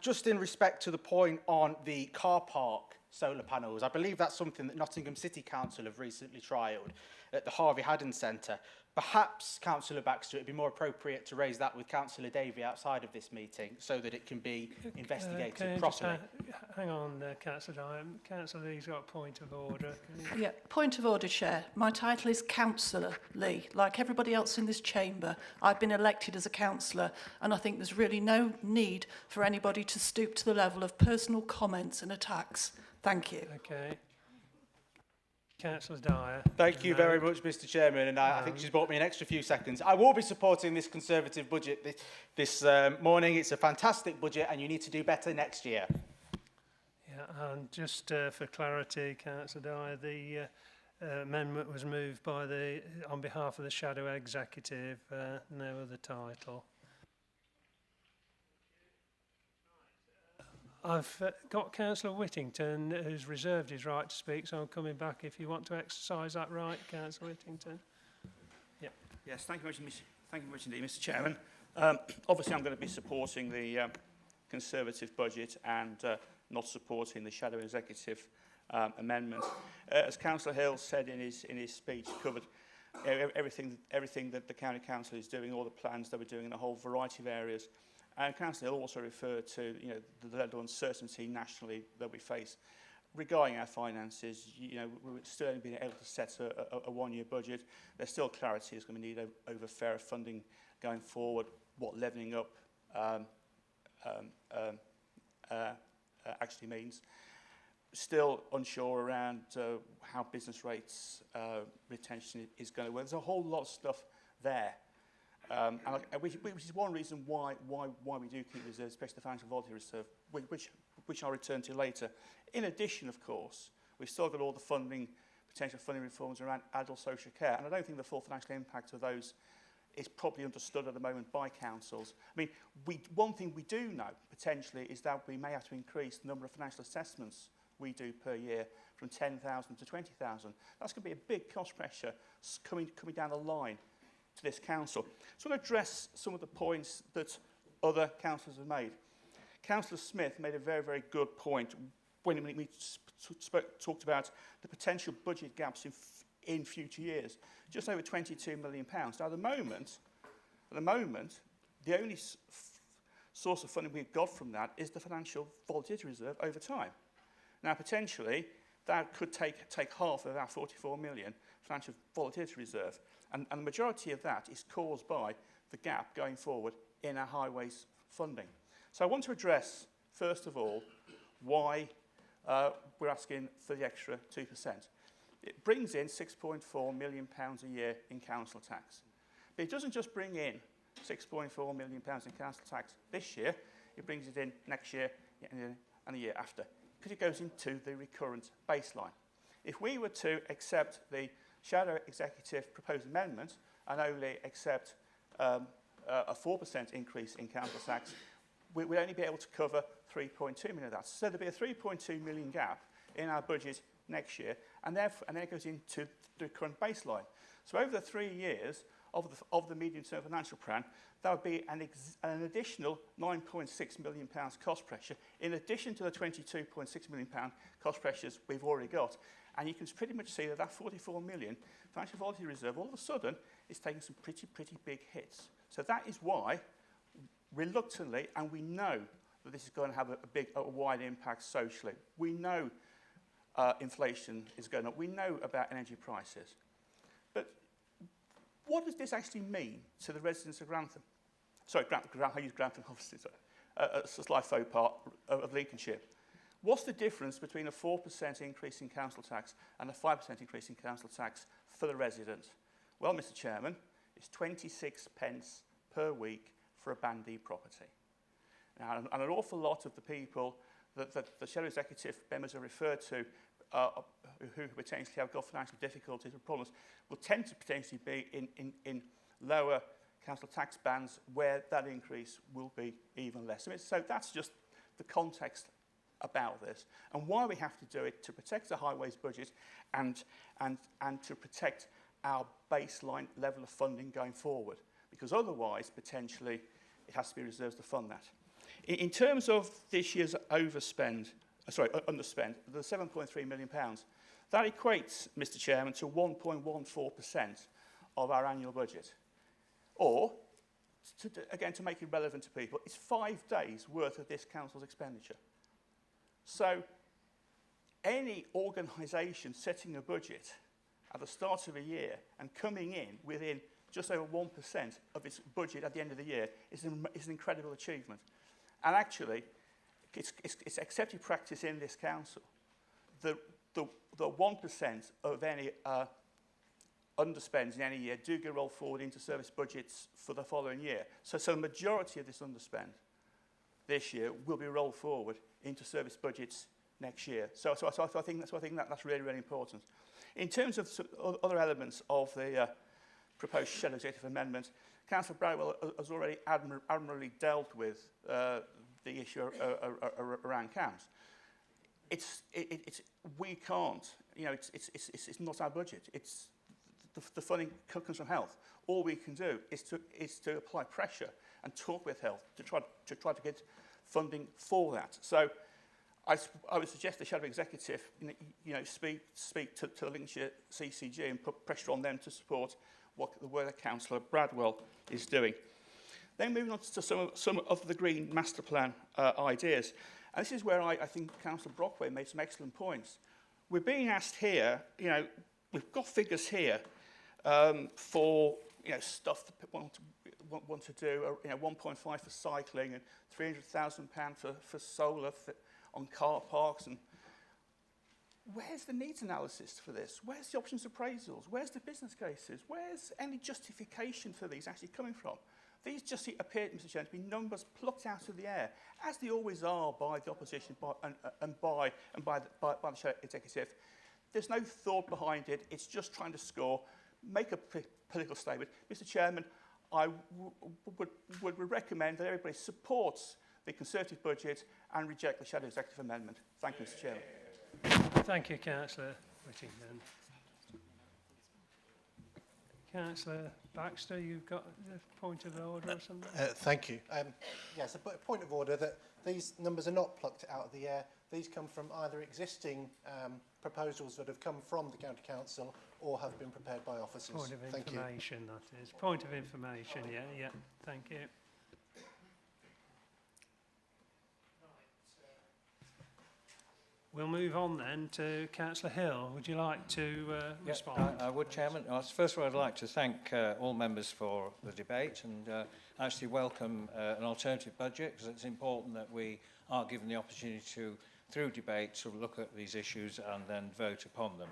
S: just in respect to the point on the car park solar panels, I believe that's something that Nottingham City Council have recently trialled at the Harvey Haddon Centre. Perhaps, Councillor Baxter, it would be more appropriate to raise that with Councillor Davey outside of this meeting so that it can be investigated properly.
A: Hang on, Councillor Dyer. Councillor Lee's got a point of order.
F: Yeah, point of order, Chair. My title is Councillor Lee. Like everybody else in this chamber, I've been elected as a councillor, and I think there's really no need for anybody to stoop to the level of personal comments and attacks. Thank you.
A: Okay. Councillor Dyer.
S: Thank you very much, Mr. Chairman, and I think she's bought me an extra few seconds. I will be supporting this Conservative budget this morning. It's a fantastic budget, and you need to do better next year.
A: Yeah, and just for clarity, Councillor Dyer, the amendment was moved on behalf of the Shadow Executive, no other title. I've got Councillor Whittington, who's reserved his right to speak, so I'm coming back if you want to exercise that right, Councillor Whittington. Yeah.
D: Yes, thank you very much indeed, Mr. Chairman. Obviously, I'm going to be supporting the Conservative budget and not supporting the Shadow Executive amendment. As Councillor Hill said in his speech, covered everything that the County Council is doing, all the plans that we're doing in a whole variety of areas. And Councillor Hill also referred to the level of uncertainty nationally that we face. regarding our finances, you know, we're still only being able to set a one-year budget. There's still clarity is going to be needed over fairer funding going forward, what levelling up actually means. Still unsure around how business rates retention is going to work. There's a whole lot of stuff there. Which is one reason why we do keep reserves, especially the financial volatility reserve, which I'll return to later. In addition, of course, we've still got all the potential funding reforms around adult social care, and I don't think the full financial impact of those is probably understood at the moment by councils. I mean, one thing we do know, potentially, is that we may have to increase the number of financial assessments we do per year from 10,000 to 20,000. That's going to be a big cost pressure coming down the line to this council. So I want to address some of the points that other councillors have made. Councillor Smith made a very, very good point when we talked about the potential budget gaps in future years. Just over £22 million. Now, at the moment, the only source of funding we've got from that is the financial volatility reserve over time. Now, potentially, that could take half of our 44 million financial volatility reserve. And the majority of that is caused by the gap going forward in our highways funding. So I want to address, first of all, why we're asking for the extra 2%. It brings in £6.4 million a year in council tax. But it doesn't just bring in £6.4 million in council tax this year, it brings it in next year and the year after, because it goes into the recurrent baseline. If we were to accept the Shadow Executive proposed amendment and only accept a 4% increase in council tax, we'd only be able to cover 3.2 million of that. So there'd be a 3.2 million gap in our budget next year, and then it goes into the current baseline. So over the 3 years of the medium-term financial plan, that would be an additional £9.6 million cost pressure, in addition to the £22.6 million cost pressures we've already got. And you can pretty much see that that 44 million financial volatility reserve all of a sudden is taking some pretty big hits. So that is why, reluctantly, and we know that this is going to have a wide impact socially. We know inflation is going up. We know about energy prices. But what does this actually mean to the residents of Grantham? Sorry, I use Grantham, obviously. It's a slight faux pas of Lincolnshire. What's the difference between a 4% increase in council tax and a 5% increase in council tax for the resident? Well, Mr. Chairman, it's 26 pence per week for a Band D property. Now, and an awful lot of the people that the Shadow Executive members are referred to who potentially have got financial difficulties or problems will tend to potentially be in lower council tax bands where that increase will be even less. So that's just the context about this and why we have to do it, to protect the highways budget and to protect our baseline level of funding going forward, because otherwise potentially it has to be reserved to fund that. In terms of this year's underspend, the £7.3 million, that equates, Mr. Chairman, to 1.14% of our annual budget. Or, again, to make it relevant to people, it's 5 days' worth of this council's expenditure. So, any organisation setting a budget at the start of a year and coming in within just over 1% of its budget at the end of the year is an incredible achievement. And actually, it's accepted practice in this council that the 1% of any underspends in any year do get rolled forward into service budgets for the following year. So the majority of this underspend this year will be rolled forward into service budgets next year. So I think that's really, really important. In terms of other elements of the proposed Shadow Executive Amendment, Councillor Bradwell has already admirably dealt with the issue around CAMS. We can't, you know, it's not our budget. It's the funding comes from health. All we can do is to apply pressure and talk with health to try to get funding for that. So I would suggest the Shadow Executive, you know, speak to the Lincolnshire CCG and put pressure on them to support what the work that Councillor Bradwell is doing. Then moving on to some of the Green Master Plan ideas. And this is where I think Councillor Brockway made some excellent points. We're being asked here, you know, we've got figures here for, you know, stuff that people want to do, you know, 1.5 for cycling and £300,000 for solar on car parks. And where's the needs analysis for this? Where's the options appraisals? Where's the business cases? Where's any justification for these actually coming from? These just appear, Mr. Chairman, to be numbers plucked out of the air, as they always are by the opposition and by the Shadow Executive. There's no thought behind it. It's just trying to score, make a political statement. Mr. Chairman, I would recommend that everybody supports the Conservative budget and reject the Shadow Executive amendment. Thank you, Mr. Chairman.
A: Thank you, Councillor Whittington. Councillor Baxter, you've got a point of order or something?
Q: Thank you. Yes, a point of order that these numbers are not plucked out of the air. These come from either existing proposals that have come from the County Council or have been prepared by officers.
A: Point of
Q: Thank you.
A: information, that is. Point of information, yeah, thank you. We'll move on then to Councillor Hill. Would you like to respond?
E: I would, Chairman. First of all, I'd like to thank all members for the debate and actually welcome an alternative budget, because it's important that we are given the opportunity to, through debate, to look at these issues and then vote upon them.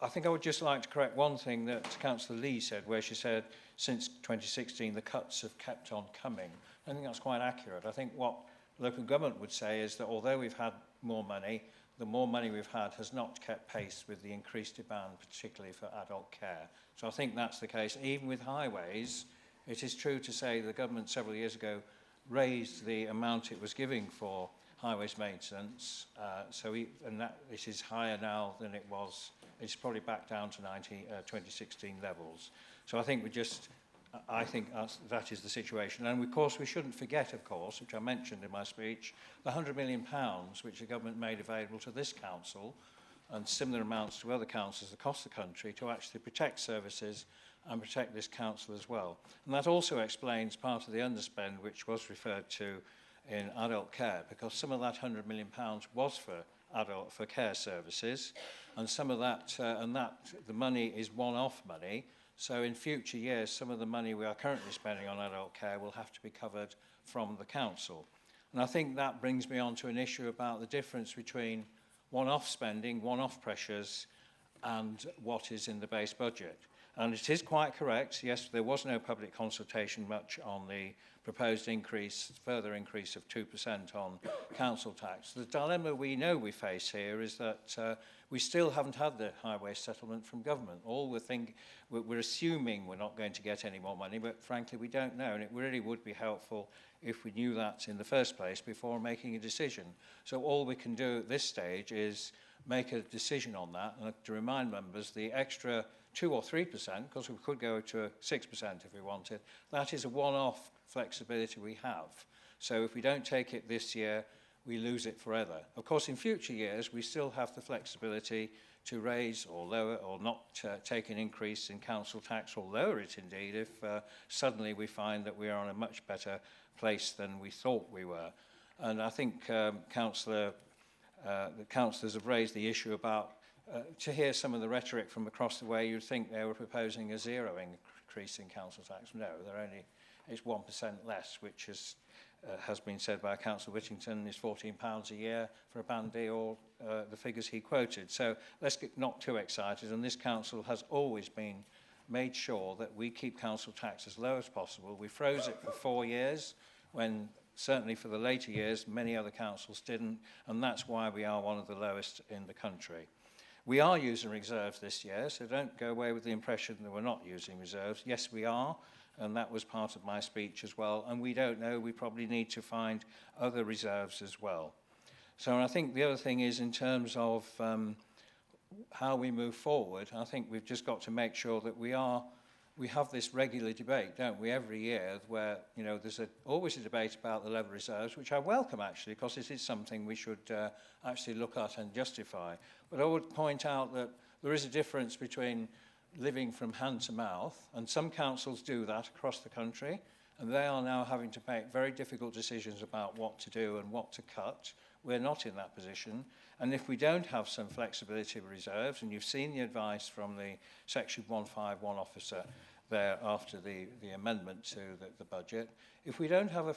E: I think I would just like to correct one thing that Councillor Lee said, where she said since 2016 the cuts have kept on coming. I think that's quite accurate. I think what local government would say is that although we've had more money, the more money we've had has not kept pace with the increased demand, particularly for adult care. So I think that's the case. Even with highways, it is true to say the government several years ago raised the amount it was giving for highways maintenance, and that it is higher now than it was. It's probably back down to 2016 levels. So I think I think that is the situation. And of course, we shouldn't forget, of course, which I mentioned in my speech, the £100 million which the government made available to this council and similar amounts to other councils across the country to actually protect services and protect this council as well. And that also explains part of the underspend which was referred to in adult care, because some of that £100 million was for care services, and some of that, the money is one-off money. So in future years, some of the money we are currently spending on adult care will have to be covered from the council. And I think that brings me on to an issue about the difference between one-off spending, one-off pressures, and what is in the base budget. And it is quite correct, yes, there was no public consultation much on the proposed increase, further increase of 2% on council tax. The dilemma we know we face here is that we still haven't had the highway settlement from government. We're assuming we're not going to get any more money, but frankly we don't know, and it really would be helpful if we knew that in the first place before making a decision. So all we can do at this stage is make a decision on that, and to remind members, the extra 2 or 3%, because we could go to 6% if we wanted, that is a one-off flexibility we have. So if we don't take it this year, we lose it forever. Of course, in future years, we still have the flexibility to raise or lower or not take an increase in council tax, or lower it indeed if suddenly we find that we are in a much better place than we thought we were. And I think the councillors have raised the issue about, to hear some of the rhetoric from across the way, you'd think they were proposing a zero increase in council tax. No, it's 1% less, which has been said by Councillor Whittington, is £14 a year for a Band D, or the figures he quoted. So let's get not too excited, and this council has always made sure that we keep council tax as low as possible. We froze it for 4 years, when certainly for the later years many other councils didn't, and that's why we are one of the lowest in the country. We are using reserves this year, so don't go away with the impression that we're not using reserves. Yes, we are, and that was part of my speech as well. And we don't know, we probably need to find other reserves as well. So I think the other thing is, in terms of how we move forward, I think we've just got to make sure that we have this regular debate, don't we, every year, where, you know, there's always a debate about the level of reserves, which I welcome, actually, because it is something we should actually look at and justify. But I would point out that there is a difference between living from hand to mouth, and some councils do that across the country, and they are now having to make very difficult decisions about what to do and what to cut, We're not in that position. And if we don't have some flexibility of reserves, and you've seen the advice from the Section 151 officer there after the amendment to the budget, if we don't have a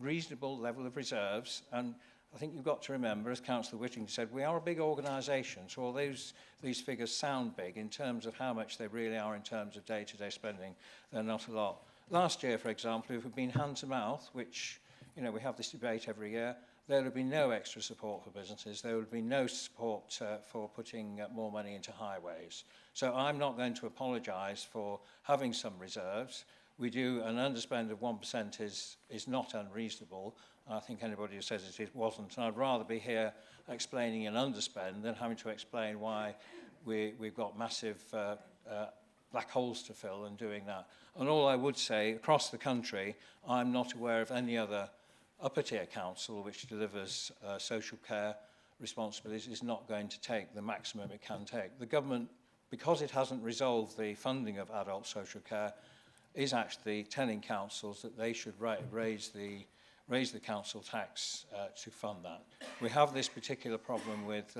E: reasonable level of reserves, and I think you've got to remember, as Councillor Whitting said, we are a big organisation, so although these figures sound big in terms of how much they really are in terms of day-to-day spending, they're not a lot. Last year, for example, if it had been hand to mouth, which, you know, we have this debate every year, there would be no extra support for businesses. There would be no support for putting more money into highways. So I'm not going to apologise for having some reserves. We do, an underspend of 1% is not unreasonable. I think anybody who says it wasn't. And I'd rather be here explaining an underspend than having to explain why we've got massive black holes to fill and doing that. And all I would say, across the country, I'm not aware of any other upper tier council which delivers social care responsibilities is not going to take the maximum it can take. The government, because it hasn't resolved the funding of adult social care, is actually telling councils that they should raise the council tax to fund that. We have this particular problem with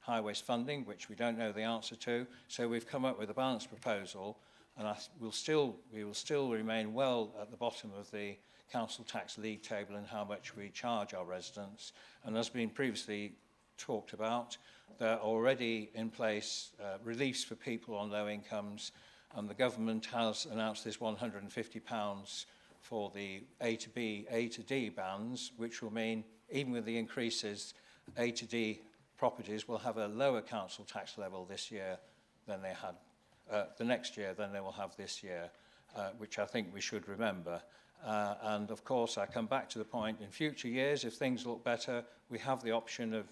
E: highways funding, which we don't know the answer to, so we've come up with a balanced proposal, and we will still remain well at the bottom of the council tax league table in how much we charge our residents. And as been previously talked about, there are already in place reliefs for people on low incomes, and the government has announced this £150 for the A to B, A to D bands, which will mean, even with the increases, A to D properties will have a lower council tax level this year than they had the next year than they will have this year, which I think we should remember. And of course, I come back to the point, in future years, if things look better, we have the option of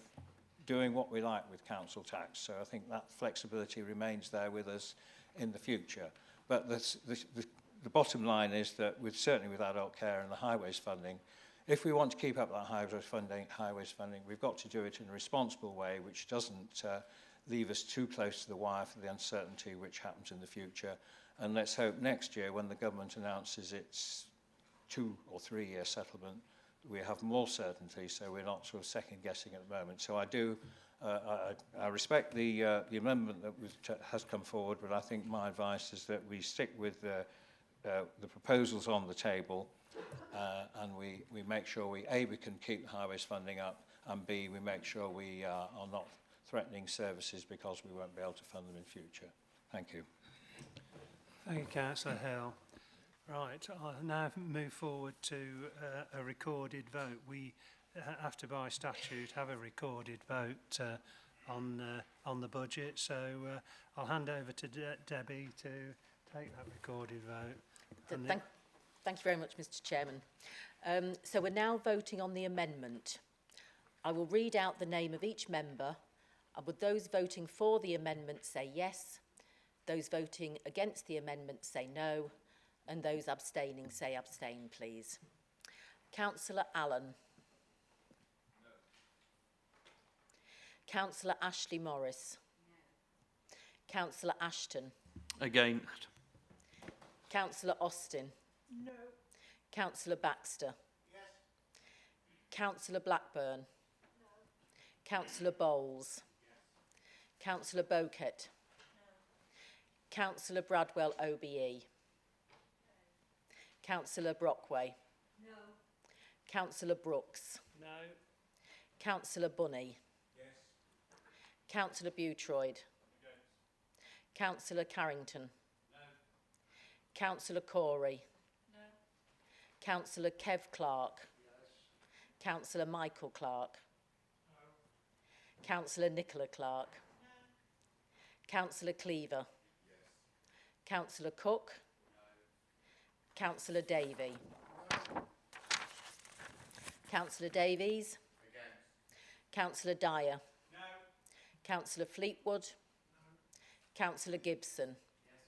E: doing what we like with council tax. So I think that flexibility remains there with us in the future. But the bottom line is that, certainly with adult care and the highways funding, if we want to keep up that highways funding, we've got to do it in a responsible way, which doesn't leave us too close to the wire for the uncertainty which happens in the future. And let's hope next year, when the government announces its 2 or 3 year settlement, we have more certainty, so we're not sort of second guessing at the moment. So I respect the amendment that has come forward, but I think my advice is that we stick with the proposals on the table, and we make sure we can keep the highways funding up, and B, we make sure we are not threatening services because we won't be able to fund them in future. Thank you.
A: Thank you, Councillor Hill. Right, I'll now move forward to a recorded vote. We have to, by statute, have a recorded vote on the budget. So I'll hand over to Debbie to take that recorded vote.
T: Thank you very much, Mr. Chairman. So we're now voting on the amendment. I will read out the name of each member, and would those voting for the amendment say yes, those voting against the amendment say no, and those abstaining say abstain, please. Councillor Allen. No. Councillor Ashley Morris. No. Councillor Ashton.
N: Against.
T: Councillor Austin.
M: No.
T: Councillor Baxter.
H: Yes.
T: Councillor Blackburn. No. Councillor Bowles. Yes. Councillor Boquet. No. Councillor Bradwell OBE. Councillor Brockway.
M: No.
T: Councillor Brooks.
A: No.
T: Councillor Bunny.
H: Yes.
T: Councillor Boutroyd.
H: Against.
T: Councillor Carrington.
H: No.
T: Councillor Corey.
M: No.
T: Councillor Kev Clark.
H: Yes.
T: Councillor Michael Clark.
H: No.
T: Councillor Nicola Clark.
M: No.
T: Councillor Cleaver.
H: Yes.
T: Councillor Cook. Councillor Davey. Councillor Davies.
H: Against.
T: Councillor Dyer.
H: No.
T: Councillor Fleetwood.
H: No.
T: Councillor Gibson.
H: Yes.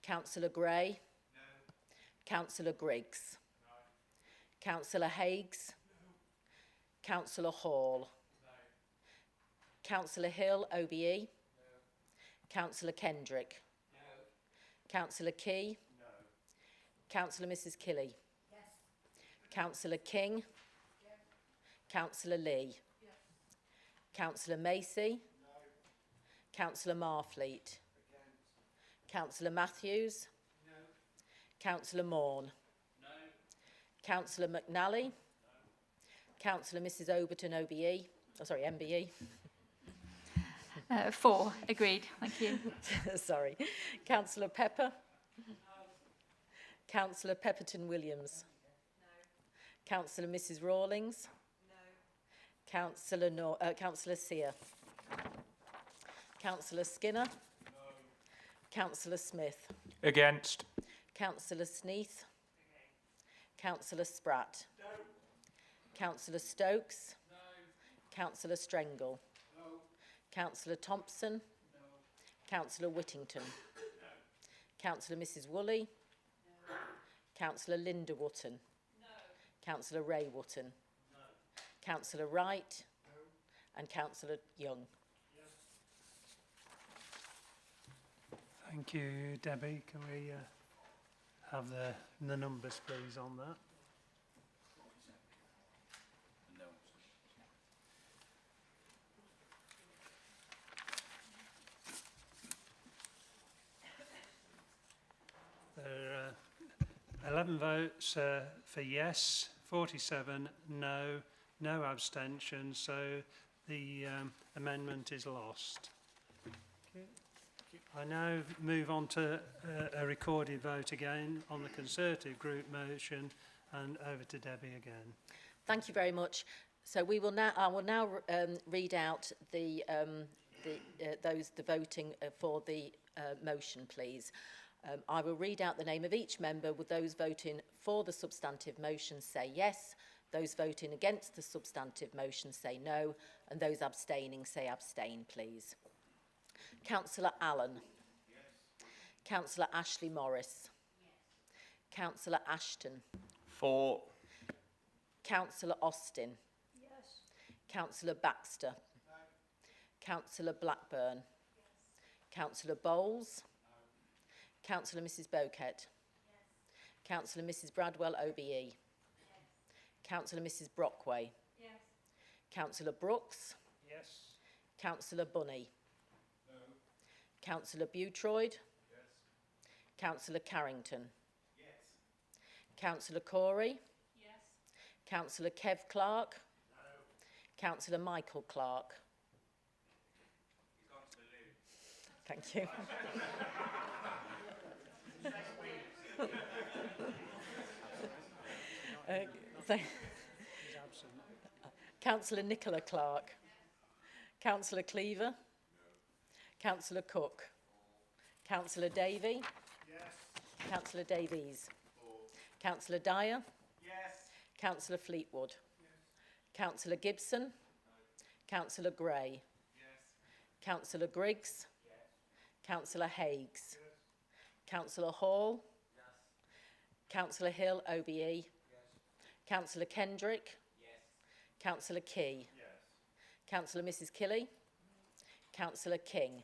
T: Councillor Gray.
H: No.
T: Councillor Griggs.
H: No.
T: Councillor Higgs.
H: No.
T: Councillor Hall.
H: No.
T: Councillor Hill, OBE.
H: No.
T: Councillor Kendrick.
H: No.
T: Councillor Key.
H: No.
T: Councillor Mrs Killy.
M: Yes.
T: Councillor King.
M: Yes.
T: Councillor Lee? Yes. Councillor Macy? No. Councillor Marfleet? Against. Councillor Matthews? No. Councillor Morn? No. Councillor McNally? No. Councillor Mrs Overton OBE? Oh, sorry, MBE.
R: 4. Agreed. Thank you.
T: Sorry. Councillor Pepper? No. Councillor Pepperton Williams? No. Councillor Mrs Rawlings? No. Councillor Sear? Councillor Skinner? No. Councillor Smith?
O: Against.
T: Councillor Sneath? Councillor Spratt? No. Councillor Stokes? No. Councillor Strengle? No. Councillor Thompson? No. Councillor Whittington? No. Councillor Mrs Woolley? No. Councillor Linda Wotton? No. Councillor Ray Wotton? No. Councillor Wright? No. And Councillor Young? Yes.
A: Thank you, Debbie. Can we have the numbers, please, on that? There are 11 votes for yes, 47 no, no abstentions, so the amendment is lost. Okay. I now move on to a recorded vote again on the Conservative group motion, and over to Debbie again.
T: Thank you very much. So I will now read out the voting for the motion, please. I will read out the name of each member, with those voting for the substantive motion say yes, those voting against the substantive motion say no, and those abstaining say abstain, please. Councillor Allen? Yes. Councillor Ashley Morris? Yes. Councillor Ashton?
N: 4.
T: Councillor Austin?
M: Yes.
T: Councillor Baxter? No. Councillor Blackburn? Yes. Councillor Bowles? Councillor Mrs Boquet? Yes. Councillor Mrs Bradwell OBE? Yes. Councillor Mrs Brockway?
M: Yes.
T: Councillor Brooks?
A: Yes.
T: Councillor Bunny?
P: No.
T: Councillor Boutroyd?
P: Yes.
T: Councillor Carrington?
P: Yes.
T: Councillor Corey?
M: Yes.
T: Councillor Kev Clark?
P: No.
T: Councillor Michael Clark? Thank you. Councillor Nicola Clark? Councillor Cleaver? No. Councillor Cook? Councillor Davey?
P: Yes.
T: Councillor Davies? Councillor Dyer?
P: Yes.
T: Councillor Fleetwood? Yes. Councillor Gibson? No. Councillor Gray? Yes. Councillor Griggs? Yes. Councillor Higgs? Yes. Councillor Hall? Yes. Councillor Hill, OBE? Yes. Councillor Kendrick? Yes. Councillor Key?
P: Yes.
T: Councillor Mrs Killy? Councillor King?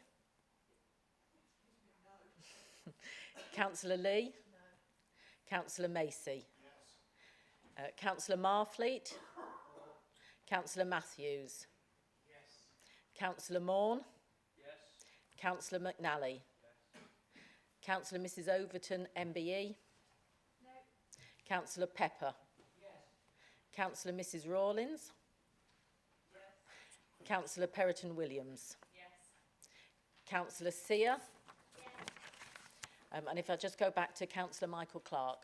T: No. Councillor Lee? No. Councillor Macy? Yes. Councillor Marfleet? Councillor Matthews?
P: Yes.
T: Councillor Morn?
P: Yes.
T: Councillor McNally?
P: Yes.
T: Councillor Mrs Overton, MBE?
M: No.
T: Councillor Pepper?
P: Yes.
T: Councillor Mrs Rawlins?
M: Yes.
T: Councillor Perrotton Williams?
M: Yes.
T: Councillor Sear? And if I just go back to Councillor Michael Clark.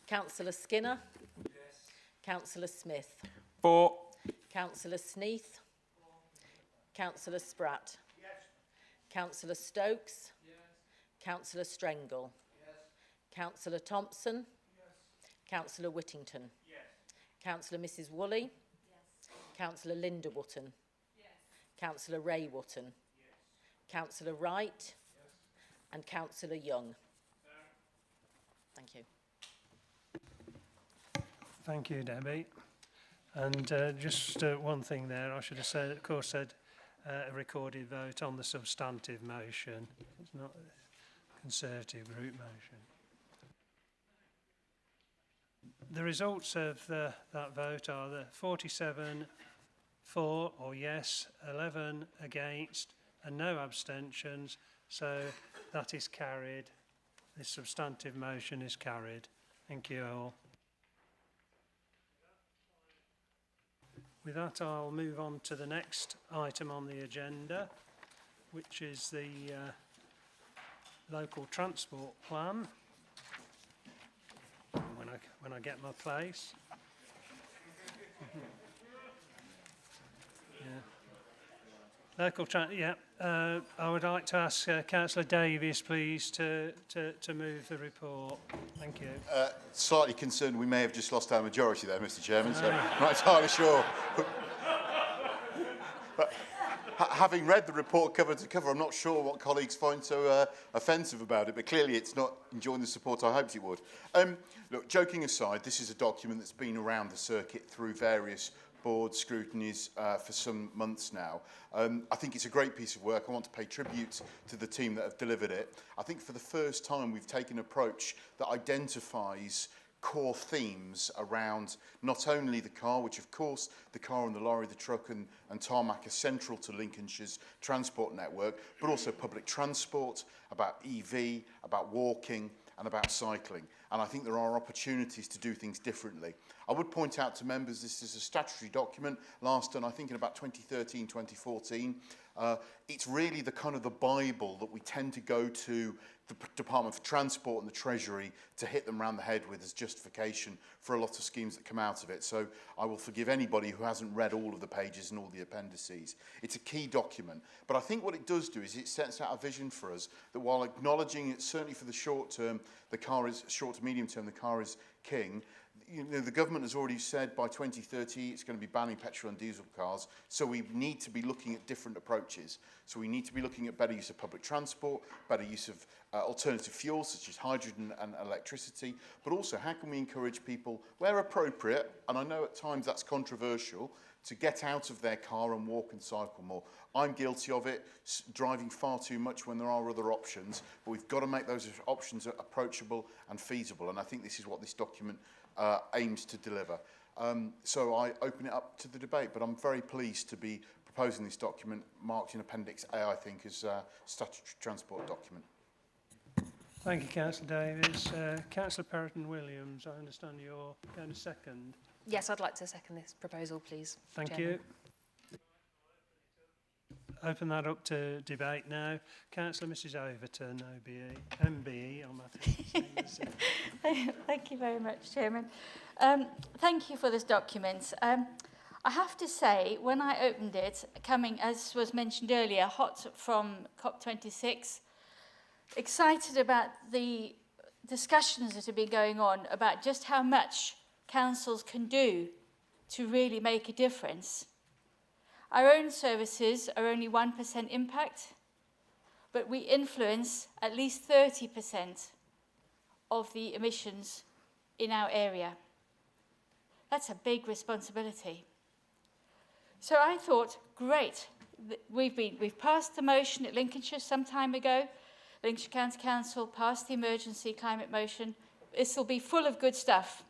T: Councillor Skinner?
P: Yes.
T: Councillor Smith?
O: 4.
T: Councillor Sneath?
P: 4.
T: Councillor Spratt?
P: Yes.
T: Councillor Stokes?
P: Yes.
T: Councillor Strengle?
P: Yes.
T: Councillor Thompson?
P: Yes.
T: Councillor Whittington?
P: Yes.
T: Councillor Mrs Woolley?
M: Yes.
T: Councillor Linda Wotton?
M: Yes.
T: Councillor Ray Wotton?
P: Yes.
T: Councillor Wright?
P: Yes.
T: And Councillor Young?
P: No.
T: Thank you.
A: Thank you, Debbie. And just one thing there, I should have said, of course, said a recorded vote on the substantive motion. It's not a Conservative group motion. The results of that vote are the 47 for or yes, 11 against and no abstentions. So that is carried. This substantive motion is carried. Thank you all. With that, I'll move on to the next item on the agenda, which is the local transport plan. When I get my place. Yeah. Local I would like to ask Councillor Davies, please, to move the report. Thank you.
I: Slightly concerned we may have just lost our majority there, Mr. Chairman, so I'm not entirely sure. But having read the report cover to cover, I'm not sure what colleagues find so offensive about it, but clearly it's not enjoying the support I hoped it would. Look, joking aside, this is a document that's been around the circuit through various board scrutinies for some months now. I think it's a great piece of work. I want to pay tribute to the team that have delivered it. I think for the first time we've taken an approach that identifies core themes around not only the car, which of course the car and the lorry, the truck and tarmac are central to Lincolnshire's transport network, but also public transport, about EV, about walking and about cycling. And I think there are opportunities to do things differently. I would point out to members this is a statutory document, last done I think in about 2013, 2014. It's really the kind of the Bible that we tend to go to the Department for Transport and the Treasury to hit them round the head with as justification for a lot of schemes that come out of it. So I will forgive anybody who hasn't read all of the pages and all the appendices. It's a key document. But I think what it does do is it sets out a vision for us that while acknowledging it, certainly for the short term, short to medium term, the car is king. You know, the government has already said by 2030 it's going to be banning petrol and diesel cars, so we need to be looking at different approaches. So we need to be looking at better use of public transport, better use of alternative fuels such as hydrogen and electricity, but also how can we encourage people, where appropriate, and I know at times that's controversial, to get out of their car and walk and cycle more. I'm guilty of it, driving far too much when there are other options, but we've got to make those options approachable and feasible, and I think this is what this document aims to deliver. So I open it up to the debate, but I'm very pleased to be proposing this document marked in Appendix A, I think, as a statutory transport document.
A: Thank you, Councillor Davies. Councillor Perrotton-Williams, I understand you're going to second.
U: Yes, I'd like to second this proposal, please.
A: Thank
U: Chairman.
A: you. Open that up to debate now. Councillor Mrs Overton, MBE.
R: Thank you very much, Chairman. Thank you for this document. I have to say, when I opened it, coming, as was mentioned earlier, hot from COP26, excited about the discussions that have been going on about just how much councils can do to really make a difference. Our own services are only 1% impact, but we influence at least 30% of the emissions in our area. That's a big responsibility. So I thought, great, we've passed the motion at Lincolnshire some time ago. Lincolnshire County Council passed the emergency climate motion. This will be full of good stuff.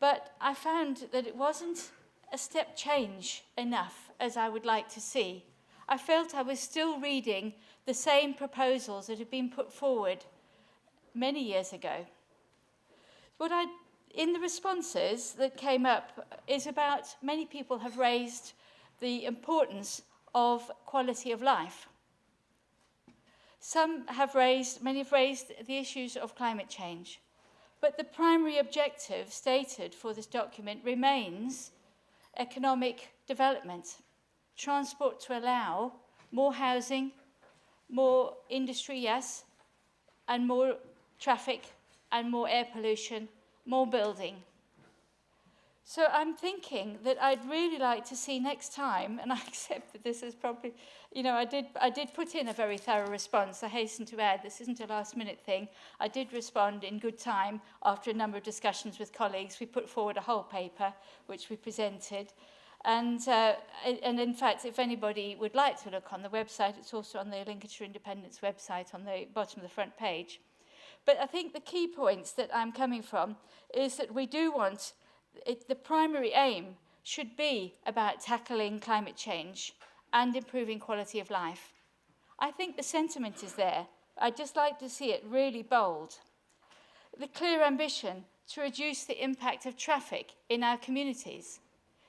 R: But I found that it wasn't a step change enough as I would like to see. I felt I was still reading the same proposals that had been put forward many years ago. In the responses that came up is about many people have raised the importance of quality of life. Many have raised the issues of climate change. But the primary objective stated for this document remains economic development, transport to allow more housing, more industry, yes, and more traffic and more air pollution, more building. So I'm thinking that I'd really like to see next time, and I accept that this is probably, I did put in a very thorough response. I hasten to add, this isn't a last-minute thing. I did respond in good time after a number of discussions with colleagues. We put forward a whole paper, which we presented. And in fact, if anybody would like to look on the website, it's also on the Lincolnshire Independent's website on the bottom of the front page. But I think the key points that I'm coming from is that we do want, the primary aim should be about tackling climate change and improving quality of life. I think the sentiment is there. I'd just like to see it really bold. The clear ambition to reduce the impact of traffic in our communities.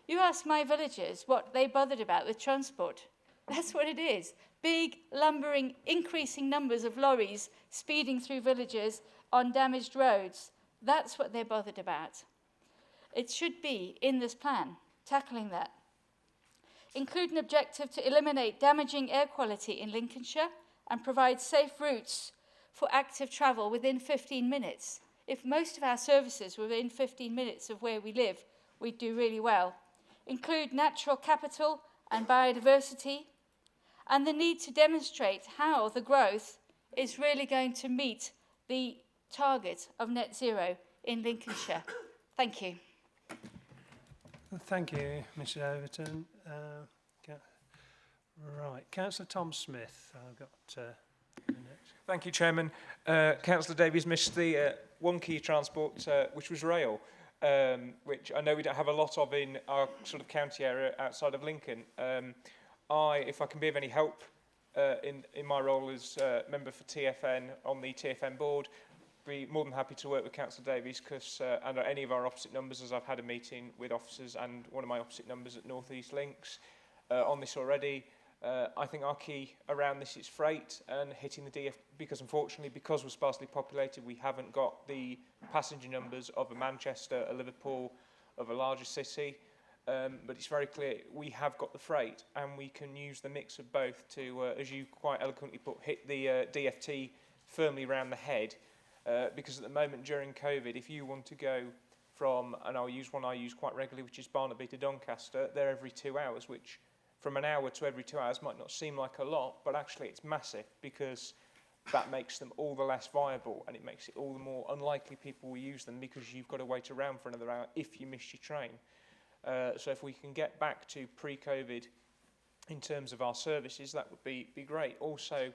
R: You ask my villagers what they bothered about with transport. That's what it is. Big, lumbering, increasing numbers of lorries speeding through villages on damaged roads. That's what they're bothered about. It should be in this plan, tackling that. Include an objective to eliminate damaging air quality in Lincolnshire and provide safe routes for active travel within 15 minutes. If most of our services were within 15 minutes of where we live, we'd do really well. Include natural capital and biodiversity, and the need to demonstrate how the growth is really going to meet the target of net zero in Lincolnshire. Thank you.
A: Thank you, Mrs Overton. Right, Councillor Tom Smith, I've got a minute.
O: Thank you, Chairman. Councillor Davies missed the one key transport, which was rail, which I know we don't have a lot of in our sort of county area outside of Lincoln. If I can be of any help in my role as member for TFN on the TFN board, be more than happy to work with Councillor Davies because and any of our opposite numbers, as I've had a meeting with officers and one of my opposite numbers at North East Links on this already. I think our key around this is freight and hitting the DF, because unfortunately, because we're sparsely populated, we haven't got the passenger numbers of a Manchester, a Liverpool, of a larger city. But it's very clear we have got the freight and we can use the mix of both to, as you quite eloquently put, hit the DFT firmly around the head. Because at the moment during COVID, if you want to go from, and I'll use one I use quite regularly, which is Barnaby to Doncaster, they're every 2 hours, which from an hour to every 2 hours might not seem like a lot, but actually it's massive because that makes them all the less viable and it makes it all the more unlikely people will use them because you've got to wait around for another hour if you miss your train. So if we can get back to pre-COVID in terms of our services, that would be great. Also,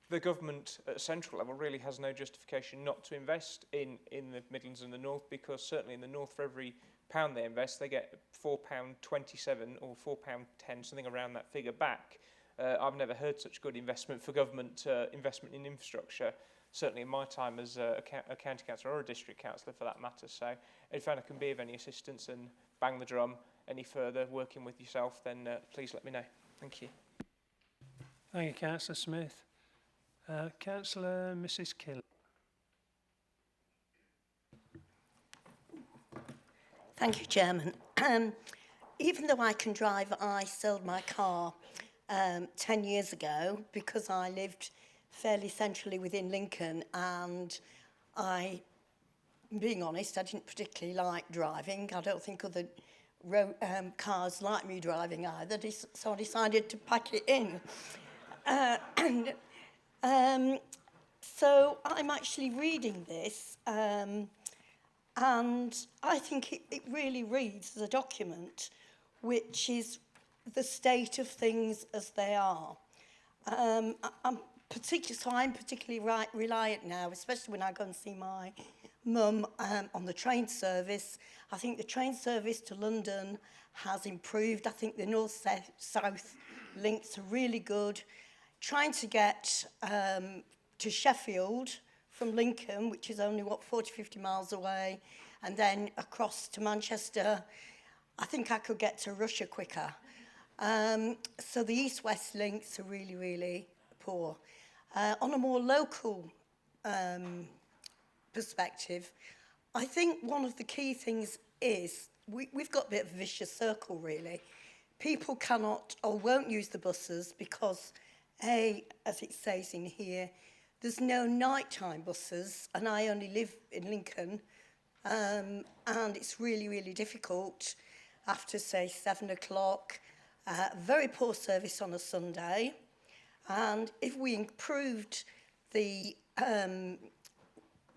O: the government at central level really has no justification not to invest in the Midlands and the North, because certainly in the North, for every pound they invest, they get £4.27 or £4.10, something around that figure back. I've never heard such good investment for government investment in infrastructure, certainly in my time as a county councillor or a district councillor for that matter. So if I can be of any assistance and bang the drum any further working with yourself, then please let me know. Thank you.
A: Thank you, Councillor Smith. Councillor Mrs Kill.
B: Thank you, Chairman. Even though I can drive, I sold my car 10 years ago because I lived fairly centrally within Lincoln, and being honest, I didn't particularly like driving. I don't think other cars like me driving either, so I decided to pack it in. So I'm actually reading this, and I think it really reads as a document which is the state of things as they are. I'm particularly reliant now, especially when I go and see my mum on the train service. I think the train service to London has improved. I think the north-south links are really good. Trying to get to Sheffield from Lincoln, which is only, 40-50 miles away, and then across to Manchester, I think I could get to Russia quicker. So the east-west links are really, really poor. On a more local perspective, I think one of the key things is we've got a bit of a vicious circle, really. People cannot or won't use the buses because, as it says in here, there's no nighttime buses, and I only live in Lincoln, and it's really, really difficult after, say, 7 o'clock. Very poor service on a Sunday. And if we improved the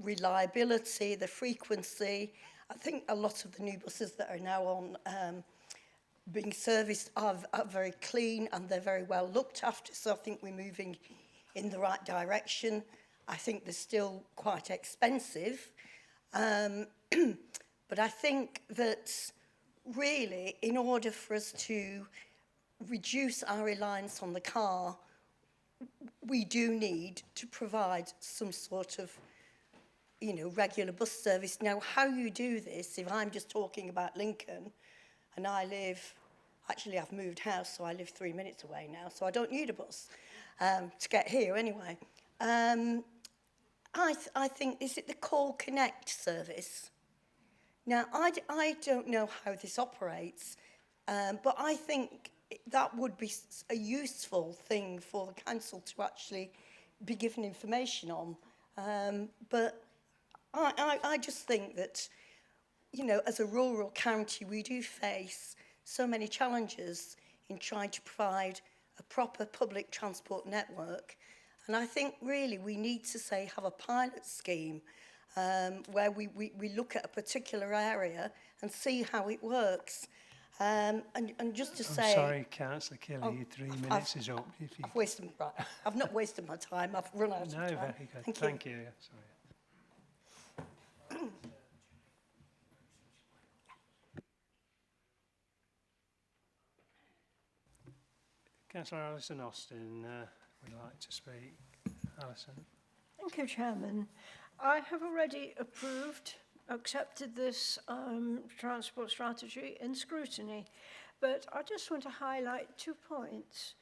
B: reliability, the frequency, I think a lot of the new buses that are now on being serviced are very clean and they're very well looked after. So I think we're moving in the right direction. I think they're still quite expensive. But I think that really, in order for us to reduce our reliance on the car, we do need to provide some sort of, regular bus service. Now, how you do this, if I'm just talking about Lincoln, and actually I've moved house, so I live 3 minutes away now, so I don't need a bus to get here anyway. I think, is it the Call Connect service? Now, I don't know how this operates, but I think that would be a useful thing for the council to actually be given information on. But I just think that, as a rural county, we do face so many challenges in trying to provide a proper public transport network. And I think really we need to have a pilot scheme where we look at a particular area and see how it works. And just to say...
A: I'm sorry, Councillor Kelly, your 3 minutes is up.
B: I've not wasted my time, I've run out of time.
A: No, very good. Thank you. Sorry. Councillor Alison Austin would like to speak. Alison.
G: Thank you, Chairman. I have already accepted this transport strategy in scrutiny, but I just want to highlight 2 points.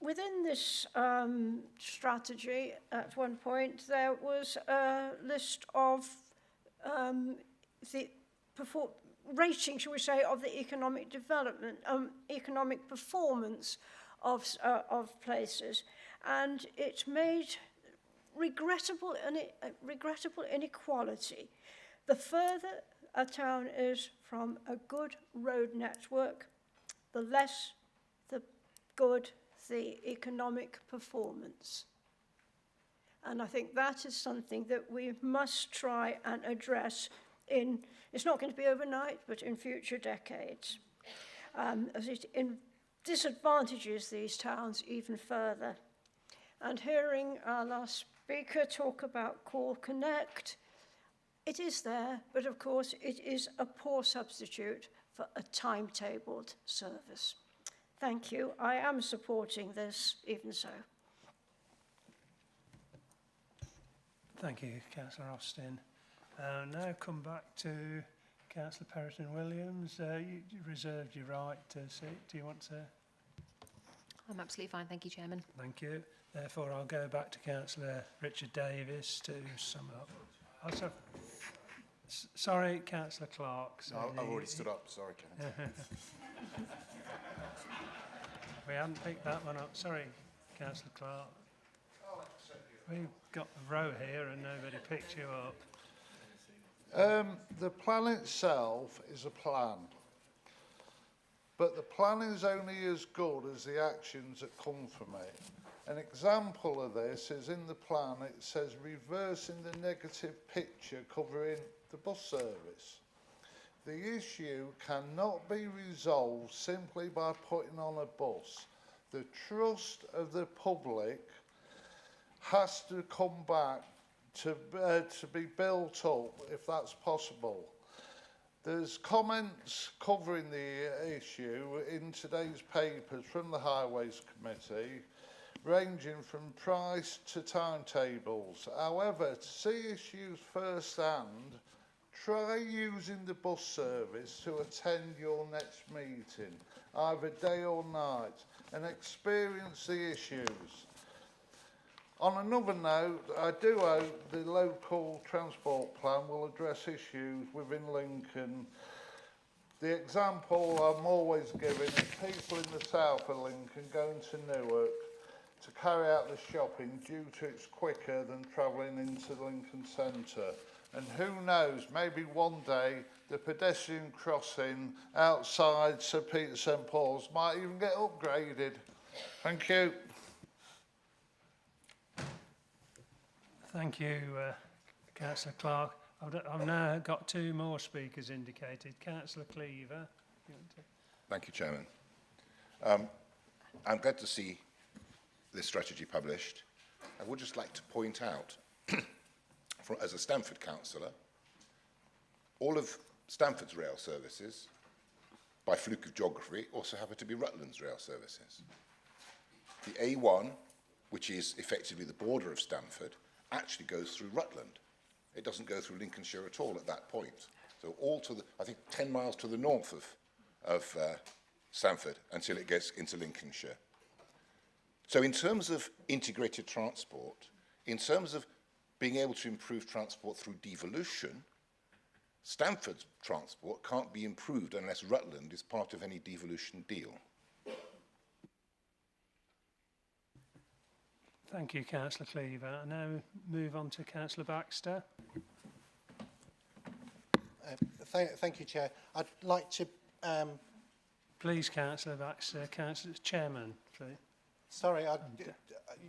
G: Within this strategy, at one point, there was a list of the rating, shall we say, of the economic development, economic performance of places, and it made regrettable inequality. The further a town is from a good road network, the less the good the economic performance. And I think that is something that we must try and address it's not going to be overnight, but in future decades, as it disadvantages these towns even further. And hearing our last speaker talk about Call Connect, it is there, but of course it is a poor substitute for a timetabled service. Thank you. I am supporting this, even so.
A: Thank you, Councillor Austin. Now come back to Councillor Perrotton-Williams. You reserved your right to speak. Do you want to?
U: I'm absolutely fine, thank you, Chairman.
A: Thank you. Therefore, I'll go back to Councillor Richard Davis to sum up. Oh, sorry, Councillor Clark.
I: No, I've already stood up. Sorry, Kenneth.
A: We hadn't picked that one up. Sorry, Councillor Clark. We've got a row here and nobody picked you up.
P: The plan itself is a plan, but the plan is only as good as the actions that come from it. An example of this is in the plan. It says reversing the negative picture covering the bus service. The issue cannot be resolved simply by putting on a bus. The trust of the public has to come back to be built up, if that's possible. There's comments covering the issue in today's papers from the Highways Committee, ranging from price to timetables. However, to see issues firsthand, try using the bus service to attend your next meeting, either day or night, and experience the issues. On another note, I do hope the local transport plan will address issues within Lincoln. The example I'm always giving is people in the south of Lincoln going to Newark to carry out the shopping due to it's quicker than travelling into Lincoln Centre. And who knows, maybe one day the pedestrian crossing outside Sir Peter St Paul's might even get upgraded. Thank you.
A: Thank you, Councillor Clark. I've now got 2 more speakers indicated. Councillor Cleaver.
V: Thank you, Chairman. I'm glad to see
J: this strategy published, I would just like to point out, as a Stamford councillor, all of Stamford's rail services, by fluke of geography, also happen to be Rutland's rail services. The A1, which is effectively the border of Stamford, actually goes through Rutland. It doesn't go through Lincolnshire at all at that point. So all to the, I think, 10 miles to the north of Stamford until it gets into Lincolnshire. So in terms of integrated transport, in terms of being able to improve transport through devolution, Stamford's transport can't be improved unless Rutland is part of any devolution deal.
A: Thank you, Councillor Cleaver. I now move on to Councillor Baxter.
Q: Thank you, Chair. I'd like to...
A: Please, Councillor Baxter. Councillor Chairman, please.
Q: Sorry,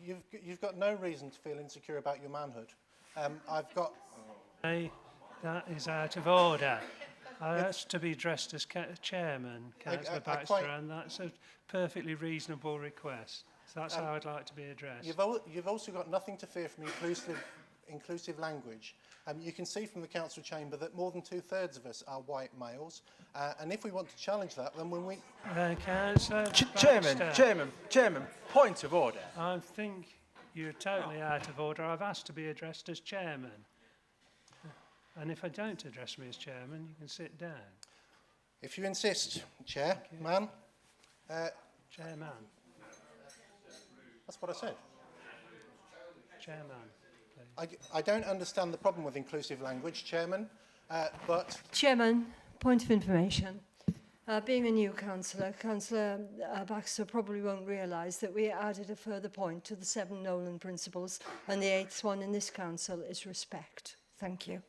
Q: you've got no reason to feel insecure about your manhood. I've got...
A: Hey, that is out of order. I asked to be addressed as Chairman, Councillor Baxter, and that's a perfectly reasonable request. So that's how I'd like to be addressed.
Q: You've also got nothing to fear from inclusive language. You can see from the council chamber that more than 2/3 of us are white males, and if we want to challenge that, then when we...
A: Councillor
S: Chairman, point of order.
A: I think you're totally out of order. I've asked to be addressed as Chairman. And if I don't address me as Chairman, you can sit down.
Q: If you insist, Chairman.
A: Chairman.
Q: That's what I said.
A: Chairman.
Q: I don't understand the problem with inclusive language, Chairman, but...
M: Chairman, point of information. Being a new councillor, Councillor Baxter probably won't realise that we added a further point to the 7 Nolan principles, and the 8th one in this council is respect. Thank you.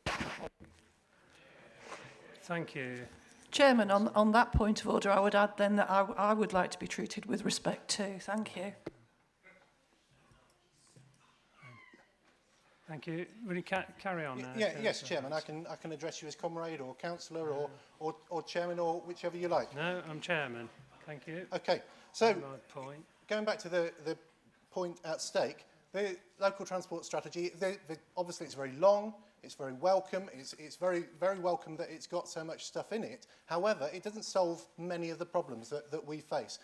A: Thank you.
F: Chairman, on that point of order, I would add then that I would like to be treated with respect too. Thank you.
A: Thank you. Will you carry on now?
Q: Yes, Chairman. I can address you as comrade or councillor or chairman or whichever you like.
A: No, I'm Chairman. Thank you.
Q: Okay. So,
A: my point.
Q: Going back to the point at stake, the local transport strategy, obviously it's very long, it's very welcome, it's very, very welcome that it's got so much stuff in it. However, it doesn't solve many of the problems that we face.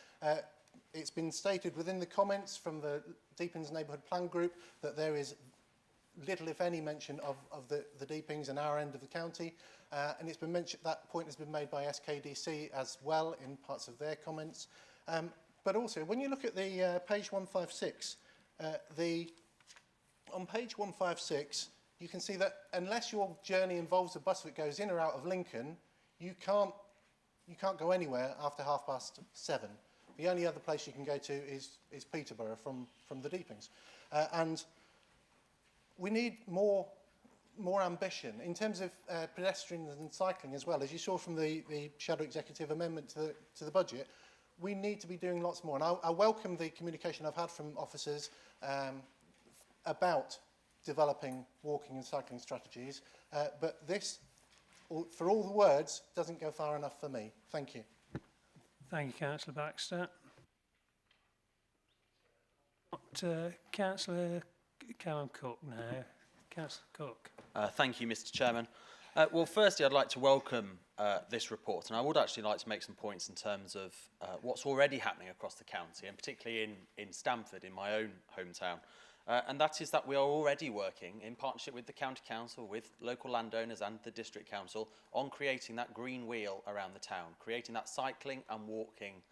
Q: It's been stated within the comments from the Deepings Neighbourhood Plan Group that there is little, if any, mention of the Deepings and our end of the county. And it's been mentioned, that point has been made by SKDC as well in parts of their comments. But also, when you look at the page 156, on page 156, you can see that unless your journey involves a bus that goes in or out of Lincoln, you can't go anywhere after 7:30. The only other place you can go to is Peterborough from the Deepings. And we need more ambition in terms of pedestrians and cycling as well. As you saw from the Shadow Executive amendment to the budget, we need to be doing lots more. And I welcome the communication I've had from officers about developing walking and cycling strategies, but this, for all the words, doesn't go far enough for me. Thank you.
A: Thank you, Councillor Baxter. Councillor Callum Cook now. Councillor Cook.
V: Thank you, Mr. Chairman. Well, firstly, I'd like to welcome this report, and I would actually like to make some points in terms of what's already happening across the county, and particularly in Stamford, in my own hometown. And that is that we are already working in partnership with the County Council, with local landowners and the District Council on creating that green wheel around the town, creating that cycling and walking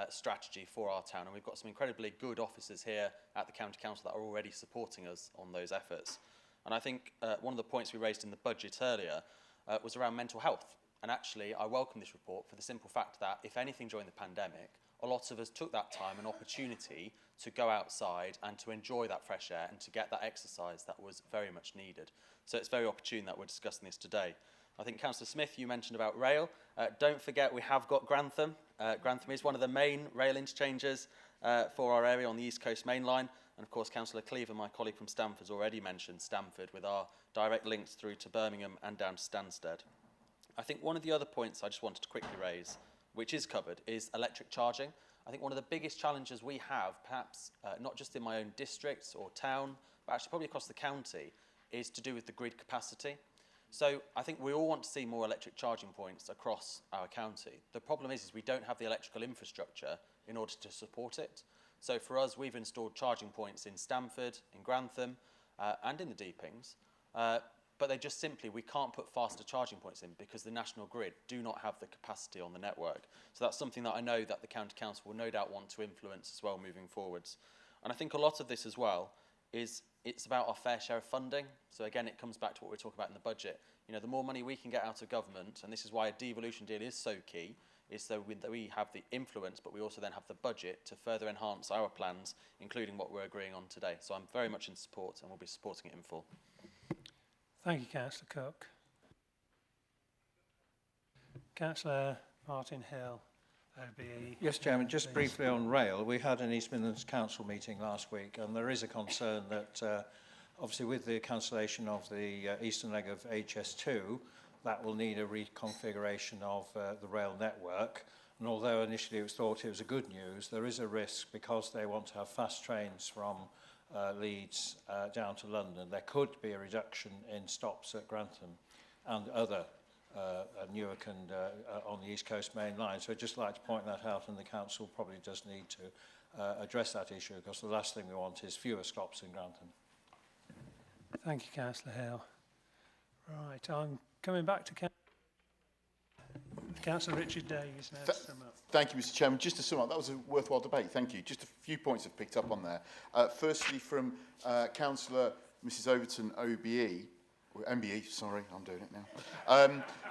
V: strategy for our town. And we've got some incredibly good officers here at the County Council that are already supporting us on those efforts. And I think one of the points we raised in the budget earlier was around mental health. And actually, I welcome this report for the simple fact that, if anything, during the pandemic, a lot of us took that time and opportunity to go outside and to enjoy that fresh air and to get that exercise that was very much needed. So it's very opportune that we're discussing this today. I think, Councillor Smith, you mentioned about rail. Don't forget we have got Grantham. Grantham is one of the main rail interchanges for our area on the East Coast Main Line. And of course, Councillor Cleaver, my colleague from Stamford, has already mentioned Stamford with our direct links through to Birmingham and down to Stansted. I think one of the other points I just wanted to quickly raise, which is covered, is electric charging. I think one of the biggest challenges we have, perhaps not just in my own district or town, but actually probably across the county, is to do with the grid capacity. So I think we all want to see more electric charging points across our county. The problem is we don't have the electrical infrastructure in order to support it. So for us, we've installed charging points in Stamford, in Grantham, and in the Deepings. But they just simply, we can't put faster charging points in because the national grid do not have the capacity on the network. So that's something that I know that the County Council will no doubt want to influence as well moving forwards. And I think a lot of this as well is it's about our fair share of funding. So again, it comes back to what we're talking about in the budget. You know, the more money we can get out of government, and this is why a devolution deal is so key, is so that we have the influence, but we also then have the budget to further enhance our plans, including what we're agreeing on today. So I'm very much in support and will be supporting it in full.
A: Thank you, Councillor Cook. Councillor Martin Hill, OBE.
E: Yes, Chairman, just briefly on rail, we had an East Midlands Council meeting last week, and there is a concern that obviously with the cancellation of the eastern leg of HS2, that will need a reconfiguration of the rail network. And although initially it was thought it was a good news, there is a risk because they want to have fast trains from Leeds down to London. There could be a reduction in stops at Grantham and other Newark and on the East Coast main line. So I'd just like to point that out, and the council probably does need to address that issue, because the last thing we want is fewer stops in Grantham.
A: Thank you, Councillor Hill. Right, I'm coming back to Councillor Richard Davies now to sum up.
I: Thank you, Mr. Chairman. Just to sum up, that was a worthwhile debate. Thank you. Just a few points I've picked up on there. Firstly, from Councillor Mrs. Overton, OBE, or MBE, sorry, I'm doing it now.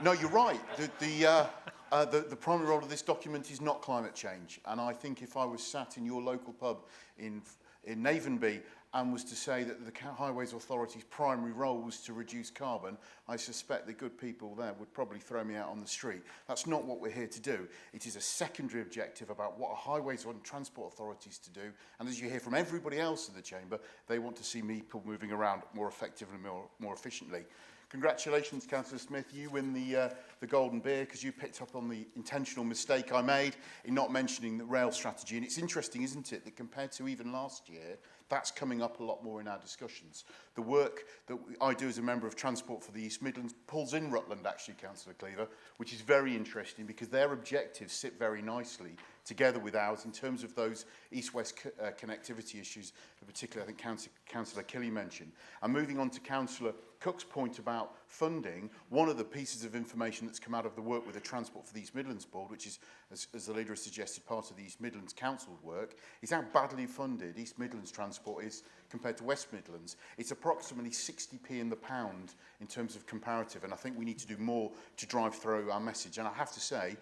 I: No, you're right. The primary role of this document is not climate change. And I think if I was sat in your local pub in Navenby and was to say that the Highways Authority's primary role was to reduce carbon, I suspect the good people there would probably throw me out on the street. That's not what we're here to do. It is a secondary objective about what a Highways and Transport Authorities to do. And as you hear from everybody else in the chamber, they want to see people moving around more effectively and more efficiently. Congratulations, Councillor Smith. You win the Golden Beer because you picked up on the intentional mistake I made in not mentioning the rail strategy. And it's interesting, isn't it, that compared to even last year, that's coming up a lot more in our discussions. The work that I do as a member of Transport for the East Midlands pulls in Rutland, actually, Councillor Cleaver, which is very interesting because their objectives sit very nicely together with ours in terms of those east-west connectivity issues, particularly I think Councillor Kelly mentioned. And moving on to Councillor Cook's point about funding, one of the pieces of information that's come out of the work with the Transport for the East Midlands Board, which is, as the leader has suggested, part of the East Midlands Council work, is how badly funded East Midlands Transport is compared to West Midlands. It's approximately 60p in the pound in terms of comparative, and I think we need to do more to drive through our message. And I have to say,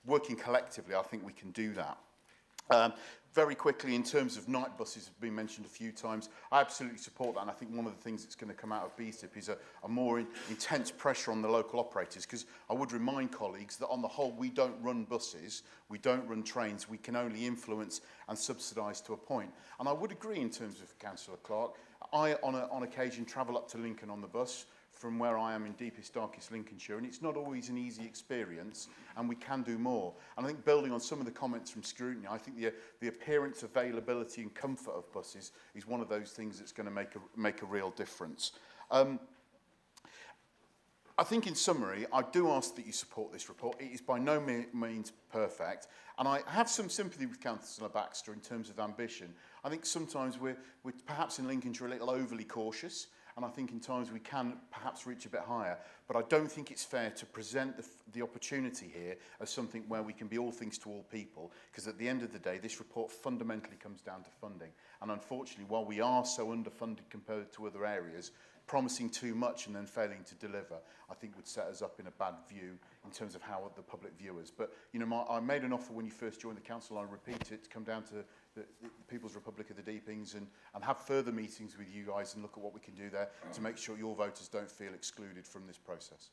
I: working collectively, I think we can do that. Very quickly, in terms of night buses, have been mentioned a few times. I absolutely support that, and I think one of the things that's going to come out of BSIP is a more intense pressure on the local operators, because I would remind colleagues that on the whole, we don't run buses, we don't run trains, we can only influence and subsidise to a point. And I would agree in terms of Councillor Clark. I, on occasion, travel up to Lincoln on the bus from where I am in deepest, darkest Lincolnshire, and it's not always an easy experience, and we can do more. And I think building on some of the comments from scrutiny, I think the appearance, availability and comfort of buses is one of those things that's going to make a real difference. I think in summary, I do ask that you support this report. It is by no means perfect, and I have some sympathy with Councillor Baxter in terms of ambition. I think sometimes we're perhaps in Lincolnshire a little overly cautious, and I think in times we can perhaps reach a bit higher. But I don't think it's fair to present the opportunity here as something where we can be all things to all people, because at the end of the day, this report fundamentally comes down to funding. And unfortunately, while we are so underfunded compared to other areas, promising too much and then failing to deliver, I think would set us up in a bad view in terms of how the public view us. But, you know, I made an offer when you first joined the council, I repeat it, to come down to the People's Republic of the Deepings and have further meetings with you guys and look at what we can do there to make sure your voters don't feel excluded from this process.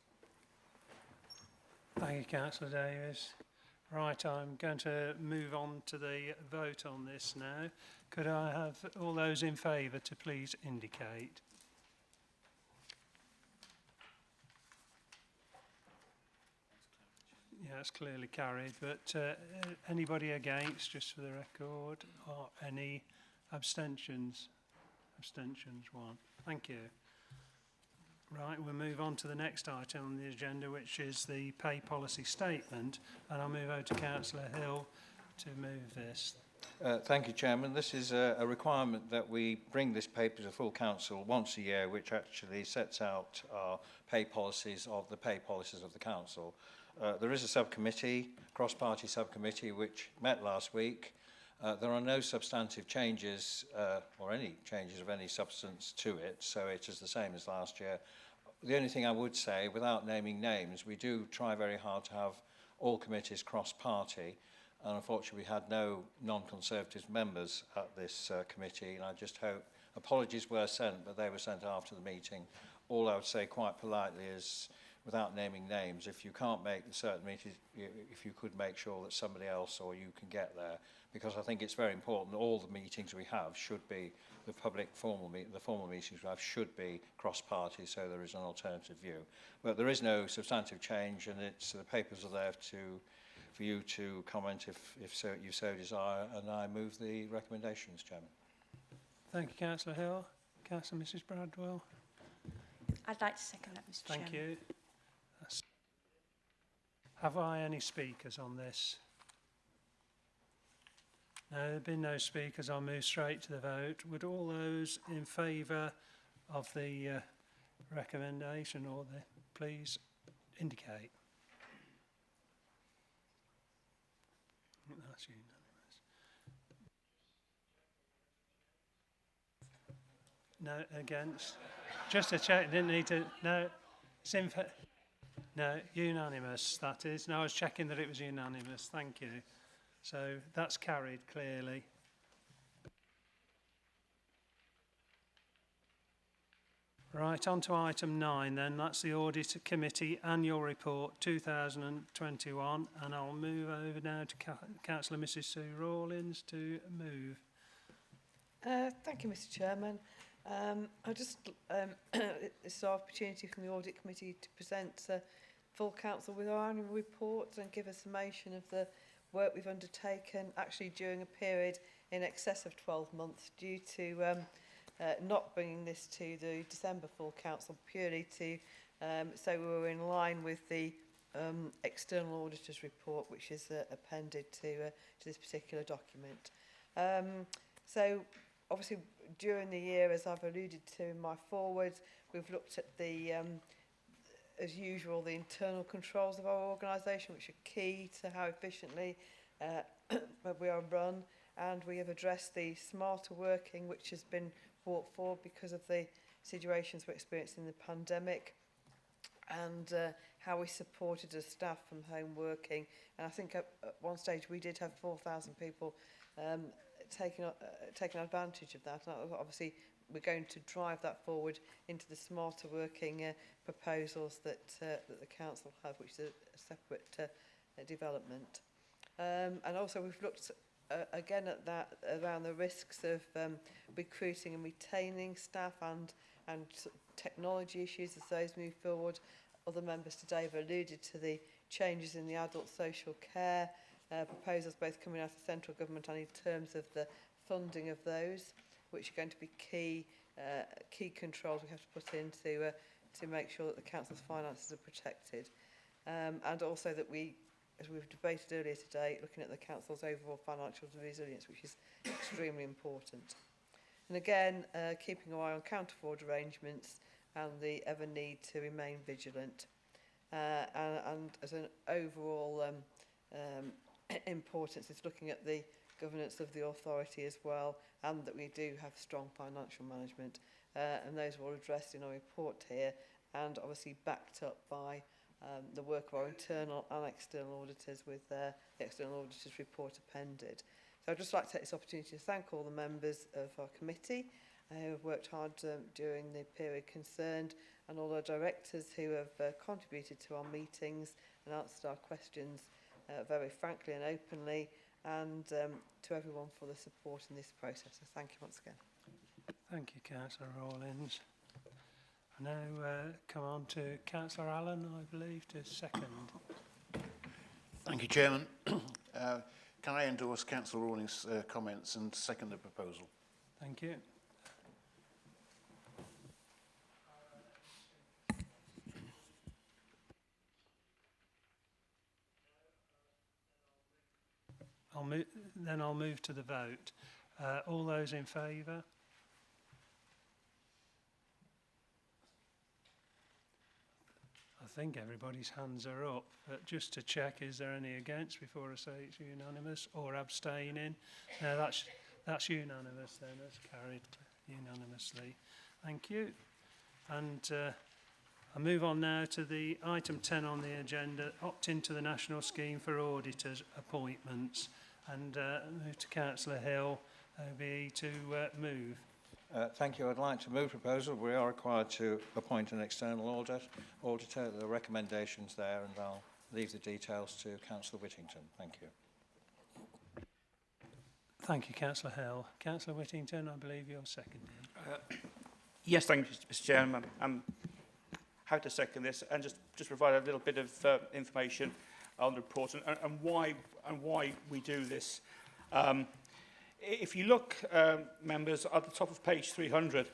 A: Thank you, Councillor Davies. Right, I'm going to move on to the vote on this now. Could I have all those in favour to please indicate? Yeah, it's clearly carried, but anybody against, just for the record, or any abstentions? Abstentions, 1. Thank you. Right, we'll move on to the next item on the agenda, which is the pay policy statement, and I'll move over to Councillor Hill to move this.
E: Thank you, Chairman. This is a requirement that we bring this paper to full council once a year, which actually sets out our pay policies of the pay policies of the council. There is a subcommittee, cross-party subcommittee, which met last week. There are no substantive changes or any changes of any substance to it, so it is the same as last year. The only thing I would say, without naming names, we do try very hard to have all committees cross-party, and unfortunately we had no non-Conservative members at this committee, and I just hope, apologies were sent, but they were sent after the meeting. All I would say quite politely is, without naming names, if you can't make certain meetings, if you could make sure that somebody else or you can get there, because I think it's very important that all the meetings we have should be, the formal meetings we have should be cross-party, so there is an alternative view. But there is no substantive change, and the papers are there for you to comment if you so desire, and I move the recommendations, Chairman.
A: Thank you, Councillor Hill. Councillor Mrs Bradwell.
U: I'd like to second that, Mr. Chairman.
A: Thank you. Have I any speakers on this? No, there have been no speakers. I'll move straight to the vote. Would all those in favour of the recommendation please indicate? That's unanimous. No, against? Just to check, didn't need to, no, it's in no, unanimous, that is. No, I was checking that it was unanimous, thank you. So that's carried clearly. Right, on to item 9 then. That's the Audit Committee Annual Report 2021. And I'll move over now to Councillor Mrs Sue Rawlins to move.
C: Thank you, Mr Chairman. I just, this is our opportunity from the Audit Committee to present full council with our annual report and give a summation of the work we've undertaken actually during a period in excess of 12 months due to not bringing this to the December full council purely to so we were in line with the external auditor's report which is appended to this particular document. So obviously during the year, as I've alluded to in my forwards, we've looked at the as usual, the internal controls of our organisation, which are key to how efficiently we are run, and we have addressed the smarter working, which has been brought forward because of the situations we experienced in the pandemic, and how we supported the staff from home working. And I think at one stage we did have 4,000 people taking advantage of that. And obviously, we're going to drive that forward into the smarter working proposals that the council have, which is a separate development. And also, we've looked again at that around the risks of recruiting and retaining staff and technology issues as those move forward. Other members today have alluded to the changes in the adult social care proposals, both coming out of central government and in terms of the funding of those, which are going to be key controls we have to put in to make sure that the council's finances are protected. And also that we, as we've debated earlier today, looking at the council's overall financial resilience, which is extremely important. And again, keeping an eye on counter-fraud arrangements and the ever need to remain vigilant. And as an overall importance is looking at the governance of the authority as well, and that we do have strong financial management, and those are all addressed in our report here, and obviously backed up by the work of our internal and external auditors with the external auditors report appended. So I'd just like to take this opportunity to thank all the members of our committee who have worked hard during the period concerned, and all our directors who have contributed to our meetings and answered our questions very frankly and openly, and to everyone for the support in this process. So thank you once again.
A: Thank you, Councillor Rawlins. I now come on to Councillor Allen, I believe, to second.
K: Thank you, Chairman. Can I endorse Councillor Rawlings' comments and second the proposal?
A: Thank you. I'll move to the vote. All those in favour? I think everybody's hands are up, but just to check, is there any against before I say it's unanimous or abstaining? No, that's unanimous then, that's carried unanimously. Thank you. And I move on now to the item 10 on the agenda, opt into the National Scheme for Auditors Appointments, and move to Councillor Hill, OBE, to move.
E: Thank you. I'd like to move proposal. We are required to appoint an external auditor. The recommendations there, and I'll leave the details to Councillor Whittington. Thank you.
A: Thank you, Councillor Hill. Councillor Whittington, I believe you're seconding.
D: Yes, thank you, Mr. Chairman. I'm happy to second this and just provide a little bit of information on the report and why we do this. If you look, members, at the top of page 300,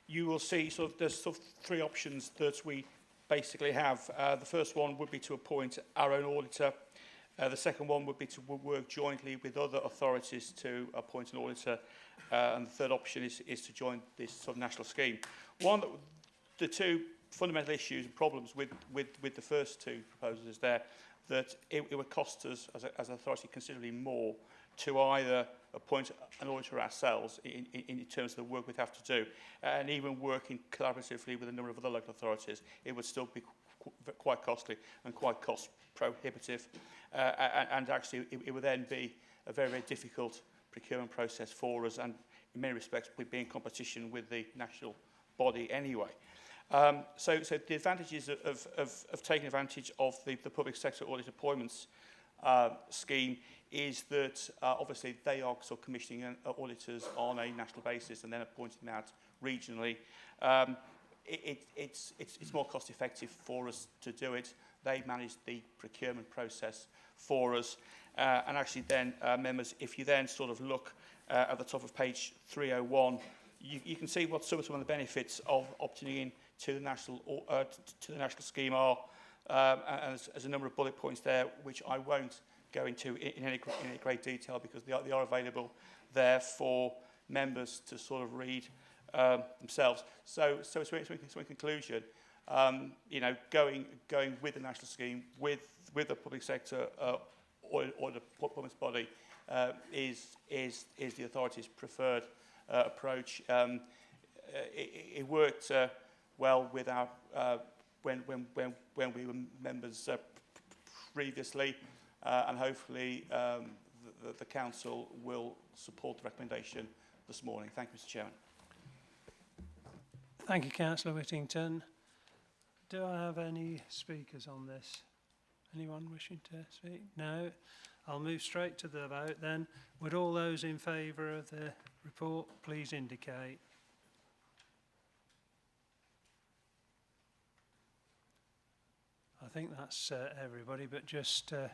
D: you will see there's three options that we basically have. The first one would be to appoint our own auditor. The second one would be to work jointly with other authorities to appoint an auditor. And the third option is to join this national scheme. The two fundamental issues and problems with the first two proposals is there that it would cost us as an authority considerably more to either appoint an auditor ourselves in terms of the work we'd have to do, and even working collaboratively with a number of other local authorities, it would still be quite costly and quite cost prohibitive, and actually it would then be a very, very difficult procurement process for us, and in many respects we'd be in competition with the national body anyway. So the advantages of taking advantage of the public sector audit appointments scheme is that obviously they are commissioning auditors on a national basis and then appointing them out regionally. It's more cost effective for us to do it. They manage the procurement process for us. And actually then, members, if you then look at the top of page 301, you can see what some of the benefits of opting in to the national scheme are. And there's a number of bullet points there which I won't go into in any great detail because they are available there for members to read themselves. So in conclusion, going with the national scheme with the public sector or the appointments body is the authority's preferred approach. It worked well with our when we were members previously, and hopefully the council will support the recommendation this morning. Thank you, Mr. Chairman.
A: Thank you, Councillor Whittington. Do I have any speakers on this? Anyone wishing to speak? No. I'll move straight to the vote then. Would all those in favour of the report please indicate? I think that's everybody, but just to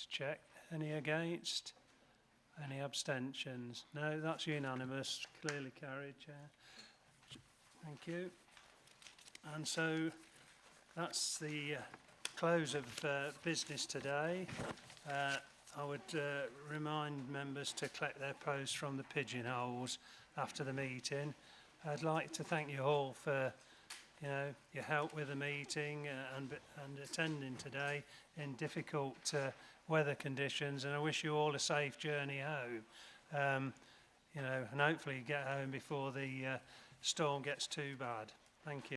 A: check. Any against? Any abstentions? No, that's unanimous. Clearly carried, Chair. Thank you. And so that's the close of business today. I would remind members to collect their posts from the pigeonholes after the meeting. I'd like to thank you all for your help with the meeting and attending today in difficult weather conditions, and I wish you all a safe journey home. And hopefully get home before the storm gets too bad. Thank you.